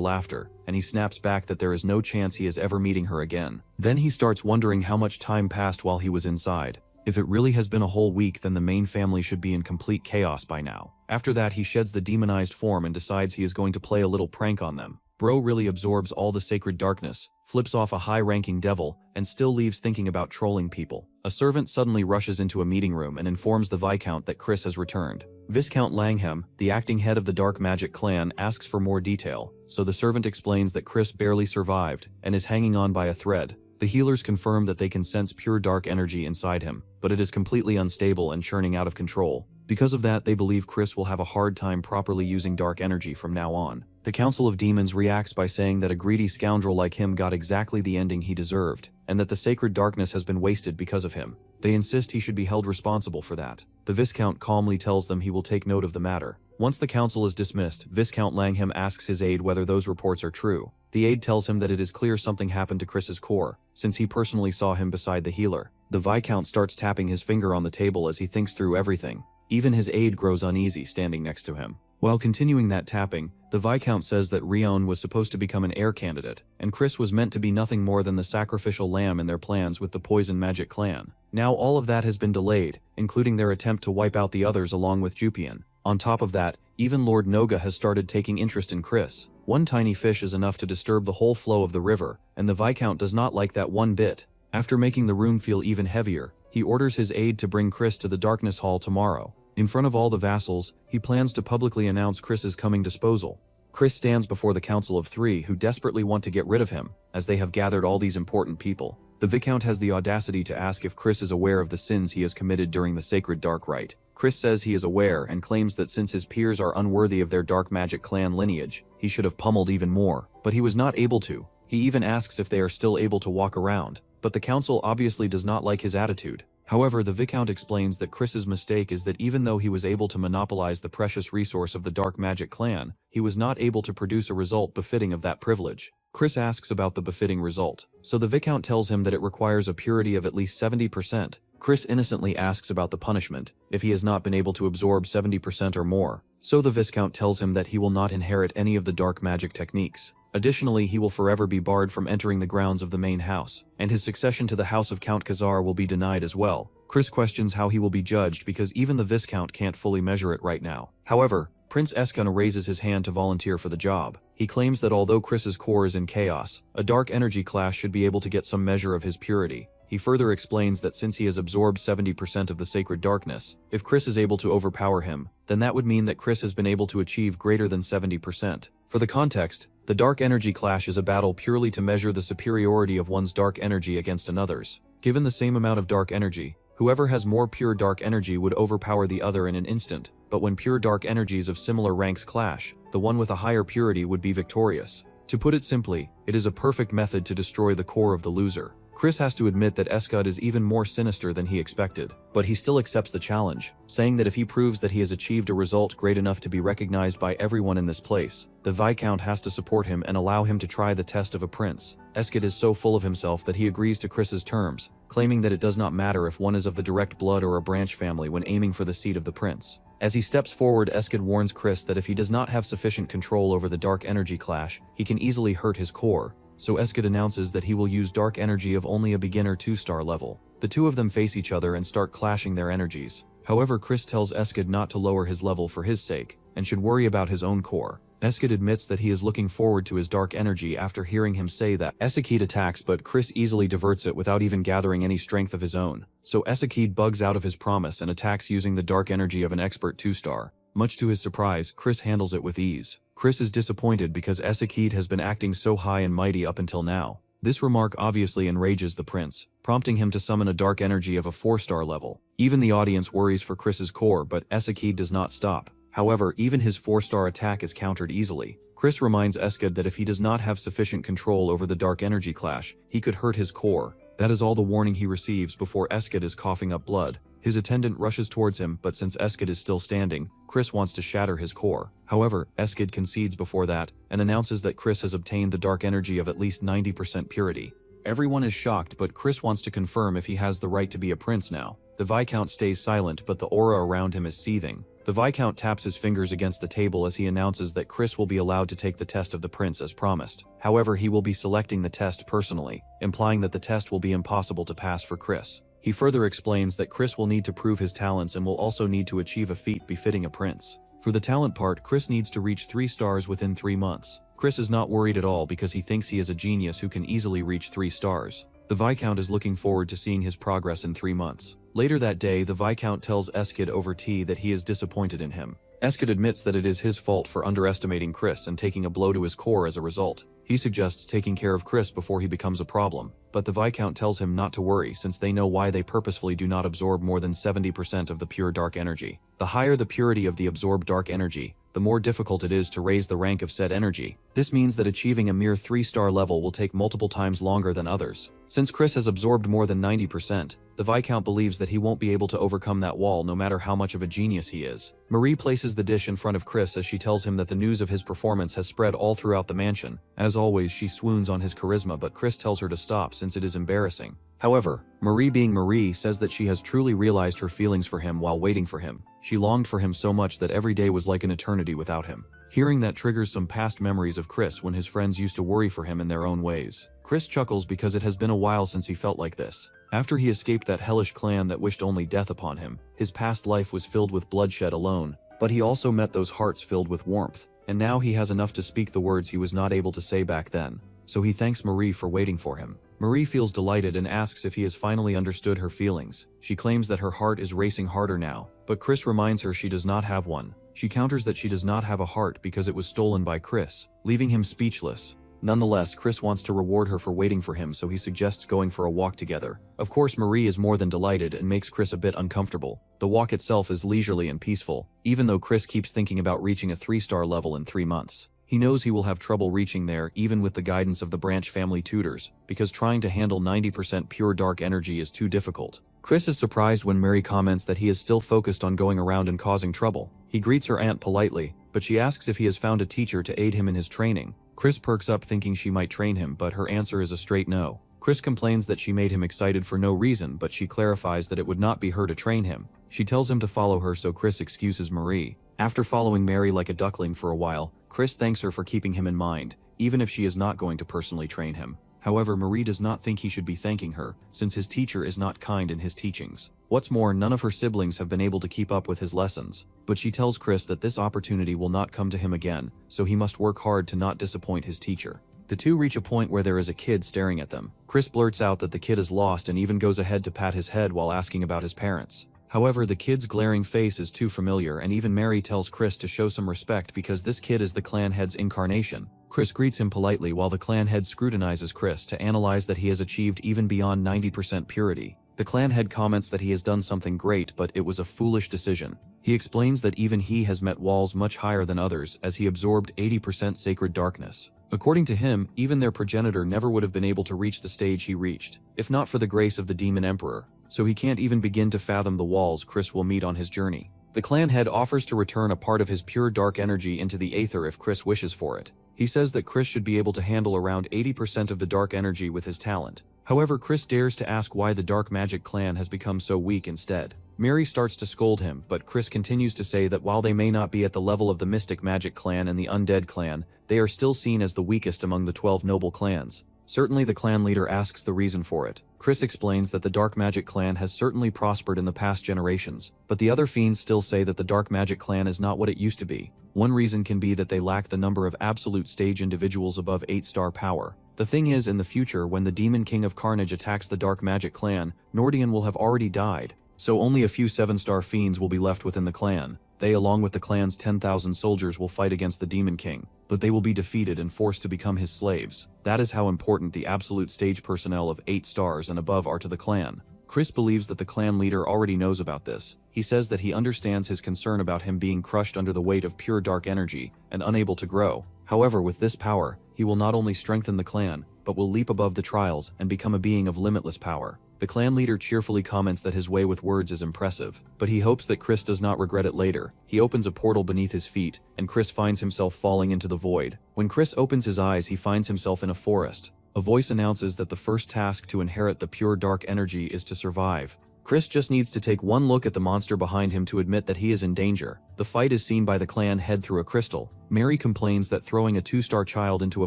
laughter, and he snaps back that there is no chance he is ever meeting her again. Then he starts wondering how much time passed while he was inside. If it really has been a whole week, then the main family should be in complete chaos by now. After that, he sheds the demonized form and decides he is going to play a little prank on them. Bro really absorbs all the sacred darkness, flips off a high-ranking devil, and still leaves thinking about trolling people. A servant suddenly rushes into a meeting room and informs the Viscount that Chris has returned. Viscount Langham, the acting head of the dark magic clan, asks for more detail, so the servant explains that Chris barely survived and is hanging on by a thread. The healers confirm that they can sense pure dark energy inside him, but it is completely unstable and churning out of control. Because of that, they believe Chris will have a hard time properly using dark energy from now on. The Council of Demons reacts by saying that a greedy scoundrel like him got exactly the ending he deserved, and that the sacred darkness has been wasted because of him. They insist he should be held responsible for that. The Viscount calmly tells them he will take note of the matter. Once the council is dismissed, Viscount Langham asks his aide whether those reports are true. The aide tells him that it is clear something happened to Chris's core, since he personally saw him beside the healer. The Viscount starts tapping his finger on the table as he thinks through everything. Even his aide grows uneasy standing next to him. While continuing that tapping, the Viscount says that Rion was supposed to become an heir candidate, and Chris was meant to be nothing more than the sacrificial lamb in their plans with the Poison Magic Clan. Now all of that has been delayed, including their attempt to wipe out the others along with Jupian. On top of that, even Lord Noga has started taking interest in Chris. One tiny fish is enough to disturb the whole flow of the river, and the Viscount does not like that one bit. After making the room feel even heavier, he orders his aide to bring Chris to the Darkness Hall tomorrow. In front of all the vassals, he plans to publicly announce Chris's coming disposal. Chris stands before the Council of Three who desperately want to get rid of him, as they have gathered all these important people. The Viscount has the audacity to ask if Chris is aware of the sins he has committed during the sacred dark rite. Chris says he is aware and claims that since his peers are unworthy of their dark magic clan lineage, he should have pummeled even more, but he was not able to. He even asks if they are still able to walk around, but the council obviously does not like his attitude. However, the Viscount explains that Chris's mistake is that even though he was able to monopolize the precious resource of the dark magic clan, he was not able to produce a result befitting of that privilege. Chris asks about the befitting result, so the Viscount tells him that it requires a purity of at least 70%. Chris innocently asks about the punishment, if he has not been able to absorb 70% or more, so the Viscount tells him that he will not inherit any of the dark magic techniques. Additionally, he will forever be barred from entering the grounds of the main house, and his succession to the house of Count Khazar will be denied as well. Chris questions how he will be judged because even the Viscount can't fully measure it right now. However, Prince Eskun raises his hand to volunteer for the job. He claims that although Chris's core is in chaos, a dark energy clash should be able to get some measure of his purity. He further explains that since he has absorbed 70% of the sacred darkness, if Chris is able to overpower him, then that would mean that Chris has been able to achieve greater than 70%. For the context, the dark energy clash is a battle purely to measure the superiority of one's dark energy against another's. Given the same amount of dark energy, whoever has more pure dark energy would overpower the other in an instant, but when pure dark energies of similar ranks clash, the one with a higher purity would be victorious. To put it simply, it is a perfect method to destroy the core of the loser. Chris has to admit that Eskun is even more sinister than he expected, but he still accepts the challenge, saying that if he proves that he has achieved a result great enough to be recognized by everyone in this place, the Viscount has to support him and allow him to try the test of a prince. Eskun is so full of himself that he agrees to Chris's terms, claiming that it does not matter if one is of the direct blood or a branch family when aiming for the seat of the prince. As he steps forward, Eskun warns Chris that if he does not have sufficient control over the dark energy clash, he can easily hurt his core. So Eskun announces that he will use dark energy of only a beginner 2-star level. The two of them face each other and start clashing their energies. However, Chris tells Eskun not to lower his level for his sake, and should worry about his own core. Eskun admits that he is looking forward to his dark energy after hearing him say that. Esakid attacks, but Chris easily diverts it without even gathering any strength of his own. So Esakid bugs out of his promise and attacks using the dark energy of an expert 2-star. Much to his surprise, Chris handles it with ease. Chris is disappointed because Esakid has been acting so high and mighty up until now. This remark obviously enrages the prince, prompting him to summon a dark energy of a 4-star level. Even the audience worries for Chris's core, but Esakid does not stop. However, even his 4-star attack is countered easily. Chris reminds Eskun that if he does not have sufficient control over the dark energy clash, he could hurt his core. That is all the warning he receives before Eskun is coughing up blood. His attendant rushes towards him, but since Eskun is still standing, Chris wants to shatter his core. However, Eskun concedes before that, and announces that Chris has obtained the dark energy of at least 90% purity. Everyone is shocked, but Chris wants to confirm if he has the right to be a prince now. The Viscount stays silent, but the aura around him is seething. The Viscount taps his fingers against the table as he announces that Chris will be allowed to take the test of the prince as promised. However, he will be selecting the test personally, implying that the test will be impossible to pass for Chris. He further explains that Chris will need to prove his talents and will also need to achieve a feat befitting a prince. For the talent part, Chris needs to reach 3 stars within 3 months. Chris is not worried at all because he thinks he is a genius who can easily reach 3 stars. The Viscount is looking forward to seeing his progress in 3 months. Later that day, the Viscount tells Eskun over tea that he is disappointed in him. Eskun admits that it is his fault for underestimating Chris and taking a blow to his core as a result. He suggests taking care of Chris before he becomes a problem, but the Viscount tells him not to worry since they know why they purposefully do not absorb more than 70% of the pure dark energy. The higher the purity of the absorbed dark energy, the more difficult it is to raise the rank of said energy. This means that achieving a mere 3-star level will take multiple times longer than others. Since Chris has absorbed more than 90%, the Viscount believes that he won't be able to overcome that wall no matter how much of a genius he is. Marie places the dish in front of Chris as she tells him that the news of his performance has spread all throughout the mansion. As always, she swoons on his charisma, but Chris tells her to stop since it is embarrassing. However, Marie being Marie says that she has truly realized her feelings for him while waiting for him. She longed for him so much that every day was like an eternity without him. Hearing that triggers some past memories of Chris when his friends used to worry for him in their own ways. Chris chuckles because it has been a while since he felt like this. After he escaped that hellish clan that wished only death upon him, his past life was filled with bloodshed alone, but he also met those hearts filled with warmth, and now he has enough to speak the words he was not able to say back then. So he thanks Marie for waiting for him. Marie feels delighted and asks if he has finally understood her feelings. She claims that her heart is racing harder now, but Chris reminds her she does not have one. She counters that she does not have a heart because it was stolen by Chris, leaving him speechless. Nonetheless, Chris wants to reward her for waiting for him, so he suggests going for a walk together. Of course, Marie is more than delighted and makes Chris a bit uncomfortable. The walk itself is leisurely and peaceful, even though Chris keeps thinking about reaching a 3-star level in 3 months. He knows he will have trouble reaching there even with the guidance of the Branch family tutors, because trying to handle 90% pure dark energy is too difficult. Chris is surprised when Mary comments that he is still focused on going around and causing trouble. He greets her aunt politely, but she asks if he has found a teacher to aid him in his training. Chris perks up thinking she might train him, but her answer is a straight no. Chris complains that she made him excited for no reason, but she clarifies that it would not be her to train him. She tells him to follow her, so Chris excuses Marie. After following Mary like a duckling for a while, Chris thanks her for keeping him in mind, even if she is not going to personally train him. However, Marie does not think he should be thanking her, since his teacher is not kind in his teachings. What's more, none of her siblings have been able to keep up with his lessons. But she tells Chris that this opportunity will not come to him again, so he must work hard to not disappoint his teacher. The two reach a point where there is a kid staring at them. Chris blurts out that the kid is lost and even goes ahead to pat his head while asking about his parents. However, the kid's glaring face is too familiar, and even Mary tells Chris to show some respect because this kid is the clan head's incarnation. Chris greets him politely while the clan head scrutinizes Chris to analyze that he has achieved even beyond 90% purity. The clan head comments that he has done something great, but it was a foolish decision. He explains that even he has met walls much higher than others as he absorbed 80% sacred darkness. According to him, even their progenitor never would have been able to reach the stage he reached, if not for the grace of the Demon Emperor. So he can't even begin to fathom the walls Chris will meet on his journey. The clan head offers to return a part of his pure dark energy into the Aether if Chris wishes for it. He says that Chris should be able to handle around 80% of the dark energy with his talent. However, Chris dares to ask why the dark magic clan has become so weak instead. Mary starts to scold him, but Chris continues to say that while they may not be at the level of the Mystic Magic clan and the Undead clan, they are still seen as the weakest among the 12 noble clans. Certainly the clan leader asks the reason for it. Chris explains that the Dark Magic clan has certainly prospered in the past generations, but the other fiends still say that the Dark Magic clan is not what it used to be. One reason can be that they lack the number of absolute stage individuals above 8-star power. The thing is, in the future, when the Demon King of Carnage attacks the Dark Magic clan, Nordion will have already died, so only a few 7-star fiends will be left within the clan. They, along with the clan's 10,000 soldiers, will fight against the Demon King, but they will be defeated and forced to become his slaves. That is how important the absolute stage personnel of 8 stars and above are to the clan. Chris believes that the clan leader already knows about this. He says that he understands his concern about him being crushed under the weight of pure dark energy and unable to grow. However, with this power, he will not only strengthen the clan, but will leap above the trials and become a being of limitless power. The clan leader cheerfully comments that his way with words is impressive, but he hopes that Chris does not regret it later. He opens a portal beneath his feet, and Chris finds himself falling into the void. When Chris opens his eyes, he finds himself in a forest. A voice announces that the first task to inherit the pure dark energy is to survive. Chris just needs to take one look at the monster behind him to admit that he is in danger. The fight is seen by the clan head through a crystal. Mary complains that throwing a 2-star child into a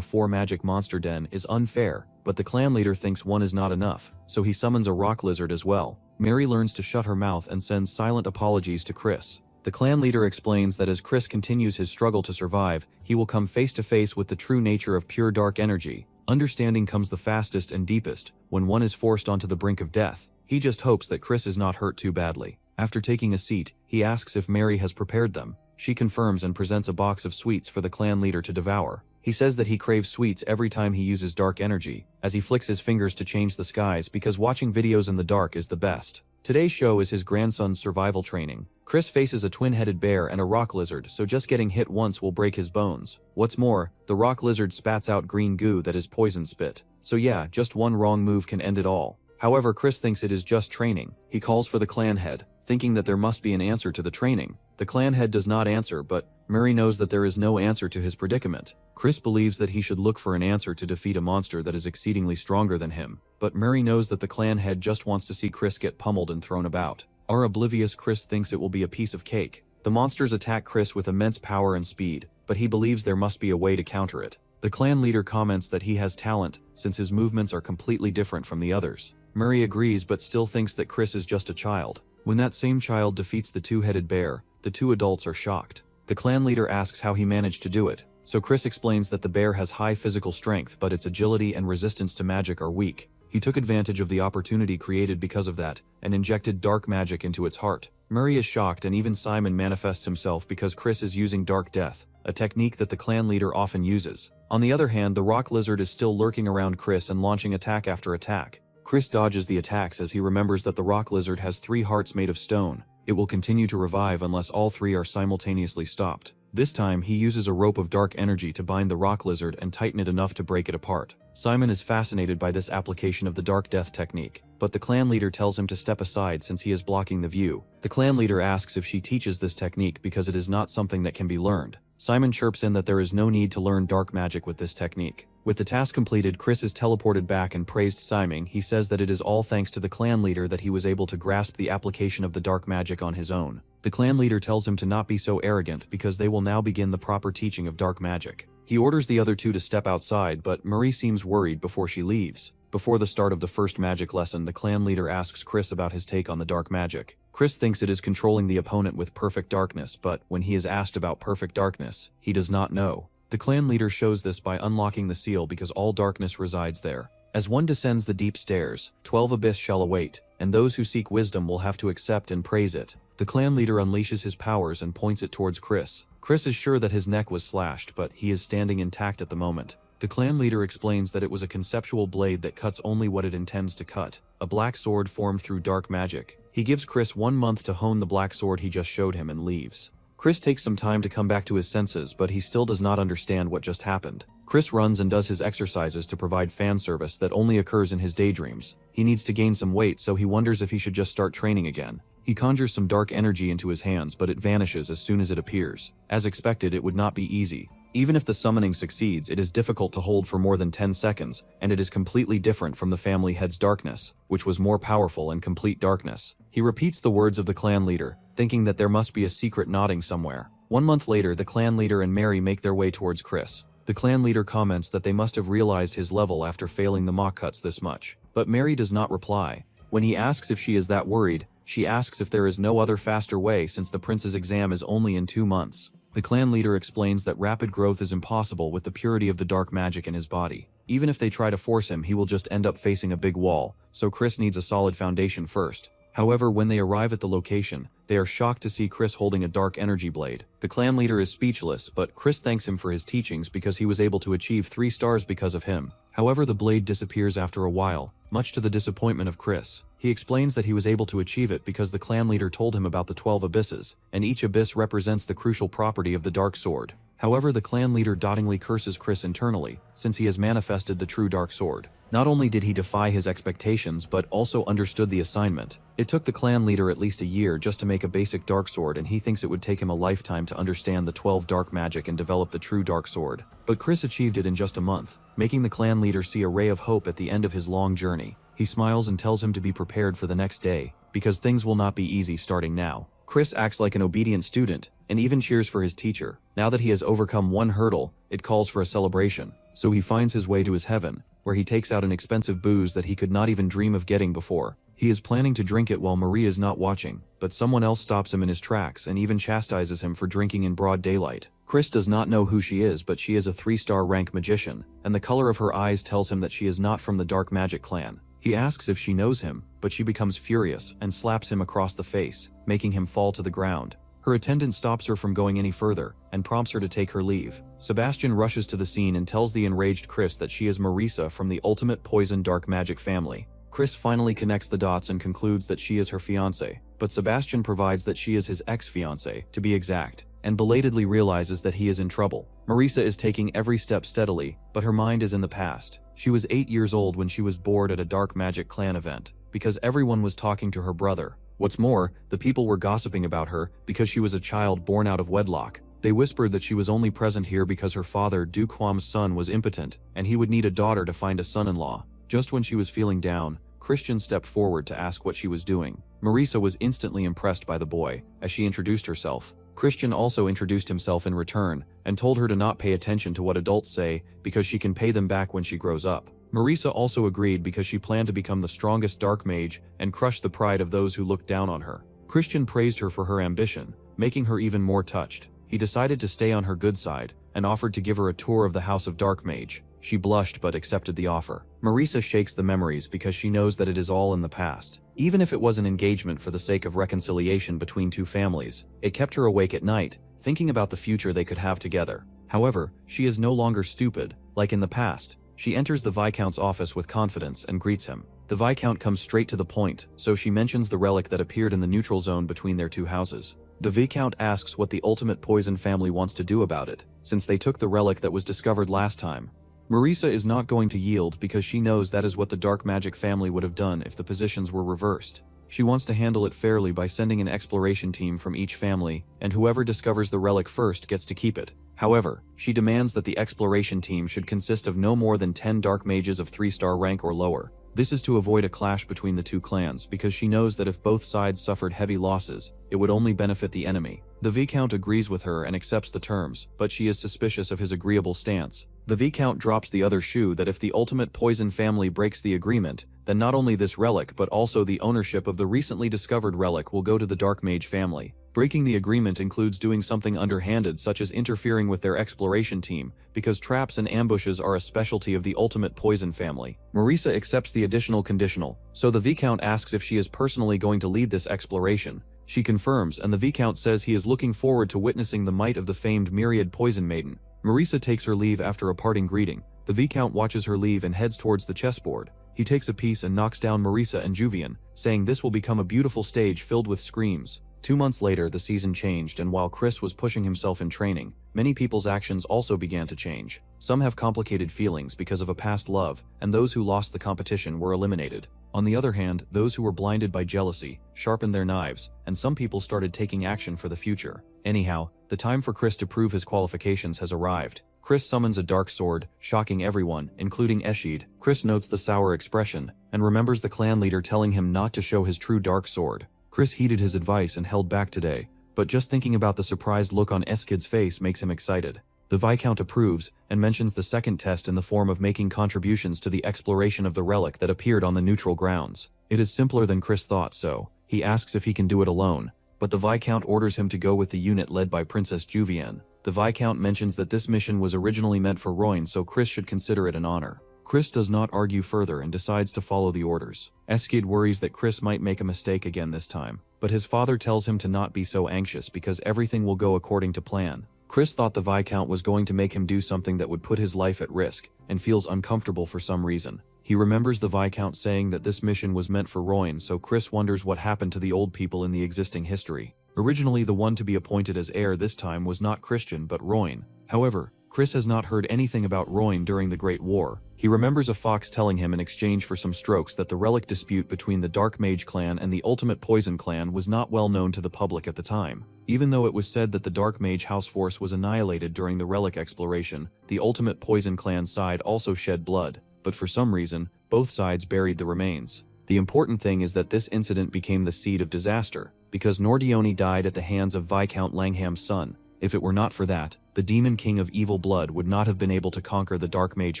4-magic monster den is unfair, but the clan leader thinks one is not enough, so he summons a rock lizard as well. Mary learns to shut her mouth and sends silent apologies to Chris. The clan leader explains that as Chris continues his struggle to survive, he will come face to face with the true nature of pure dark energy. Understanding comes the fastest and deepest when one is forced onto the brink of death. He just hopes that Chris is not hurt too badly. After taking a seat, he asks if Mary has prepared them. She confirms and presents a box of sweets for the clan leader to devour. He says that he craves sweets every time he uses dark energy, as he flicks his fingers to change the skies because watching videos in the dark is the best. Today's show is his grandson's survival training. Chris faces a twin-headed bear and a rock lizard, so just getting hit once will break his bones. What's more, the rock lizard spats out green goo that is poison spit. So yeah, just one wrong move can end it all. However, Chris thinks it is just training. He calls for the clan head, thinking that there must be an answer to the training. The clan head does not answer, but Murray knows that there is no answer to his predicament. Chris believes that he should look for an answer to defeat a monster that is exceedingly stronger than him, but Murray knows that the clan head just wants to see Chris get pummeled and thrown about. Oblivious, Chris thinks it will be a piece of cake. The monsters attack Chris with immense power and speed, but he believes there must be a way to counter it. The clan leader comments that he has talent, since his movements are completely different from the others. Murray agrees but still thinks that Chris is just a child. When that same child defeats the two-headed bear, the two adults are shocked. The clan leader asks how he managed to do it, so Chris explains that the bear has high physical strength but its agility and resistance to magic are weak. He took advantage of the opportunity created because of that, and injected dark magic into its heart. Murray is shocked and even Simon manifests himself because Chris is using Dark Death, a technique that the clan leader often uses. On the other hand, the rock lizard is still lurking around Chris and launching attack after attack. Chris dodges the attacks as he remembers that the rock lizard has 3 hearts made of stone. It will continue to revive unless all 3 are simultaneously stopped. This time, he uses a rope of dark energy to bind the rock lizard and tighten it enough to break it apart. Simon is fascinated by this application of the Dark Death technique, but the clan leader tells him to step aside since he is blocking the view. The clan leader asks if she teaches this technique because it is not something that can be learned. Simon chirps in that there is no need to learn dark magic with this technique. With the task completed, Chris is teleported back and praised Simon. He says that it is all thanks to the clan leader that he was able to grasp the application of the dark magic on his own. The clan leader tells him to not be so arrogant because they will now begin the proper teaching of dark magic. He orders the other 2 to step outside, but Marie seems worried before she leaves. Before the start of the first magic lesson, the clan leader asks Chris about his take on the dark magic. Chris thinks it is controlling the opponent with perfect darkness, but when he is asked about perfect darkness, he does not know. The clan leader shows this by unlocking the seal because all darkness resides there. As one descends the deep stairs, 12 abyss shall await, and those who seek wisdom will have to accept and praise it. The clan leader unleashes his powers and points it towards Chris. Chris is sure that his neck was slashed, but he is standing intact at the moment. The clan leader explains that it was a conceptual blade that cuts only what it intends to cut, a black sword formed through dark magic. He gives Chris 1 month to hone the black sword he just showed him and leaves. Chris takes some time to come back to his senses, but he still does not understand what just happened. Chris runs and does his exercises to provide fan service that only occurs in his daydreams. He needs to gain some weight, so he wonders if he should just start training again. He conjures some dark energy into his hands, but it vanishes as soon as it appears. As expected, it would not be easy. Even if the summoning succeeds, it is difficult to hold for more than 10 seconds, and it is completely different from the family head's darkness, which was more powerful and complete darkness. He repeats the words of the clan leader, thinking that there must be a secret nodding somewhere. 1 month later, the clan leader and Mary make their way towards Chris. The clan leader comments that they must have realized his level after failing the mock cuts this much. But Mary does not reply. When he asks if she is that worried, she asks if there is no other faster way since the prince's exam is only in 2 months. The clan leader explains that rapid growth is impossible with the purity of the dark magic in his body. Even if they try to force him, he will just end up facing a big wall, so Chris needs a solid foundation first. However, when they arrive at the location, they are shocked to see Chris holding a dark energy blade. The clan leader is speechless, but Chris thanks him for his teachings because he was able to achieve 3 stars because of him. However, the blade disappears after a while, much to the disappointment of Chris. He explains that he was able to achieve it because the clan leader told him about the 12 abysses, and each abyss represents the crucial property of the dark sword. However, the clan leader dotingly curses Chris internally, since he has manifested the true dark sword. Not only did he defy his expectations, but also understood the assignment. It took the clan leader at least a year just to make a basic dark sword, and he thinks it would take him a lifetime to understand the 12 dark magic and develop the true dark sword. But Chris achieved it in just a month, making the clan leader see a ray of hope at the end of his long journey. He smiles and tells him to be prepared for the next day, because things will not be easy starting now. Chris acts like an obedient student, and even cheers for his teacher. Now that he has overcome 1 hurdle, it calls for a celebration. So he finds his way to his heaven, where he takes out an expensive booze that he could not even dream of getting before. He is planning to drink it while Marie is not watching, but someone else stops him in his tracks and even chastises him for drinking in broad daylight. Chris does not know who she is, but she is a 3-star rank magician, and the color of her eyes tells him that she is not from the Dark Magic clan. He asks if she knows him, but she becomes furious and slaps him across the face, making him fall to the ground. Her attendant stops her from going any further and prompts her to take her leave. Sebastian rushes to the scene and tells the enraged Chris that she is Marisa from the Ultimate Poison Dark Magic family. Chris finally connects the dots and concludes that she is her fiancé, but Sebastian provides that she is his ex-fiancé, to be exact, and belatedly realizes that he is in trouble. Marisa is taking every step steadily, but her mind is in the past. She was 8 years old when she was bored at a Dark Magic clan event, because everyone was talking to her brother. What's more, the people were gossiping about her because she was a child born out of wedlock. They whispered that she was only present here because her father, Duquam's son, was impotent, and he would need a daughter to find a son-in-law. Just when she was feeling down, Christian stepped forward to ask what she was doing. Marisa was instantly impressed by the boy, as she introduced herself. Christian also introduced himself in return, and told her to not pay attention to what adults say because she can pay them back when she grows up. Marisa also agreed because she planned to become the strongest dark mage and crush the pride of those who looked down on her. Christian praised her for her ambition, making her even more touched. He decided to stay on her good side, and offered to give her a tour of the House of Dark Mage. She blushed but accepted the offer. Marisa shakes the memories because she knows that it is all in the past. Even if it was an engagement for the sake of reconciliation between two families, it kept her awake at night, thinking about the future they could have together. However, she is no longer stupid, like in the past. She enters the Viscount's office with confidence and greets him. The Viscount comes straight to the point, so she mentions the relic that appeared in the neutral zone between their two houses. The Viscount asks what the ultimate poison family wants to do about it, since they took the relic that was discovered last time. Marisa is not going to yield because she knows that is what the dark magic family would have done if the positions were reversed. She wants to handle it fairly by sending an exploration team from each family, and whoever discovers the relic first gets to keep it. However, she demands that the exploration team should consist of no more than 10 dark mages of 3-star rank or lower. This is to avoid a clash between the two clans because she knows that if both sides suffered heavy losses, it would only benefit the enemy. The Viscount agrees with her and accepts the terms, but she is suspicious of his agreeable stance. The Viscount drops the other shoe that if the ultimate poison family breaks the agreement, then not only this relic but also the ownership of the recently discovered relic will go to the Dark Mage family. Breaking the agreement includes doing something underhanded such as interfering with their exploration team, because traps and ambushes are a specialty of the ultimate poison family. Marisa accepts the additional conditional, so the Viscount asks if she is personally going to lead this exploration. She confirms, and the Viscount says he is looking forward to witnessing the might of the famed Myriad Poison Maiden. Marisa takes her leave after a parting greeting. The Viscount watches her leave and heads towards the chessboard. He takes a piece and knocks down Marisa and Juvian, saying this will become a beautiful stage filled with screams. 2 months later, the season changed, and while Chris was pushing himself in training, many people's actions also began to change. Some have complicated feelings because of a past love, and those who lost the competition were eliminated. On the other hand, those who were blinded by jealousy sharpened their knives, and some people started taking action for the future. Anyhow, the time for Chris to prove his qualifications has arrived. Chris summons a dark sword, shocking everyone, including Eshid. Chris notes the sour expression, and remembers the clan leader telling him not to show his true dark sword. Chris heeded his advice and held back today, but just thinking about the surprised look on Eshid's face makes him excited. The Viscount approves, and mentions the second test in the form of making contributions to the exploration of the relic that appeared on the neutral grounds. It is simpler than Chris thought, so he asks if he can do it alone, but the Viscount orders him to go with the unit led by Princess Juvian. The Viscount mentions that this mission was originally meant for Royn, so Chris should consider it an honor. Chris does not argue further and decides to follow the orders. Eshid worries that Chris might make a mistake again this time, but his father tells him to not be so anxious because everything will go according to plan. Chris thought the Viscount was going to make him do something that would put his life at risk, and feels uncomfortable for some reason. He remembers the Viscount saying that this mission was meant for Royn, so Chris wonders what happened to the old people in the existing history. Originally, the one to be appointed as heir this time was not Christian but Royn. However, Chris has not heard anything about Royn during the Great War. He remembers a fox telling him in exchange for some strokes that the relic dispute between the Dark Mage clan and the Ultimate Poison clan was not well known to the public at the time. Even though it was said that the Dark Mage house force was annihilated during the relic exploration, the Ultimate Poison clan side also shed blood, but for some reason, both sides buried the remains. The important thing is that this incident became the seed of disaster, because Nordione died at the hands of Viscount Langham's son. If it were not for that, the Demon King of Evil Blood would not have been able to conquer the Dark Mage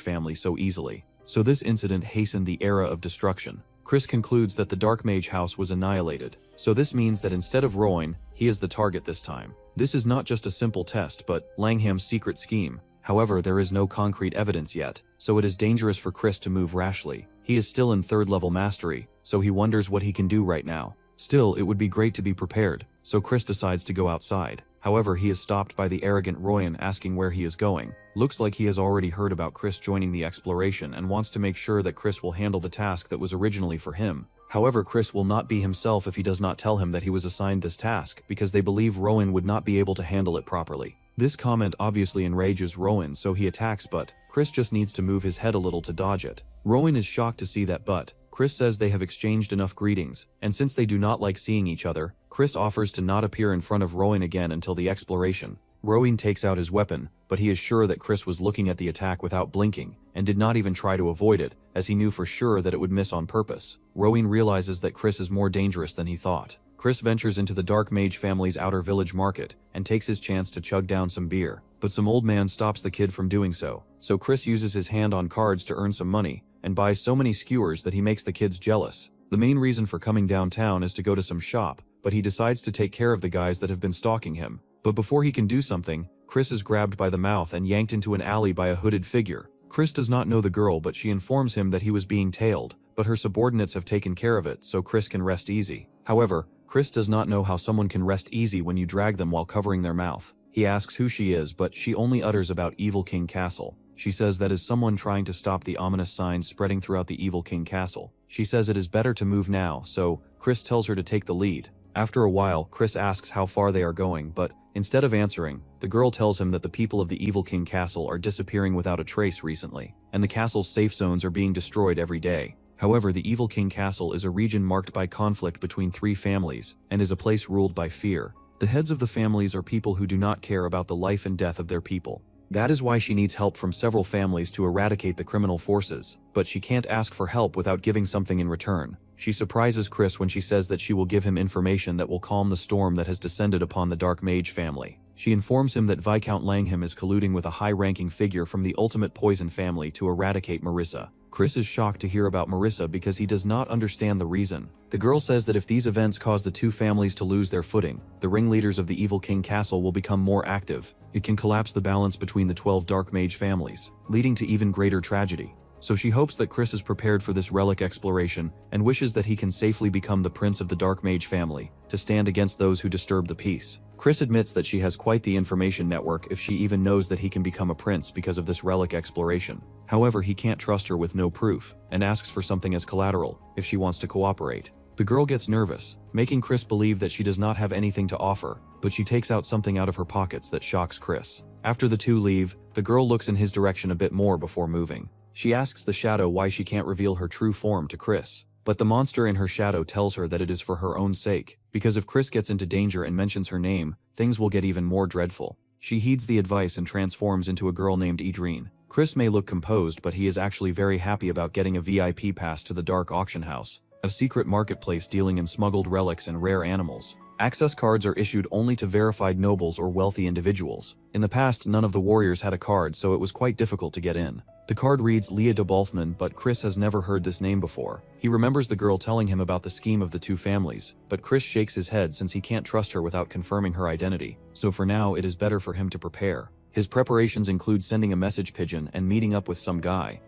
family so easily. So this incident hastened the era of destruction. Chris concludes that the Dark Mage house was annihilated, so this means that instead of Royn, he is the target this time. This is not just a simple test, but Langham's secret scheme. However, there is no concrete evidence yet, so it is dangerous for Chris to move rashly. He is still in 3rd level mastery, so he wonders what he can do right now. Still, it would be great to be prepared, so Chris decides to go outside. However, he is stopped by the arrogant Royan asking where he is going. Looks like he has already heard about Chris joining the exploration and wants to make sure that Chris will handle the task that was originally for him. However, Chris will not be himself if he does not tell him that he was assigned this task, because they believe Rowan would not be able to handle it properly. This comment obviously enrages Rowan, so he attacks, but Chris just needs to move his head a little to dodge it. Rowan is shocked to see that, but Chris says they have exchanged enough greetings, and since they do not like seeing each other, Chris offers to not appear in front of Rowan again until the exploration. Rowan takes out his weapon, but he is sure that Chris was looking at the attack without blinking, and did not even try to avoid it, as he knew for sure that it would miss on purpose. Rowan realizes that Chris is more dangerous than he thought. Chris ventures into the Dark Mage family's outer village market, and takes his chance to chug down some beer, but some old man stops the kid from doing so. So Chris uses his hand on cards to earn some money, and buys so many skewers that he makes the kids jealous. The main reason for coming downtown is to go to some shop, but he decides to take care of the guys that have been stalking him. But before he can do something, Chris is grabbed by the mouth and yanked into an alley by a hooded figure. Chris does not know the girl, but she informs him that he was being tailed, but her subordinates have taken care of it so Chris can rest easy. However, Chris does not know how someone can rest easy when you drag them while covering their mouth. He asks who she is, but she only utters about Evil King Castle. She says that is someone trying to stop the ominous signs spreading throughout the Evil King Castle. She says it is better to move now, so Chris tells her to take the lead. After a while, Chris asks how far they are going, but instead of answering, the girl tells him that the people of the Evil King Castle are disappearing without a trace recently, and the castle's safe zones are being destroyed every day. However, the Evil King Castle is a region marked by conflict between 3 families, and is a place ruled by fear. The heads of the families are people who do not care about the life and death of their people. That is why she needs help from several families to eradicate the criminal forces, but she can't ask for help without giving something in return. She surprises Chris when she says that she will give him information that will calm the storm that has descended upon the Dark Mage family. She informs him that Viscount Langham is colluding with a high-ranking figure from the Ultimate Poison family to eradicate Marissa. Chris is shocked to hear about Marissa because he does not understand the reason. The girl says that if these events cause the 2 families to lose their footing, the ringleaders of the Evil King Castle will become more active. It can collapse the balance between the 12 Dark Mage families, leading to even greater tragedy. So she hopes that Chris is prepared for this relic exploration and wishes that he can safely become the prince of the Dark Mage family, to stand against those who disturb the peace. Chris admits that she has quite the information network if she even knows that he can become a prince because of this relic exploration. However, he can't trust her with no proof, and asks for something as collateral, if she wants to cooperate. The girl gets nervous, making Chris believe that she does not have anything to offer, but she takes out something out of her pockets that shocks Chris. After the 2 leave, the girl looks in his direction a bit more before moving. She asks the shadow why she can't reveal her true form to Chris, but the monster in her shadow tells her that it is for her own sake, because if Chris gets into danger and mentions her name, things will get even more dreadful. She heeds the advice and transforms into a girl named Idrine. Chris may look composed, but he is actually very happy about getting a VIP pass to the Dark Auction House, a secret marketplace dealing in smuggled relics and rare animals. Access cards are issued only to verified nobles or wealthy individuals. In the past, none of the warriors had a card, so it was quite difficult to get in. The card reads Leah de Balfman, but Chris has never heard this name before. He remembers the girl telling him about the scheme of the 2 families, but Chris shakes his head since he can't trust her without confirming her identity, so for now it is better for him to prepare. His preparations include sending a message pigeon and meeting up with some guy.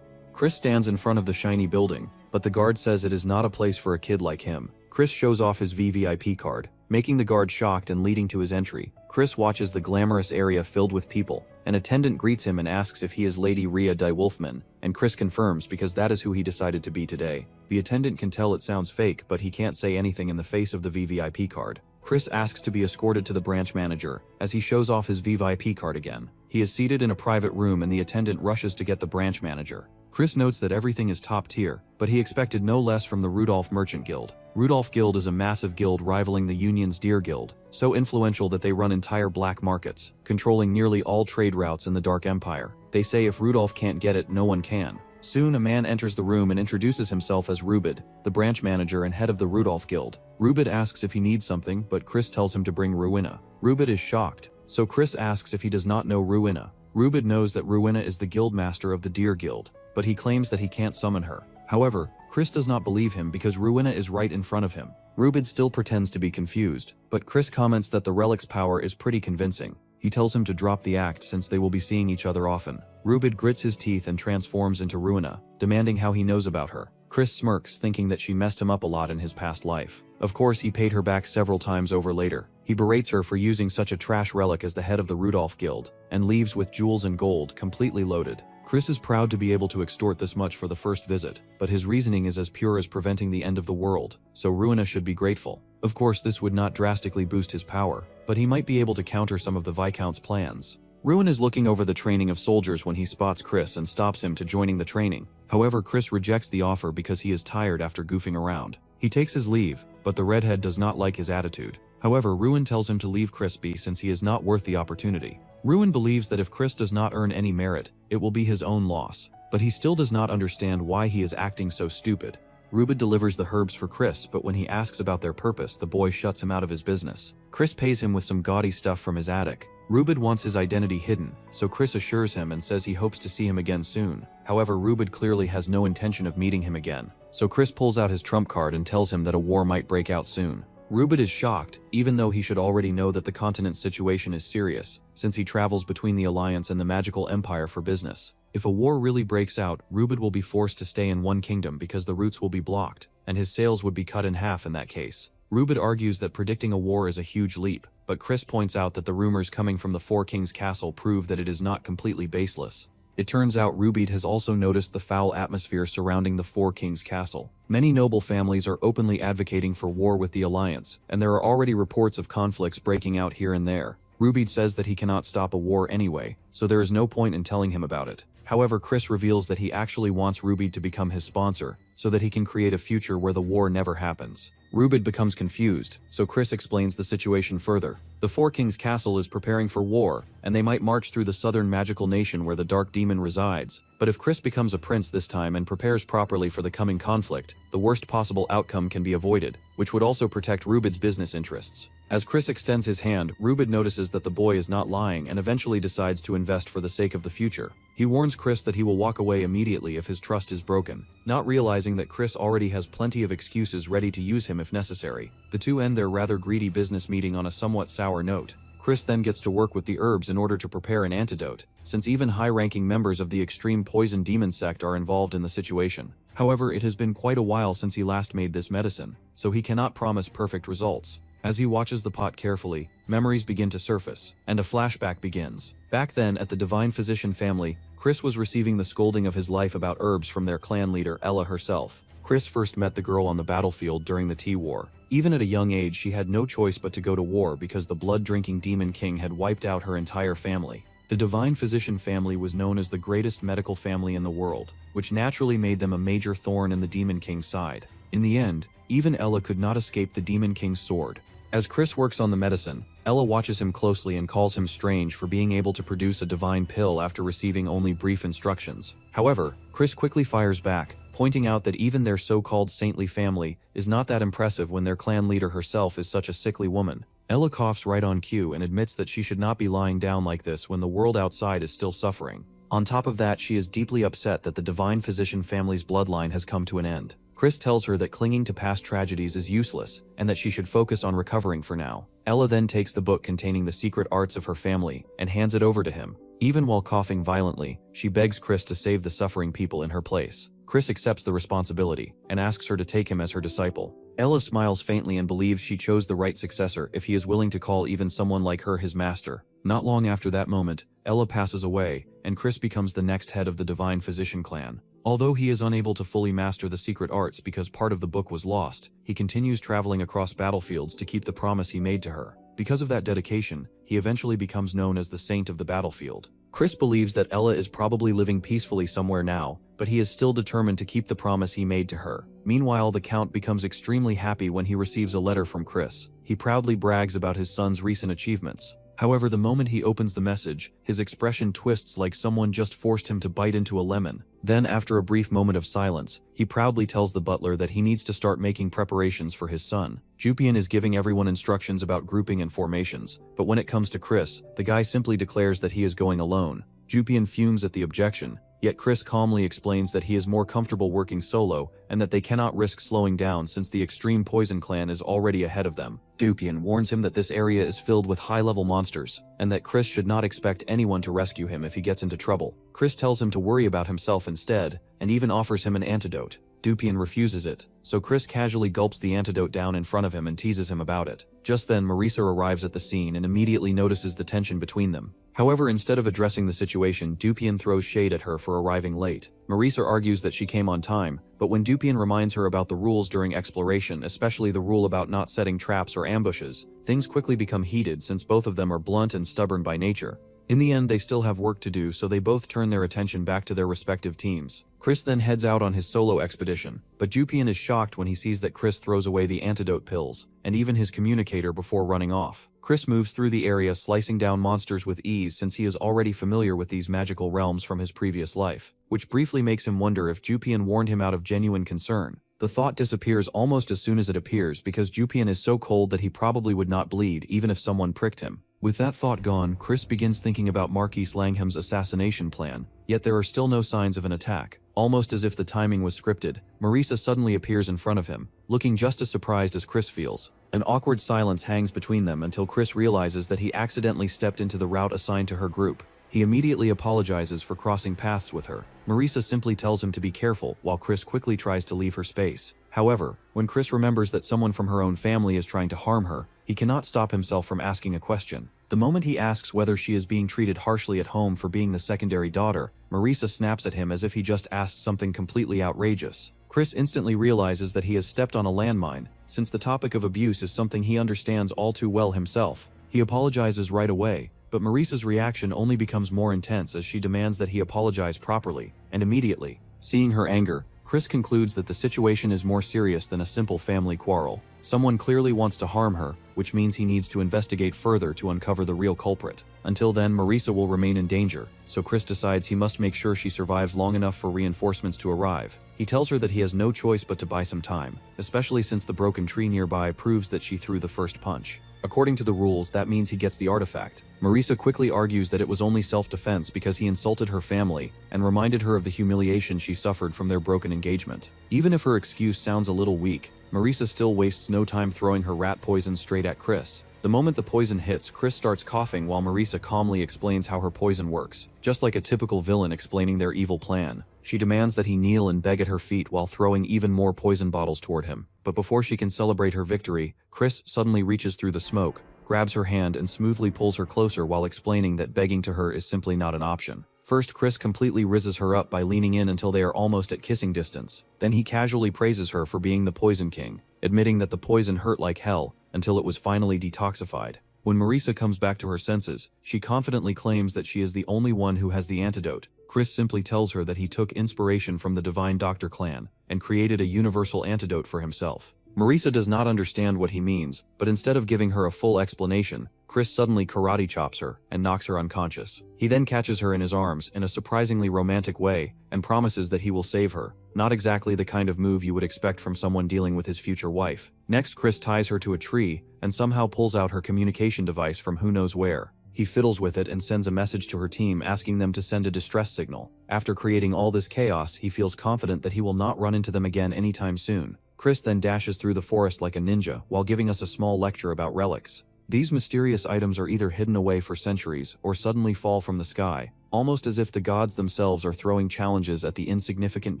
Chris stands in front of the shiny building, but the guard says it is not a place for a kid like him. Chris shows off his VVIP card, making the guard shocked and leading to his entry. Chris watches the glamorous area filled with people. An attendant greets him and asks if he is Lady Rhea de Wolfman, and Chris confirms because that is who he decided to be today. The attendant can tell it sounds fake, but he can't say anything in the face of the VVIP card. Chris asks to be escorted to the branch manager, as he shows off his VVIP card again. He is seated in a private room and the attendant rushes to get the branch manager. Chris notes that everything is top tier, but he expected no less from the Rudolph Merchant Guild. Rudolph Guild is a massive guild rivaling the Union's Deer Guild, so influential that they run entire black markets, controlling nearly all trade routes in the Dark Empire. They say if Rudolph can't get it, no one can. Soon a man enters the room and introduces himself as Rubid, the branch manager and head of the Rudolph Guild. Rubid asks if he needs something, but Chris tells him to bring Ruina. Rubid is shocked, so Chris asks if he does not know Ruina. Rubid knows that Ruina is the guild master of the Deer Guild, but he claims that he can't summon her. However, Chris does not believe him because Ruina is right in front of him. Rubid still pretends to be confused, but Chris comments that the relic's power is pretty convincing. He tells him to drop the act since they will be seeing each other often. Rubid grits his teeth and transforms into Ruina, demanding how he knows about her. Chris smirks, thinking that she messed him up a lot in his past life. Of course, he paid her back several times over later. He berates her for using such a trash relic as the head of the Rudolph Guild, and leaves with jewels and gold completely loaded. Chris is proud to be able to extort this much for the first visit, but his reasoning is as pure as preventing the end of the world, so Ruina should be grateful. Of course, this would not drastically boost his power, but he might be able to counter some of the Viscount's plans. Ruin is looking over the training of soldiers when he spots Chris and stops him to joining the training. However, Chris rejects the offer because he is tired after goofing around. He takes his leave, but the redhead does not like his attitude. However, Ruin tells him to leave Chris be since he is not worth the opportunity. Ruin believes that if Chris does not earn any merit, it will be his own loss, but he still does not understand why he is acting so stupid. Rubid delivers the herbs for Chris, but when he asks about their purpose, the boy shuts him out of his business. Chris pays him with some gaudy stuff from his attic. Rubid wants his identity hidden, so Chris assures him and says he hopes to see him again soon. However, Rubid clearly has no intention of meeting him again, so Chris pulls out his trump card and tells him that a war might break out soon. Rubid is shocked, even though he should already know that the continent's situation is serious, since he travels between the Alliance and the Magical Empire for business. If a war really breaks out, Rubid will be forced to stay in one kingdom because the routes will be blocked, and his sails would be cut in half in that case. Rubid argues that predicting a war is a huge leap, but Chris points out that the rumors coming from the Four Kings Castle prove that it is not completely baseless. It turns out Rubid has also noticed the foul atmosphere surrounding the Four Kings Castle. Many noble families are openly advocating for war with the Alliance, and there are already reports of conflicts breaking out here and there. Rubid says that he cannot stop a war anyway, so there is no point in telling him about it. However, Chris reveals that he actually wants Rubid to become his sponsor, so that he can create a future where the war never happens. Rubid becomes confused, so Chris explains the situation further. The Four Kings Castle is preparing for war, and they might march through the southern magical nation where the Dark Demon resides. But if Chris becomes a prince this time and prepares properly for the coming conflict, the worst possible outcome can be avoided, which would also protect Rubid's business interests. As Chris extends his hand, Rubid notices that the boy is not lying and eventually decides to invest for the sake of the future. He warns Chris that he will walk away immediately if his trust is broken, not realizing that Chris already has plenty of excuses ready to use him if necessary. The two end their rather greedy business meeting on a somewhat sour note. Chris then gets to work with the herbs in order to prepare an antidote, since even high-ranking members of the extreme poison demon sect are involved in the situation. However, it has been quite a while since he last made this medicine, so he cannot promise perfect results. As he watches the pot carefully, memories begin to surface, and a flashback begins. Back then, at the Divine Physician family, Chris was receiving the scolding of his life about herbs from their clan leader, Ella herself. Chris first met the girl on the battlefield during the Tea War. Even at a young age, she had no choice but to go to war because the blood-drinking Demon King had wiped out her entire family. The Divine Physician family was known as the greatest medical family in the world, which naturally made them a major thorn in the Demon King's side. In the end, even Ella could not escape the Demon King's sword. As Chris works on the medicine, Ella watches him closely and calls him strange for being able to produce a divine pill after receiving only brief instructions. However, Chris quickly fires back, pointing out that even their so-called saintly family is not that impressive when their clan leader herself is such a sickly woman. Ella coughs right on cue and admits that she should not be lying down like this when the world outside is still suffering. On top of that, she is deeply upset that the Divine Physician family's bloodline has come to an end. Chris tells her that clinging to past tragedies is useless, and that she should focus on recovering for now. Ella then takes the book containing the secret arts of her family and hands it over to him. Even while coughing violently, she begs Chris to save the suffering people in her place. Chris accepts the responsibility and asks her to take him as her disciple. Ella smiles faintly and believes she chose the right successor if he is willing to call even someone like her his master. Not long after that moment, Ella passes away, and Chris becomes the next head of the Divine Physician clan. Although he is unable to fully master the secret arts because part of the book was lost, he continues traveling across battlefields to keep the promise he made to her. Because of that dedication, he eventually becomes known as the Saint of the Battlefield. Chris believes that Ella is probably living peacefully somewhere now, but he is still determined to keep the promise he made to her. Meanwhile, the Count becomes extremely happy when he receives a letter from Chris. He proudly brags about his son's recent achievements. However, the moment he opens the message, his expression twists like someone just forced him to bite into a lemon. Then, after a brief moment of silence, he proudly tells the butler that he needs to start making preparations for his son. Jupian is giving everyone instructions about grouping and formations, but when it comes to Chris, the guy simply declares that he is going alone. Jupian fumes at the objection, yet Chris calmly explains that he is more comfortable working solo and that they cannot risk slowing down since the Extreme Poison Clan is already ahead of them. Jupian warns him that this area is filled with high-level monsters and that Chris should not expect anyone to rescue him if he gets into trouble. Chris tells him to worry about himself instead and even offers him an antidote. Dupian refuses it, so Chris casually gulps the antidote down in front of him and teases him about it. Just then, Marisa arrives at the scene and immediately notices the tension between them. However, instead of addressing the situation, Dupian throws shade at her for arriving late. Marisa argues that she came on time, but when Dupian reminds her about the rules during exploration, especially the rule about not setting traps or ambushes, things quickly become heated since both of them are blunt and stubborn by nature. In the end, they still have work to do, so they both turn their attention back to their respective teams. Chris then heads out on his solo expedition, but Jupian is shocked when he sees that Chris throws away the antidote pills, and even his communicator before running off. Chris moves through the area slicing down monsters with ease since he is already familiar with these magical realms from his previous life, which briefly makes him wonder if Jupian warned him out of genuine concern. The thought disappears almost as soon as it appears because Jupian is so cold that he probably would not bleed even if someone pricked him. With that thought gone, Chris begins thinking about Marquise Langham's assassination plan, yet there are still no signs of an attack. Almost as if the timing was scripted, Marisa suddenly appears in front of him, looking just as surprised as Chris feels. An awkward silence hangs between them until Chris realizes that he accidentally stepped into the route assigned to her group. He immediately apologizes for crossing paths with her. Marisa simply tells him to be careful while Chris quickly tries to leave her space. However, when Chris remembers that someone from her own family is trying to harm her, he cannot stop himself from asking a question. The moment he asks whether she is being treated harshly at home for being the secondary daughter, Marisa snaps at him as if he just asked something completely outrageous. Chris instantly realizes that he has stepped on a landmine, since the topic of abuse is something he understands all too well himself. He apologizes right away, but Marisa's reaction only becomes more intense as she demands that he apologize properly, and immediately, seeing her anger, Chris concludes that the situation is more serious than a simple family quarrel. Someone clearly wants to harm her, which means he needs to investigate further to uncover the real culprit. Until then, Marisa will remain in danger, so Chris decides he must make sure she survives long enough for reinforcements to arrive. He tells her that he has no choice but to buy some time, especially since the broken tree nearby proves that she threw the first punch. According to the rules, that means he gets the artifact. Marisa quickly argues that it was only self-defense because he insulted her family and reminded her of the humiliation she suffered from their broken engagement. Even if her excuse sounds a little weak, Marisa still wastes no time throwing her rat poison straight at Chris. The moment the poison hits, Chris starts coughing while Marisa calmly explains how her poison works, just like a typical villain explaining their evil plan. She demands that he kneel and beg at her feet while throwing even more poison bottles toward him. But before she can celebrate her victory, Chris suddenly reaches through the smoke, grabs her hand and smoothly pulls her closer while explaining that begging to her is simply not an option. First, Chris completely rizzes her up by leaning in until they are almost at kissing distance. Then he casually praises her for being the Poison King, admitting that the poison hurt like hell until it was finally detoxified. When Marisa comes back to her senses, she confidently claims that she is the only one who has the antidote. Chris simply tells her that he took inspiration from the Divine Doctor clan and created a universal antidote for himself. Marisa does not understand what he means, but instead of giving her a full explanation, Chris suddenly karate chops her and knocks her unconscious. He then catches her in his arms in a surprisingly romantic way and promises that he will save her. Not exactly the kind of move you would expect from someone dealing with his future wife. Next, Chris ties her to a tree and somehow pulls out her communication device from who knows where. He fiddles with it and sends a message to her team asking them to send a distress signal. After creating all this chaos, he feels confident that he will not run into them again anytime soon. Chris then dashes through the forest like a ninja while giving us a small lecture about relics. These mysterious items are either hidden away for centuries or suddenly fall from the sky, almost as if the gods themselves are throwing challenges at the insignificant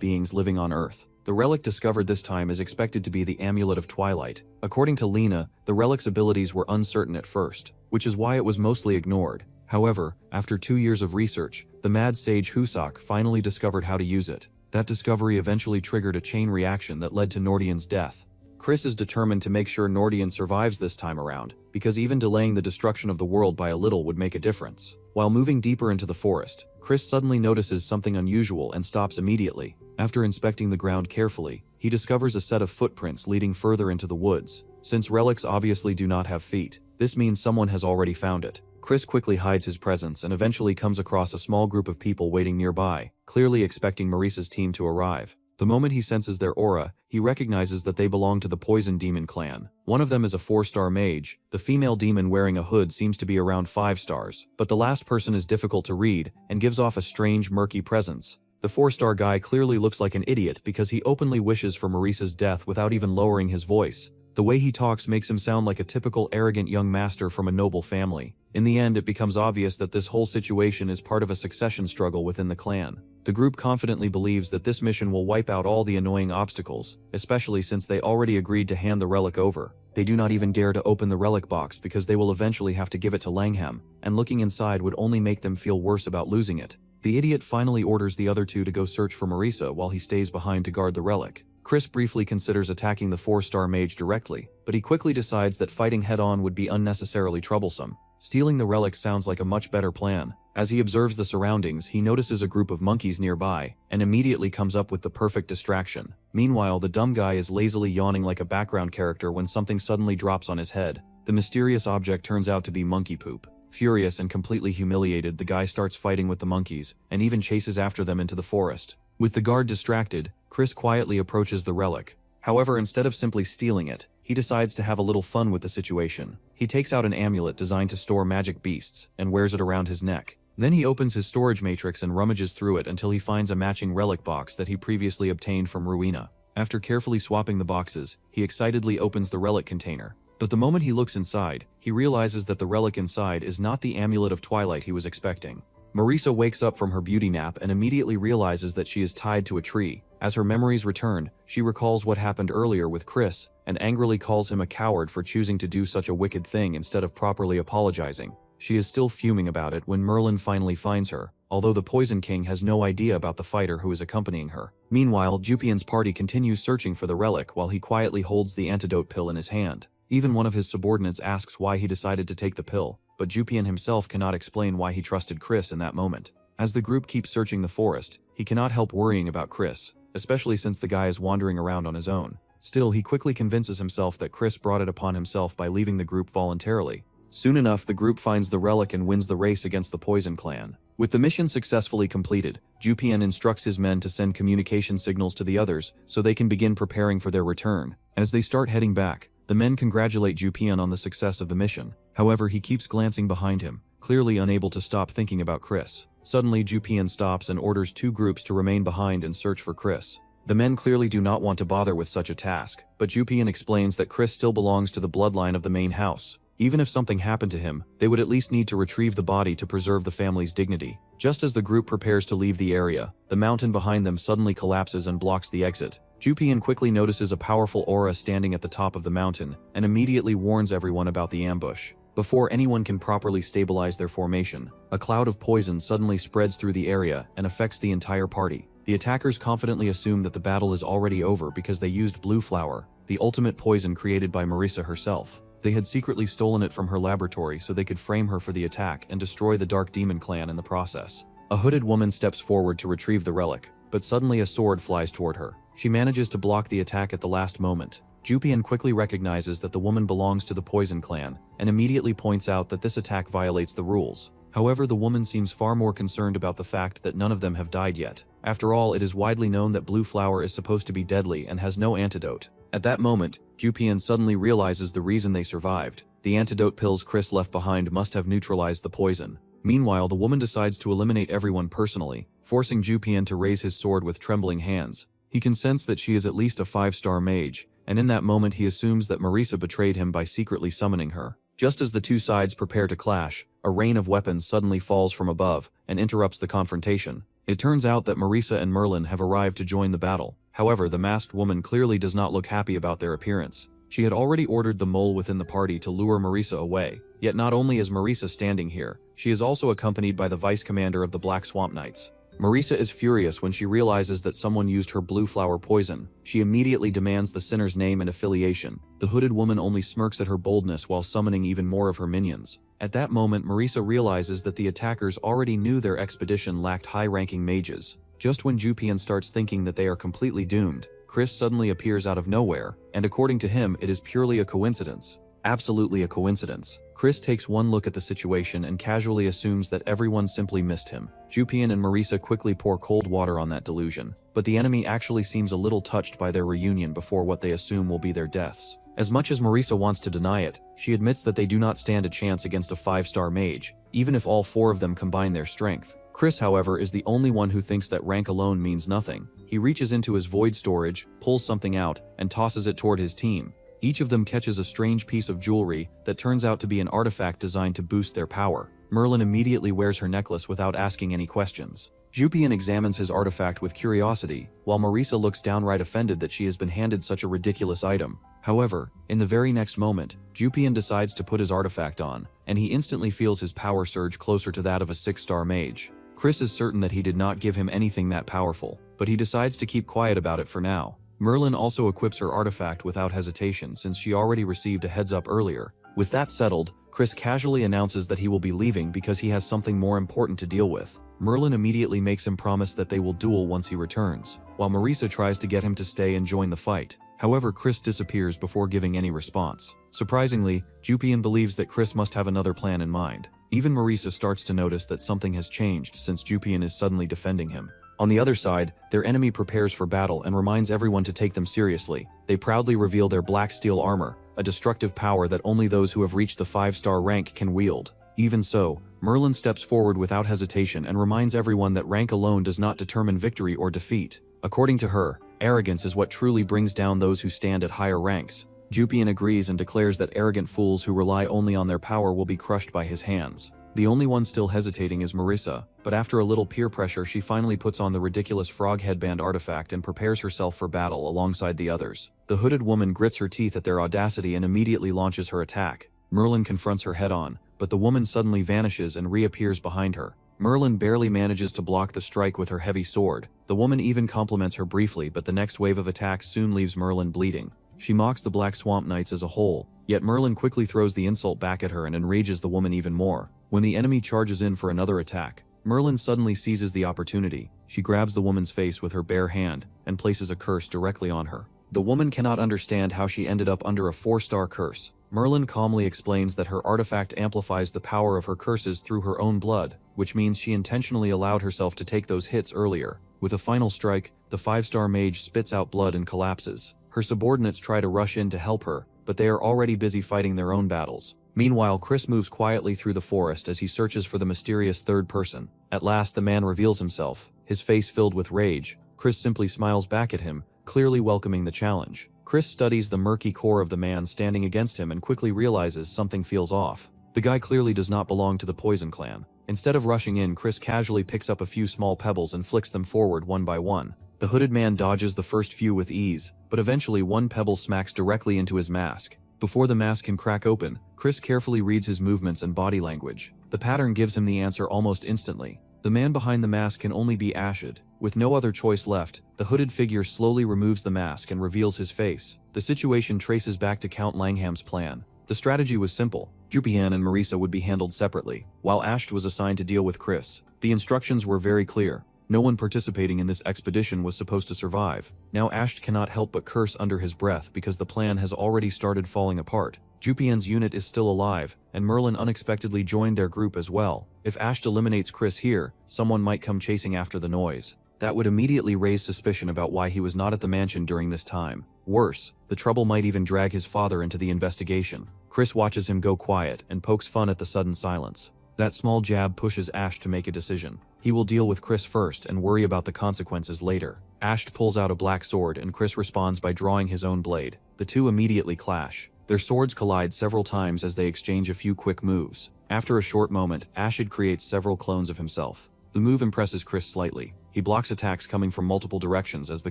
beings living on Earth. The relic discovered this time is expected to be the Amulet of Twilight. According to Lena, the relic's abilities were uncertain at first, which is why it was mostly ignored. However, after 2 years of research, the mad sage Husak finally discovered how to use it. That discovery eventually triggered a chain reaction that led to Nordian's death. Chris is determined to make sure Nordian survives this time around, because even delaying the destruction of the world by a little would make a difference. While moving deeper into the forest, Chris suddenly notices something unusual and stops immediately. After inspecting the ground carefully, he discovers a set of footprints leading further into the woods. Since relics obviously do not have feet, this means someone has already found it. Chris quickly hides his presence and eventually comes across a small group of people waiting nearby, clearly expecting Marisa's team to arrive. The moment he senses their aura, he recognizes that they belong to the Poison Demon clan. One of them is a 4-star mage. The female demon wearing a hood seems to be around 5 stars, but the last person is difficult to read and gives off a strange, murky presence. The 4-star guy clearly looks like an idiot because he openly wishes for Marisa's death without even lowering his voice. The way he talks makes him sound like a typical arrogant young master from a noble family. In the end, it becomes obvious that this whole situation is part of a succession struggle within the clan. The group confidently believes that this mission will wipe out all the annoying obstacles, especially since they already agreed to hand the relic over. They do not even dare to open the relic box because they will eventually have to give it to Langham, and looking inside would only make them feel worse about losing it. The idiot finally orders the other two to go search for Marisa while he stays behind to guard the relic. Chris briefly considers attacking the 4-star mage directly, but he quickly decides that fighting head-on would be unnecessarily troublesome. Stealing the relic sounds like a much better plan. As he observes the surroundings, he notices a group of monkeys nearby, and immediately comes up with the perfect distraction. Meanwhile, the dumb guy is lazily yawning like a background character when something suddenly drops on his head. The mysterious object turns out to be monkey poop. Furious and completely humiliated, the guy starts fighting with the monkeys, and even chases after them into the forest. With the guard distracted, Chris quietly approaches the relic. However, instead of simply stealing it, he decides to have a little fun with the situation. He takes out an amulet designed to store magic beasts, and wears it around his neck. Then he opens his storage matrix and rummages through it until he finds a matching relic box that he previously obtained from Ruina. After carefully swapping the boxes, he excitedly opens the relic container. But the moment he looks inside, he realizes that the relic inside is not the Amulet of Twilight he was expecting. Marisa wakes up from her beauty nap and immediately realizes that she is tied to a tree. As her memories return, she recalls what happened earlier with Chris and angrily calls him a coward for choosing to do such a wicked thing instead of properly apologizing. She is still fuming about it when Merlin finally finds her, although the Poison King has no idea about the fighter who is accompanying her. Meanwhile, Jupian's party continues searching for the relic while he quietly holds the antidote pill in his hand. Even one of his subordinates asks why he decided to take the pill, but Jupian himself cannot explain why he trusted Chris in that moment. As the group keeps searching the forest, he cannot help worrying about Chris, especially since the guy is wandering around on his own. Still, he quickly convinces himself that Chris brought it upon himself by leaving the group voluntarily. Soon enough, the group finds the relic and wins the race against the Poison Clan. With the mission successfully completed, Jupian instructs his men to send communication signals to the others so they can begin preparing for their return. As they start heading back, the men congratulate Jupian on the success of the mission. However, he keeps glancing behind him, clearly unable to stop thinking about Chris. Suddenly, Jupian stops and orders 2 groups to remain behind and search for Chris. The men clearly do not want to bother with such a task, but Jupian explains that Chris still belongs to the bloodline of the main house. Even if something happened to him, they would at least need to retrieve the body to preserve the family's dignity. Just as the group prepares to leave the area, the mountain behind them suddenly collapses and blocks the exit. Jupian quickly notices a powerful aura standing at the top of the mountain, and immediately warns everyone about the ambush. Before anyone can properly stabilize their formation, a cloud of poison suddenly spreads through the area and affects the entire party. The attackers confidently assume that the battle is already over because they used blue flower, the ultimate poison created by Marisa herself. They had secretly stolen it from her laboratory so they could frame her for the attack and destroy the Dark Demon clan in the process. A hooded woman steps forward to retrieve the relic, but suddenly a sword flies toward her. She manages to block the attack at the last moment. Jupian quickly recognizes that the woman belongs to the Poison clan, and immediately points out that this attack violates the rules. However, the woman seems far more concerned about the fact that none of them have died yet. After all, it is widely known that blue flower is supposed to be deadly and has no antidote. At that moment, Jupian suddenly realizes the reason they survived. The antidote pills Chris left behind must have neutralized the poison. Meanwhile, the woman decides to eliminate everyone personally, forcing Jupian to raise his sword with trembling hands. He can sense that she is at least a 5-star mage, and in that moment he assumes that Marisa betrayed him by secretly summoning her. Just as the two sides prepare to clash, a rain of weapons suddenly falls from above and interrupts the confrontation. It turns out that Marisa and Merlin have arrived to join the battle. However, the masked woman clearly does not look happy about their appearance. She had already ordered the mole within the party to lure Marisa away. Yet not only is Marisa standing here, she is also accompanied by the vice commander of the Black Swamp Knights. Marisa is furious when she realizes that someone used her blue flower poison. She immediately demands the sinner's name and affiliation. The hooded woman only smirks at her boldness while summoning even more of her minions. At that moment, Marisa realizes that the attackers already knew their expedition lacked high-ranking mages. Just when Jupian starts thinking that they are completely doomed, Chris suddenly appears out of nowhere, and according to him, it is purely a coincidence. Absolutely a coincidence. Chris takes one look at the situation and casually assumes that everyone simply missed him. Jupian and Marisa quickly pour cold water on that delusion, but the enemy actually seems a little touched by their reunion before what they assume will be their deaths. As much as Marisa wants to deny it, she admits that they do not stand a chance against a 5-star mage, even if all 4 of them combine their strength. Chris, however, is the only one who thinks that rank alone means nothing. He reaches into his void storage, pulls something out, and tosses it toward his team. Each of them catches a strange piece of jewelry that turns out to be an artifact designed to boost their power. Merlin immediately wears her necklace without asking any questions. Jupian examines his artifact with curiosity, while Marisa looks downright offended that she has been handed such a ridiculous item. However, in the very next moment, Jupian decides to put his artifact on, and he instantly feels his power surge closer to that of a 6-star mage. Chris is certain that he did not give him anything that powerful, but he decides to keep quiet about it for now. Merlin also equips her artifact without hesitation since she already received a heads up earlier. With that settled, Chris casually announces that he will be leaving because he has something more important to deal with. Merlin immediately makes him promise that they will duel once he returns, while Marisa tries to get him to stay and join the fight. However, Chris disappears before giving any response. Surprisingly, Jupian believes that Chris must have another plan in mind. Even Marisa starts to notice that something has changed since Jupian is suddenly defending him. On the other side, their enemy prepares for battle and reminds everyone to take them seriously. They proudly reveal their black steel armor, a destructive power that only those who have reached the 5-star rank can wield. Even so, Merlin steps forward without hesitation and reminds everyone that rank alone does not determine victory or defeat. According to her, arrogance is what truly brings down those who stand at higher ranks. Jupian agrees and declares that arrogant fools who rely only on their power will be crushed by his hands. The only one still hesitating is Marissa, but after a little peer pressure she finally puts on the ridiculous frog headband artifact and prepares herself for battle alongside the others. The hooded woman grits her teeth at their audacity and immediately launches her attack. Merlin confronts her head-on, but the woman suddenly vanishes and reappears behind her. Merlin barely manages to block the strike with her heavy sword. The woman even compliments her briefly, but the next wave of attacks soon leaves Merlin bleeding. She mocks the Black Swamp Knights as a whole, yet Merlin quickly throws the insult back at her and enrages the woman even more. When the enemy charges in for another attack, Merlin suddenly seizes the opportunity. She grabs the woman's face with her bare hand and places a curse directly on her. The woman cannot understand how she ended up under a 4-star curse. Merlin calmly explains that her artifact amplifies the power of her curses through her own blood, which means she intentionally allowed herself to take those hits earlier. With a final strike, the 5-star mage spits out blood and collapses. Her subordinates try to rush in to help her, but they are already busy fighting their own battles. Meanwhile, Chris moves quietly through the forest as he searches for the mysterious third person. At last, the man reveals himself, his face filled with rage. Chris simply smiles back at him, clearly welcoming the challenge. Chris studies the murky core of the man standing against him and quickly realizes something feels off. The guy clearly does not belong to the Poison Clan. Instead of rushing in, Chris casually picks up a few small pebbles and flicks them forward one by one. The hooded man dodges the first few with ease, but eventually one pebble smacks directly into his mask. Before the mask can crack open, Chris carefully reads his movements and body language. The pattern gives him the answer almost instantly. The man behind the mask can only be Ashid. With no other choice left, the hooded figure slowly removes the mask and reveals his face. The situation traces back to Count Langham's plan. The strategy was simple. Jupian and Marissa would be handled separately, while Asht was assigned to deal with Chris. The instructions were very clear. No one participating in this expedition was supposed to survive. Now Asht cannot help but curse under his breath because the plan has already started falling apart. Jupian's unit is still alive, and Merlin unexpectedly joined their group as well. If Asht eliminates Chris here, someone might come chasing after the noise. That would immediately raise suspicion about why he was not at the mansion during this time. Worse, the trouble might even drag his father into the investigation. Chris watches him go quiet and pokes fun at the sudden silence. That small jab pushes Asht to make a decision. He will deal with Chris first and worry about the consequences later. Asht pulls out a black sword and Chris responds by drawing his own blade. The two immediately clash. Their swords collide several times as they exchange a few quick moves. After a short moment, Ashid creates several clones of himself. The move impresses Chris slightly. He blocks attacks coming from multiple directions as the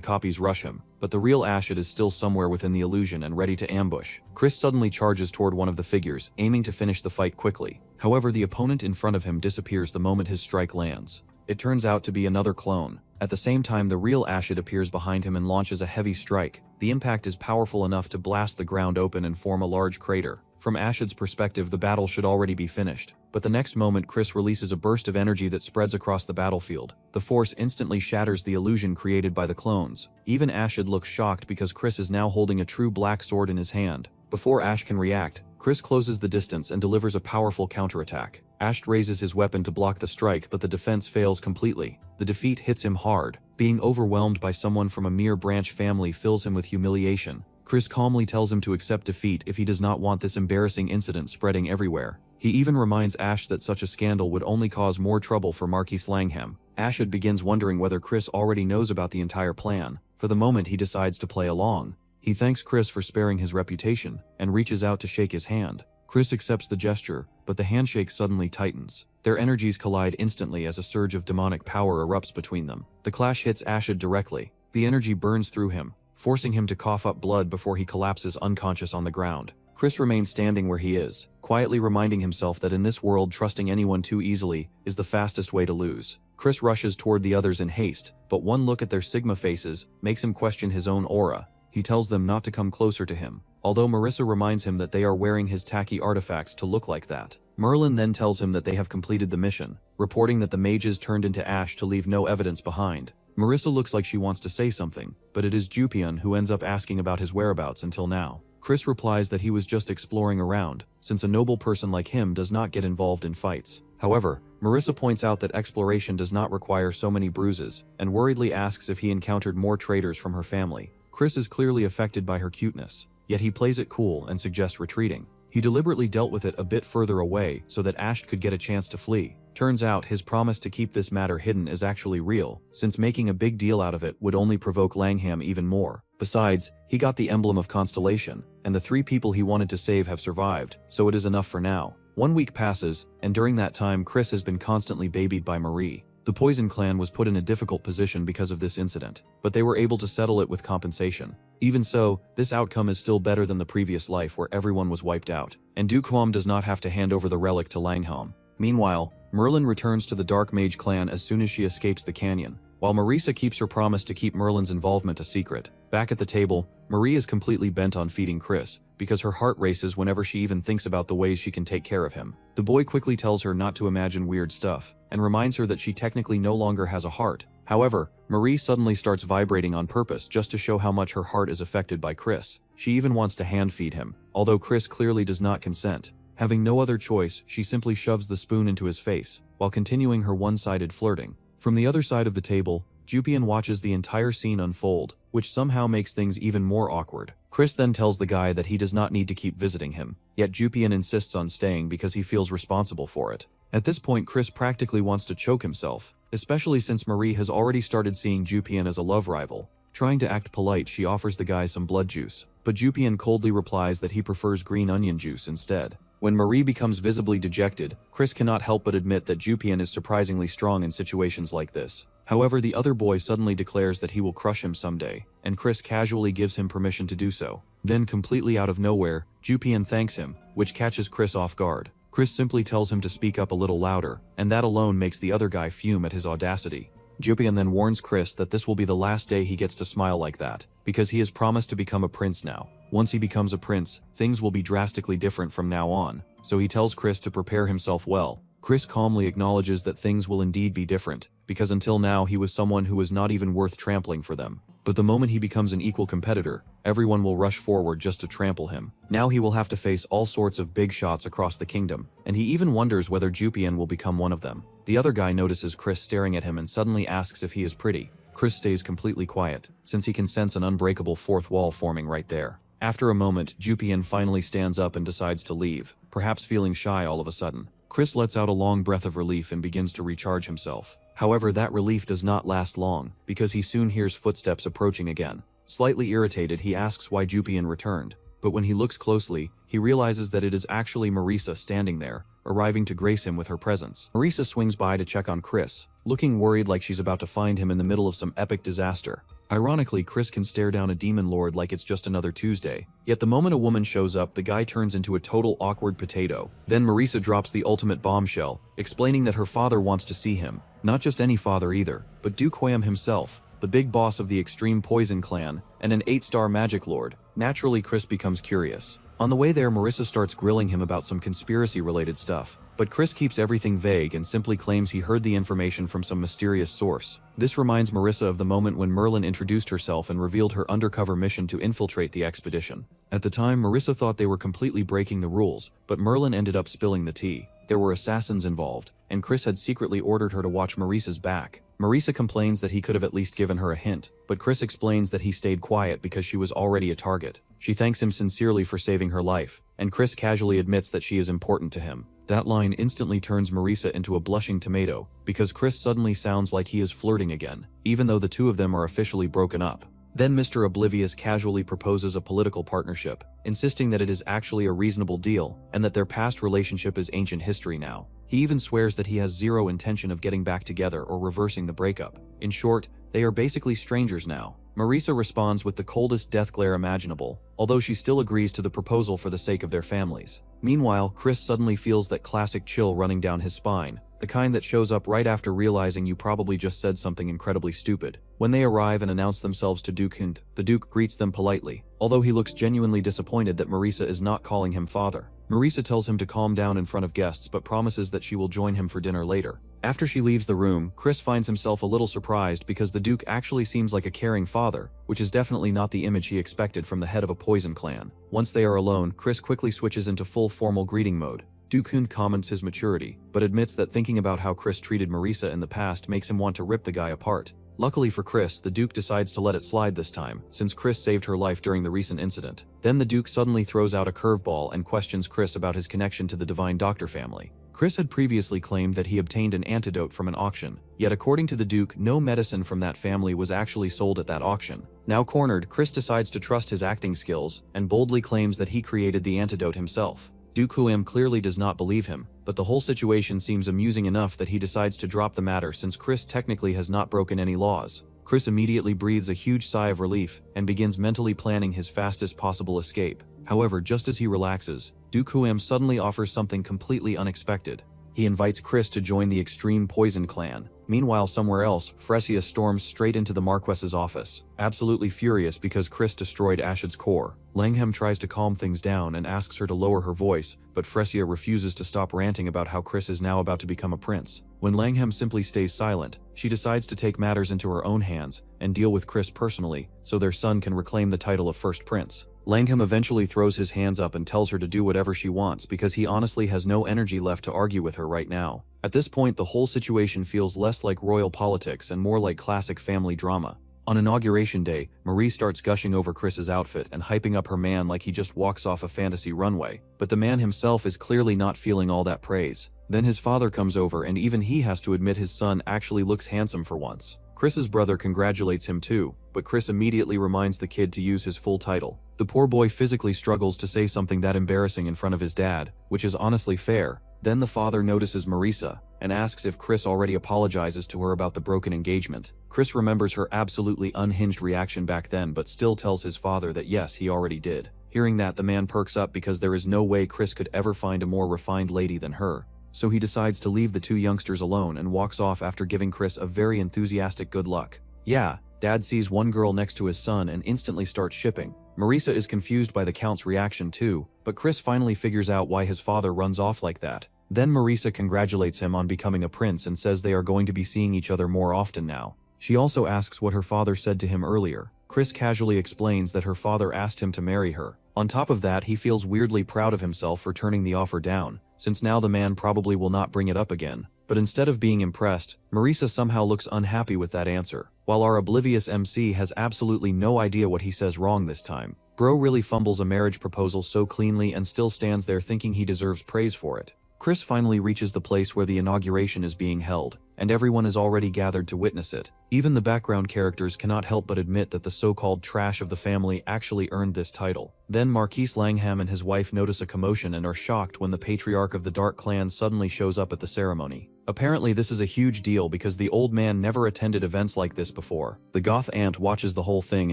copies rush him, but the real Ashid is still somewhere within the illusion and ready to ambush. Chris suddenly charges toward one of the figures, aiming to finish the fight quickly. However, the opponent in front of him disappears the moment his strike lands. It turns out to be another clone. At the same time, the real Ashid appears behind him and launches a heavy strike. The impact is powerful enough to blast the ground open and form a large crater. From Ashid's perspective, the battle should already be finished. But the next moment, Chris releases a burst of energy that spreads across the battlefield. The force instantly shatters the illusion created by the clones. Even Ashid looks shocked because Chris is now holding a true black sword in his hand. Before Ash can react, Chris closes the distance and delivers a powerful counterattack. Ash raises his weapon to block the strike, but the defense fails completely. The defeat hits him hard. Being overwhelmed by someone from a mere branch family fills him with humiliation. Chris calmly tells him to accept defeat if he does not want this embarrassing incident spreading everywhere. He even reminds Ash that such a scandal would only cause more trouble for Marquis Langham. Ashid begins wondering whether Chris already knows about the entire plan. For the moment, he decides to play along. He thanks Chris for sparing his reputation and reaches out to shake his hand. Chris accepts the gesture, but the handshake suddenly tightens. Their energies collide instantly as a surge of demonic power erupts between them. The clash hits Ashid directly. The energy burns through him, forcing him to cough up blood before he collapses unconscious on the ground. Chris remains standing where he is, quietly reminding himself that in this world, trusting anyone too easily is the fastest way to lose. Chris rushes toward the others in haste, but one look at their Sigma faces makes him question his own aura. He tells them not to come closer to him, although Marissa reminds him that they are wearing his tacky artifacts to look like that. Merlin then tells him that they have completed the mission, reporting that the mages turned into ash to leave no evidence behind. Marissa looks like she wants to say something, but it is Jupian who ends up asking about his whereabouts until now. Chris replies that he was just exploring around, since a noble person like him does not get involved in fights. However, Marissa points out that exploration does not require so many bruises, and worriedly asks if he encountered more traitors from her family. Chris is clearly affected by her cuteness, yet he plays it cool and suggests retreating. He deliberately dealt with it a bit further away so that Ash could get a chance to flee. Turns out his promise to keep this matter hidden is actually real, since making a big deal out of it would only provoke Langham even more. Besides, he got the emblem of Constellation, and the 3 people he wanted to save have survived, so it is enough for now. 1 week passes, and during that time Chris has been constantly babied by Marie. The Poison Clan was put in a difficult position because of this incident, but they were able to settle it with compensation. Even so, this outcome is still better than the previous life where everyone was wiped out, and Duke Huam does not have to hand over the relic to Langhelm. Meanwhile, Merlin returns to the Dark Mage clan as soon as she escapes the canyon, while Marisa keeps her promise to keep Merlin's involvement a secret. Back at the table, Marie is completely bent on feeding Chris, because her heart races whenever she even thinks about the ways she can take care of him. The boy quickly tells her not to imagine weird stuff, and reminds her that she technically no longer has a heart. However, Marie suddenly starts vibrating on purpose just to show how much her heart is affected by Chris. She even wants to hand feed him, although Chris clearly does not consent. Having no other choice, she simply shoves the spoon into his face, while continuing her one-sided flirting. From the other side of the table, Jupian watches the entire scene unfold, which somehow makes things even more awkward. Chris then tells the guy that he does not need to keep visiting him, yet Jupian insists on staying because he feels responsible for it. At this point, Chris practically wants to choke himself, especially since Marie has already started seeing Jupian as a love rival. Trying to act polite, she offers the guy some blood juice, but Jupian coldly replies that he prefers green onion juice instead. When Marie becomes visibly dejected, Chris cannot help but admit that Jupian is surprisingly strong in situations like this. However, the other boy suddenly declares that he will crush him someday, and Chris casually gives him permission to do so. Then, completely out of nowhere, Jupian thanks him, which catches Chris off guard. Chris simply tells him to speak up a little louder, and that alone makes the other guy fume at his audacity. Jupian then warns Chris that this will be the last day he gets to smile like that, because he has promised to become a prince now. Once he becomes a prince, things will be drastically different from now on, so he tells Chris to prepare himself well. Chris calmly acknowledges that things will indeed be different, because until now he was someone who was not even worth trampling for them. But the moment he becomes an equal competitor, everyone will rush forward just to trample him. Now he will have to face all sorts of big shots across the kingdom, and he even wonders whether Jupian will become one of them. The other guy notices Chris staring at him and suddenly asks if he is pretty. Chris stays completely quiet, since he can sense an unbreakable fourth wall forming right there. After a moment, Jupian finally stands up and decides to leave, perhaps feeling shy all of a sudden. Chris lets out a long breath of relief and begins to recharge himself. However, that relief does not last long, because he soon hears footsteps approaching again. Slightly irritated, he asks why Jupian returned, but when he looks closely, he realizes that it is actually Marisa standing there, arriving to grace him with her presence. Marisa swings by to check on Chris, looking worried like she's about to find him in the middle of some epic disaster. Ironically, Chris can stare down a demon lord like it's just another Tuesday. Yet the moment a woman shows up, the guy turns into a total awkward potato. Then Marisa drops the ultimate bombshell, explaining that her father wants to see him. Not just any father either, but Duke Huam himself, the big boss of the Extreme Poison Clan, and an 8-star magic lord. Naturally, Chris becomes curious. On the way there, Marisa starts grilling him about some conspiracy-related stuff, but Chris keeps everything vague and simply claims he heard the information from some mysterious source. This reminds Marisa of the moment when Merlin introduced herself and revealed her undercover mission to infiltrate the expedition. At the time, Marisa thought they were completely breaking the rules, but Merlin ended up spilling the tea. There were assassins involved, and Chris had secretly ordered her to watch Marisa's back. Marisa complains that he could have at least given her a hint, but Chris explains that he stayed quiet because she was already a target. She thanks him sincerely for saving her life, and Chris casually admits that she is important to him. That line instantly turns Marisa into a blushing tomato, because Chris suddenly sounds like he is flirting again, even though the two of them are officially broken up. Then Mr. Oblivious casually proposes a political partnership, insisting that it is actually a reasonable deal, and that their past relationship is ancient history now. He even swears that he has zero intention of getting back together or reversing the breakup. In short, they are basically strangers now. Marisa responds with the coldest death glare imaginable, although she still agrees to the proposal for the sake of their families. Meanwhile, Chris suddenly feels that classic chill running down his spine, the kind that shows up right after realizing you probably just said something incredibly stupid. When they arrive and announce themselves to Duke Hunt, the Duke greets them politely, although he looks genuinely disappointed that Marisa is not calling him father. Marisa tells him to calm down in front of guests but promises that she will join him for dinner later. After she leaves the room, Chris finds himself a little surprised because the Duke actually seems like a caring father, which is definitely not the image he expected from the head of a poison clan. Once they are alone, Chris quickly switches into full formal greeting mode. Duke Hunt comments his maturity, but admits that thinking about how Chris treated Marisa in the past makes him want to rip the guy apart. Luckily for Chris, the Duke decides to let it slide this time, since Chris saved her life during the recent incident. Then the Duke suddenly throws out a curveball and questions Chris about his connection to the Divine Doctor family. Chris had previously claimed that he obtained an antidote from an auction, yet according to the Duke, no medicine from that family was actually sold at that auction. Now cornered, Chris decides to trust his acting skills, and boldly claims that he created the antidote himself. Dukuam clearly does not believe him, but the whole situation seems amusing enough that he decides to drop the matter since Chris technically has not broken any laws. Chris immediately breathes a huge sigh of relief and begins mentally planning his fastest possible escape. However, just as he relaxes, Dukuam suddenly offers something completely unexpected. He invites Chris to join the Extreme Poison Clan. Meanwhile, somewhere else, Fresia storms straight into the Marquess's office, absolutely furious because Chris destroyed Ashid's core. Langham tries to calm things down and asks her to lower her voice, but Fresia refuses to stop ranting about how Chris is now about to become a prince. When Langham simply stays silent, she decides to take matters into her own hands and deal with Chris personally, so their son can reclaim the title of First Prince. Langham eventually throws his hands up and tells her to do whatever she wants because he honestly has no energy left to argue with her right now. At this point, the whole situation feels less like royal politics and more like classic family drama. On Inauguration Day, Marie starts gushing over Chris's outfit and hyping up her man like he just walks off a fantasy runway, but the man himself is clearly not feeling all that praise. Then his father comes over and even he has to admit his son actually looks handsome for once. Chris's brother congratulates him too, but Chris immediately reminds the kid to use his full title. The poor boy physically struggles to say something that embarrassing in front of his dad, which is honestly fair. Then the father notices Marisa and asks if Chris already apologizes to her about the broken engagement. Chris remembers her absolutely unhinged reaction back then but still tells his father that yes, he already did. Hearing that, the man perks up because there is no way Chris could ever find a more refined lady than her. So he decides to leave the two youngsters alone and walks off after giving Chris a very enthusiastic good luck. Yeah, Dad sees one girl next to his son and instantly starts shipping. Marisa is confused by the Count's reaction too, but Chris finally figures out why his father runs off like that. Then Marisa congratulates him on becoming a prince and says they are going to be seeing each other more often now. She also asks what her father said to him earlier. Chris casually explains that her father asked him to marry her. On top of that, he feels weirdly proud of himself for turning the offer down, since now the man probably will not bring it up again. But instead of being impressed, Marisa somehow looks unhappy with that answer, while our oblivious MC has absolutely no idea what he says wrong this time. Bro really fumbles a marriage proposal so cleanly and still stands there thinking he deserves praise for it. Chris finally reaches the place where the inauguration is being held, and everyone is already gathered to witness it. Even the background characters cannot help but admit that the so-called trash of the family actually earned this title. Then Marquise Langham and his wife notice a commotion and are shocked when the patriarch of the Dark Clan suddenly shows up at the ceremony. Apparently this is a huge deal because the old man never attended events like this before. The goth aunt watches the whole thing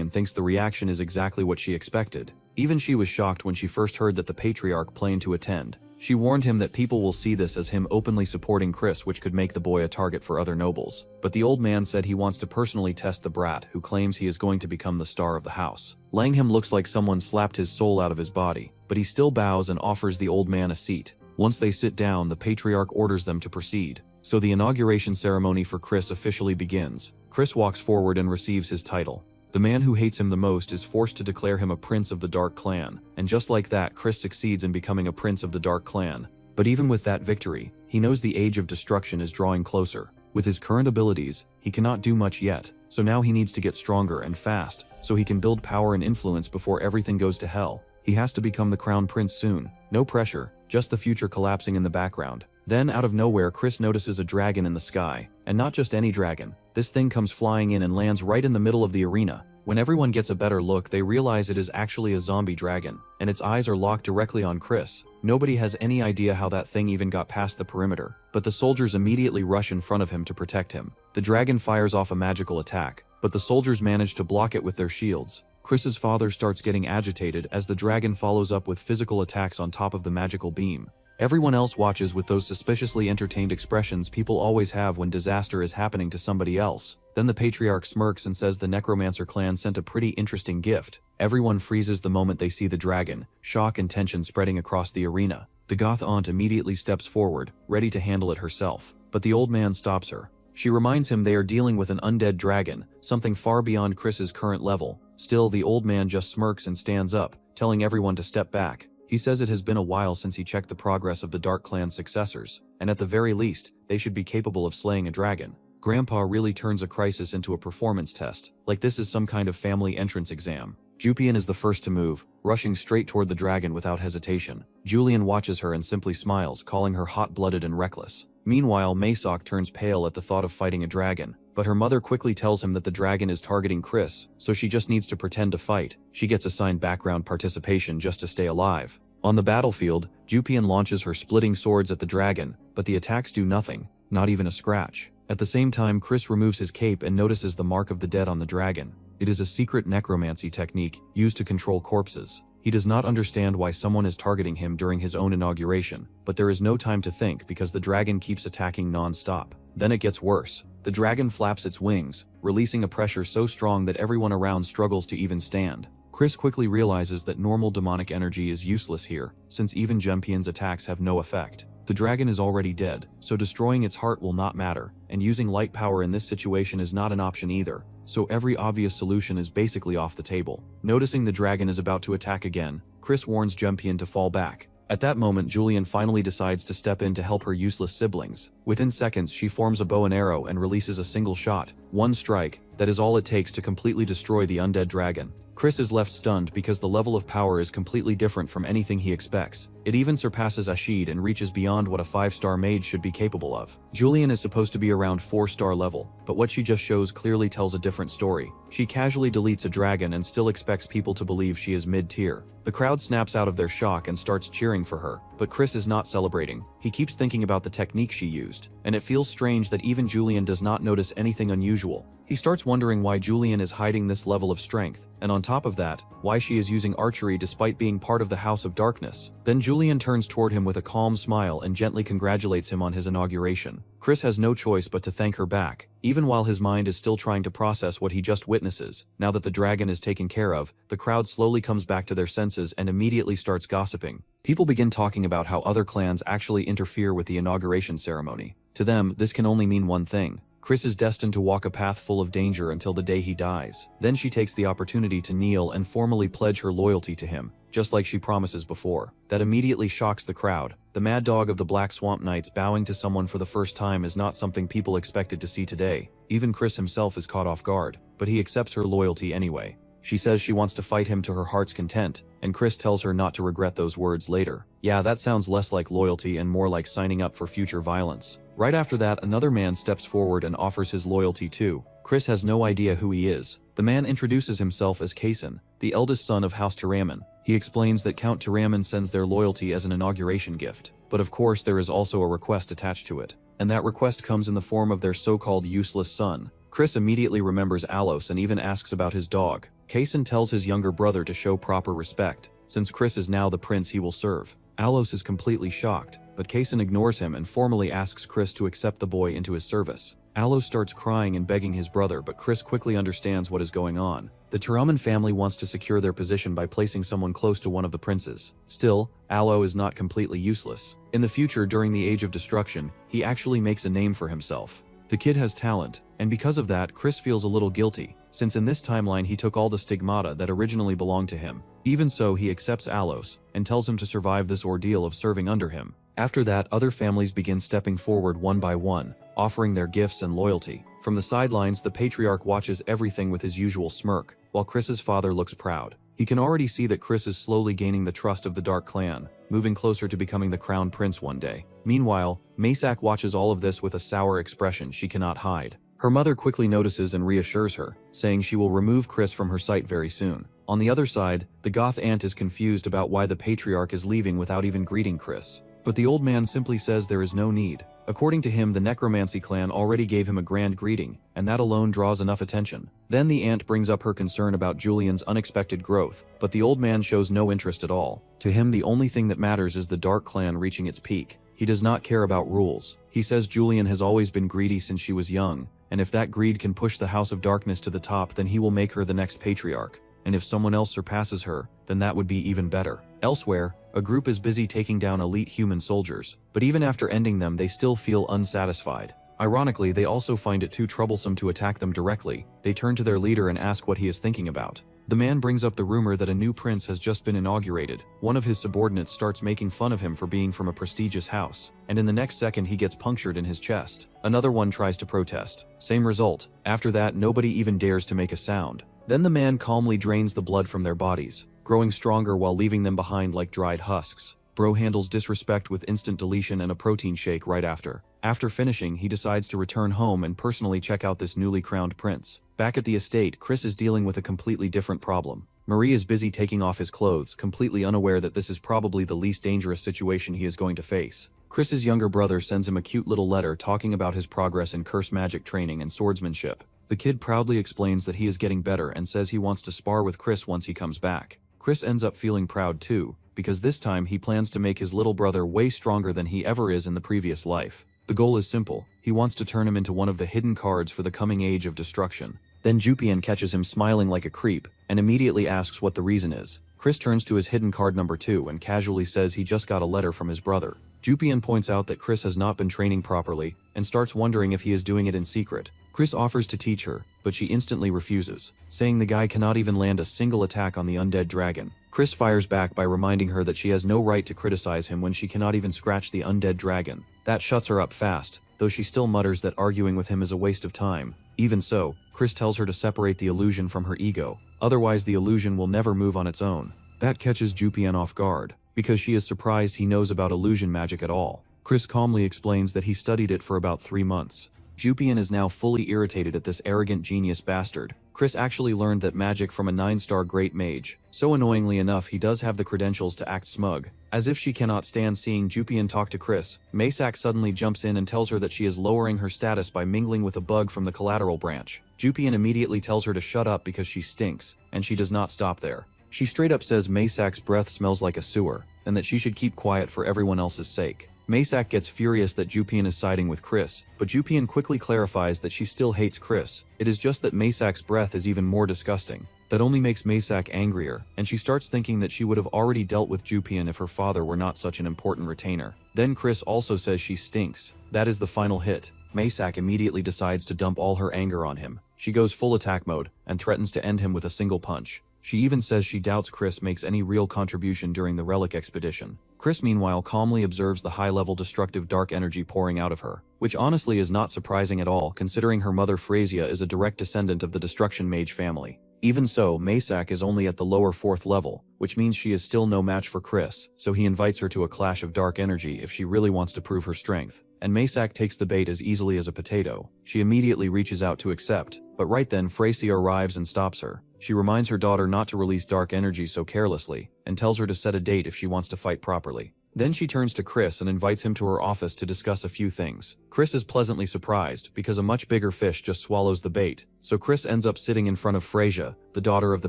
and thinks the reaction is exactly what she expected. Even she was shocked when she first heard that the patriarch planned to attend. She warned him that people will see this as him openly supporting Chris, which could make the boy a target for other nobles. But the old man said he wants to personally test the brat, who claims he is going to become the star of the house. Langham looks like someone slapped his soul out of his body, but he still bows and offers the old man a seat. Once they sit down, the patriarch orders them to proceed. So the inauguration ceremony for Chris officially begins. Chris walks forward and receives his title. The man who hates him the most is forced to declare him a prince of the Dark Clan, and just like that, Chris succeeds in becoming a prince of the Dark Clan. But even with that victory, he knows the age of destruction is drawing closer. With his current abilities, he cannot do much yet, so now he needs to get stronger and fast, so he can build power and influence before everything goes to hell. He has to become the crown prince soon. No pressure, just the future collapsing in the background. Then, out of nowhere, Chris notices a dragon in the sky. And not just any dragon. This thing comes flying in and lands right in the middle of the arena. When everyone gets a better look, they realize it is actually a zombie dragon, and its eyes are locked directly on Chris. Nobody has any idea how that thing even got past the perimeter, but the soldiers immediately rush in front of him to protect him. The dragon fires off a magical attack, but the soldiers manage to block it with their shields. Chris's father starts getting agitated as the dragon follows up with physical attacks on top of the magical beam. Everyone else watches with those suspiciously entertained expressions people always have when disaster is happening to somebody else. Then the patriarch smirks and says the Necromancer clan sent a pretty interesting gift. Everyone freezes the moment they see the dragon, shock and tension spreading across the arena. The goth aunt immediately steps forward, ready to handle it herself, but the old man stops her. She reminds him they are dealing with an undead dragon, something far beyond Chris's current level. Still, the old man just smirks and stands up, telling everyone to step back. He says it has been a while since he checked the progress of the Dark Clan's successors, and at the very least, they should be capable of slaying a dragon. Grandpa really turns a crisis into a performance test, like this is some kind of family entrance exam. Jupian is the first to move, rushing straight toward the dragon without hesitation. Julian watches her and simply smiles, calling her hot-blooded and reckless. Meanwhile, Maysock turns pale at the thought of fighting a dragon, but her mother quickly tells him that the dragon is targeting Chris, so she just needs to pretend to fight. She gets assigned background participation just to stay alive. On the battlefield, Jupian launches her splitting swords at the dragon, but the attacks do nothing, not even a scratch. At the same time, Chris removes his cape and notices the mark of the dead on the dragon. It is a secret necromancy technique used to control corpses. He does not understand why someone is targeting him during his own inauguration, but there is no time to think because the dragon keeps attacking non-stop. Then it gets worse. The dragon flaps its wings, releasing a pressure so strong that everyone around struggles to even stand. Chris quickly realizes that normal demonic energy is useless here, since even Jumpian's attacks have no effect. The dragon is already dead, so destroying its heart will not matter, and using light power in this situation is not an option either, so every obvious solution is basically off the table. Noticing the dragon is about to attack again, Chris warns Jumpian to fall back. At that moment, Julian finally decides to step in to help her useless siblings. Within seconds, she forms a bow and arrow and releases a single shot. One strike, that is all it takes to completely destroy the undead dragon. Chris is left stunned because the level of power is completely different from anything he expects. It even surpasses Ashid and reaches beyond what a 5-star mage should be capable of. Julian is supposed to be around 4-star level, but what she just shows clearly tells a different story. She casually deletes a dragon and still expects people to believe she is mid-tier. The crowd snaps out of their shock and starts cheering for her, but Chris is not celebrating. He keeps thinking about the technique she used, and it feels strange that even Julian does not notice anything unusual. He starts wondering why Julian is hiding this level of strength, and on top of that, why she is using archery despite being part of the House of Darkness. Then Julian turns toward him with a calm smile and gently congratulates him on his inauguration. Chris has no choice but to thank her back, even while his mind is still trying to process what he just witnesses. Now that the dragon is taken care of, the crowd slowly comes back to their senses and immediately starts gossiping. People begin talking about how other clans actually interfere with the inauguration ceremony. To them, this can only mean one thing. Chris is destined to walk a path full of danger until the day he dies. Then she takes the opportunity to kneel and formally pledge her loyalty to him, just like she promises before. That immediately shocks the crowd. The mad dog of the Black Swamp Knights bowing to someone for the first time is not something people expected to see today. Even Chris himself is caught off guard, but he accepts her loyalty anyway. She says she wants to fight him to her heart's content, and Chris tells her not to regret those words later. Yeah, that sounds less like loyalty and more like signing up for future violence. Right after that, another man steps forward and offers his loyalty too. Chris has no idea who he is. The man introduces himself as Kaysen, the eldest son of House Tiraman. He explains that Count Tiraman sends their loyalty as an inauguration gift. But of course there is also a request attached to it. And that request comes in the form of their so-called useless son. Chris immediately remembers Alos and even asks about his dog. Kaysen tells his younger brother to show proper respect, since Chris is now the prince he will serve. Alos is completely shocked, but Kaysen ignores him and formally asks Chris to accept the boy into his service. Alos starts crying and begging his brother, but Chris quickly understands what is going on. The Tiraman family wants to secure their position by placing someone close to one of the princes. Still, Alo is not completely useless. In the future, during the Age of Destruction, he actually makes a name for himself. The kid has talent, and because of that, Chris feels a little guilty, since in this timeline he took all the stigmata that originally belonged to him. Even so, he accepts Alos, and tells him to survive this ordeal of serving under him. After that, other families begin stepping forward one by one, offering their gifts and loyalty. From the sidelines, the patriarch watches everything with his usual smirk, while Chris's father looks proud. He can already see that Chris is slowly gaining the trust of the Dark Clan, moving closer to becoming the crown prince one day. Meanwhile, Maysak watches all of this with a sour expression she cannot hide. Her mother quickly notices and reassures her, saying she will remove Chris from her sight very soon. On the other side, the goth aunt is confused about why the patriarch is leaving without even greeting Chris. But the old man simply says there is no need. According to him, the Necromancy clan already gave him a grand greeting, and that alone draws enough attention. Then the aunt brings up her concern about Julian's unexpected growth, but the old man shows no interest at all. To him, the only thing that matters is the Dark Clan reaching its peak. He does not care about rules. He says Julian has always been greedy since she was young, and if that greed can push the House of Darkness to the top, then he will make her the next patriarch. And if someone else surpasses her, then that would be even better. Elsewhere, a group is busy taking down elite human soldiers, but even after ending them, they still feel unsatisfied. Ironically, they also find it too troublesome to attack them directly. They turn to their leader and ask what he is thinking about. The man brings up the rumor that a new prince has just been inaugurated. One of his subordinates starts making fun of him for being from a prestigious house, and in the next second he gets punctured in his chest. Another one tries to protest. Same result. After that, nobody even dares to make a sound. Then the man calmly drains the blood from their bodies, growing stronger while leaving them behind like dried husks. Bro handles disrespect with instant deletion and a protein shake right after. After finishing, he decides to return home and personally check out this newly crowned prince. Back at the estate, Chris is dealing with a completely different problem. Marie is busy taking off his clothes, completely unaware that this is probably the least dangerous situation he is going to face. Chris's younger brother sends him a cute little letter talking about his progress in curse magic training and swordsmanship. The kid proudly explains that he is getting better and says he wants to spar with Chris once he comes back. Chris ends up feeling proud too, because this time he plans to make his little brother way stronger than he ever is in the previous life. The goal is simple. He wants to turn him into one of the hidden cards for the coming age of destruction. Then Jupian catches him smiling like a creep and immediately asks what the reason is. Chris turns to his hidden card number 2 and casually says he just got a letter from his brother. Jupian points out that Chris has not been training properly and starts wondering if he is doing it in secret. Chris offers to teach her, but she instantly refuses, saying the guy cannot even land a single attack on the undead dragon. Chris fires back by reminding her that she has no right to criticize him when she cannot even scratch the undead dragon. That shuts her up fast, though she still mutters that arguing with him is a waste of time. Even so, Chris tells her to separate the illusion from her ego, otherwise the illusion will never move on its own. That catches Jupian off guard, because she is surprised he knows about illusion magic at all. Chris calmly explains that he studied it for about 3 months. Jupian is now fully irritated at this arrogant genius bastard. Chris actually learned that magic from a 9-star great mage, so annoyingly enough he does have the credentials to act smug. As if she cannot stand seeing Jupian talk to Chris, Maysak suddenly jumps in and tells her that she is lowering her status by mingling with a bug from the collateral branch. Jupian immediately tells her to shut up because she stinks, and she does not stop there. She straight up says Maysak's breath smells like a sewer, and that she should keep quiet for everyone else's sake. Maysak gets furious that Jupian is siding with Chris, but Jupian quickly clarifies that she still hates Chris. It is just that Maysak's breath is even more disgusting. That only makes Maysak angrier, and she starts thinking that she would have already dealt with Jupian if her father were not such an important retainer. Then Chris also says she stinks. That is the final hit. Maysak immediately decides to dump all her anger on him. She goes full attack mode, and threatens to end him with a single punch. She even says she doubts Chris makes any real contribution during the relic expedition. Chris meanwhile calmly observes the high-level destructive dark energy pouring out of her, which honestly is not surprising at all considering her mother Phrasia is a direct descendant of the Destruction Mage family. Even so, Maysak is only at the lower 4th level, which means she is still no match for Chris, so he invites her to a clash of dark energy if she really wants to prove her strength. And Maysak takes the bait as easily as a potato. She immediately reaches out to accept, but right then Phrasia arrives and stops her. She reminds her daughter not to release dark energy so carelessly, and tells her to set a date if she wants to fight properly. Then she turns to Chris and invites him to her office to discuss a few things. Chris is pleasantly surprised, because a much bigger fish just swallows the bait, so Chris ends up sitting in front of Phrasia, the daughter of the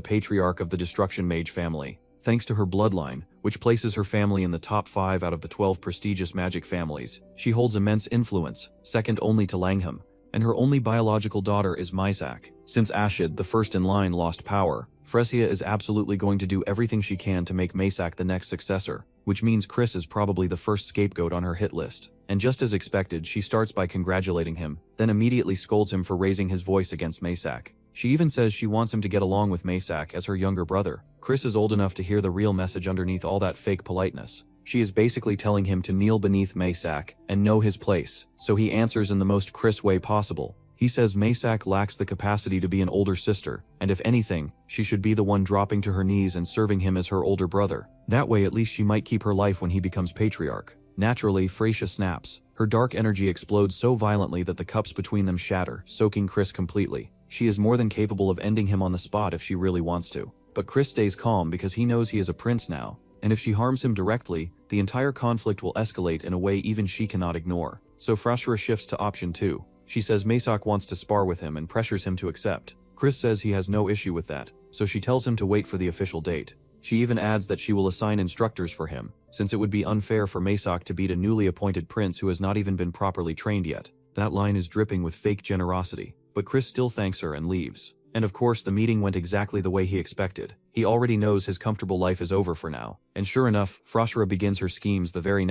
patriarch of the Destruction Mage family. Thanks to her bloodline, which places her family in the top 5 out of the 12 prestigious magic families, she holds immense influence, second only to Langham, and her only biological daughter is Maysak. Since Ashid, the first in line, lost power, Phrasia is absolutely going to do everything she can to make Maysak the next successor, which means Chris is probably the first scapegoat on her hit list. And just as expected, she starts by congratulating him, then immediately scolds him for raising his voice against Maysak. She even says she wants him to get along with Maysak as her younger brother. Chris is old enough to hear the real message underneath all that fake politeness. She is basically telling him to kneel beneath Maysak and know his place, so he answers in the most Chris way possible. He says Maysak lacks the capacity to be an older sister, and if anything, she should be the one dropping to her knees and serving him as her older brother. That way at least she might keep her life when he becomes patriarch. Naturally, Phrasia snaps. Her dark energy explodes so violently that the cups between them shatter, soaking Chris completely. She is more than capable of ending him on the spot if she really wants to. But Chris stays calm because he knows he is a prince now, and if she harms him directly, the entire conflict will escalate in a way even she cannot ignore. So Phrasia shifts to option 2. She says Maysak wants to spar with him and pressures him to accept. Chris says he has no issue with that, so she tells him to wait for the official date. She even adds that she will assign instructors for him, since it would be unfair for Maysak to beat a newly appointed prince who has not even been properly trained yet. That line is dripping with fake generosity, but Chris still thanks her and leaves. And of course the meeting went exactly the way he expected. He already knows his comfortable life is over for now, and sure enough, Phrasia begins her schemes the very next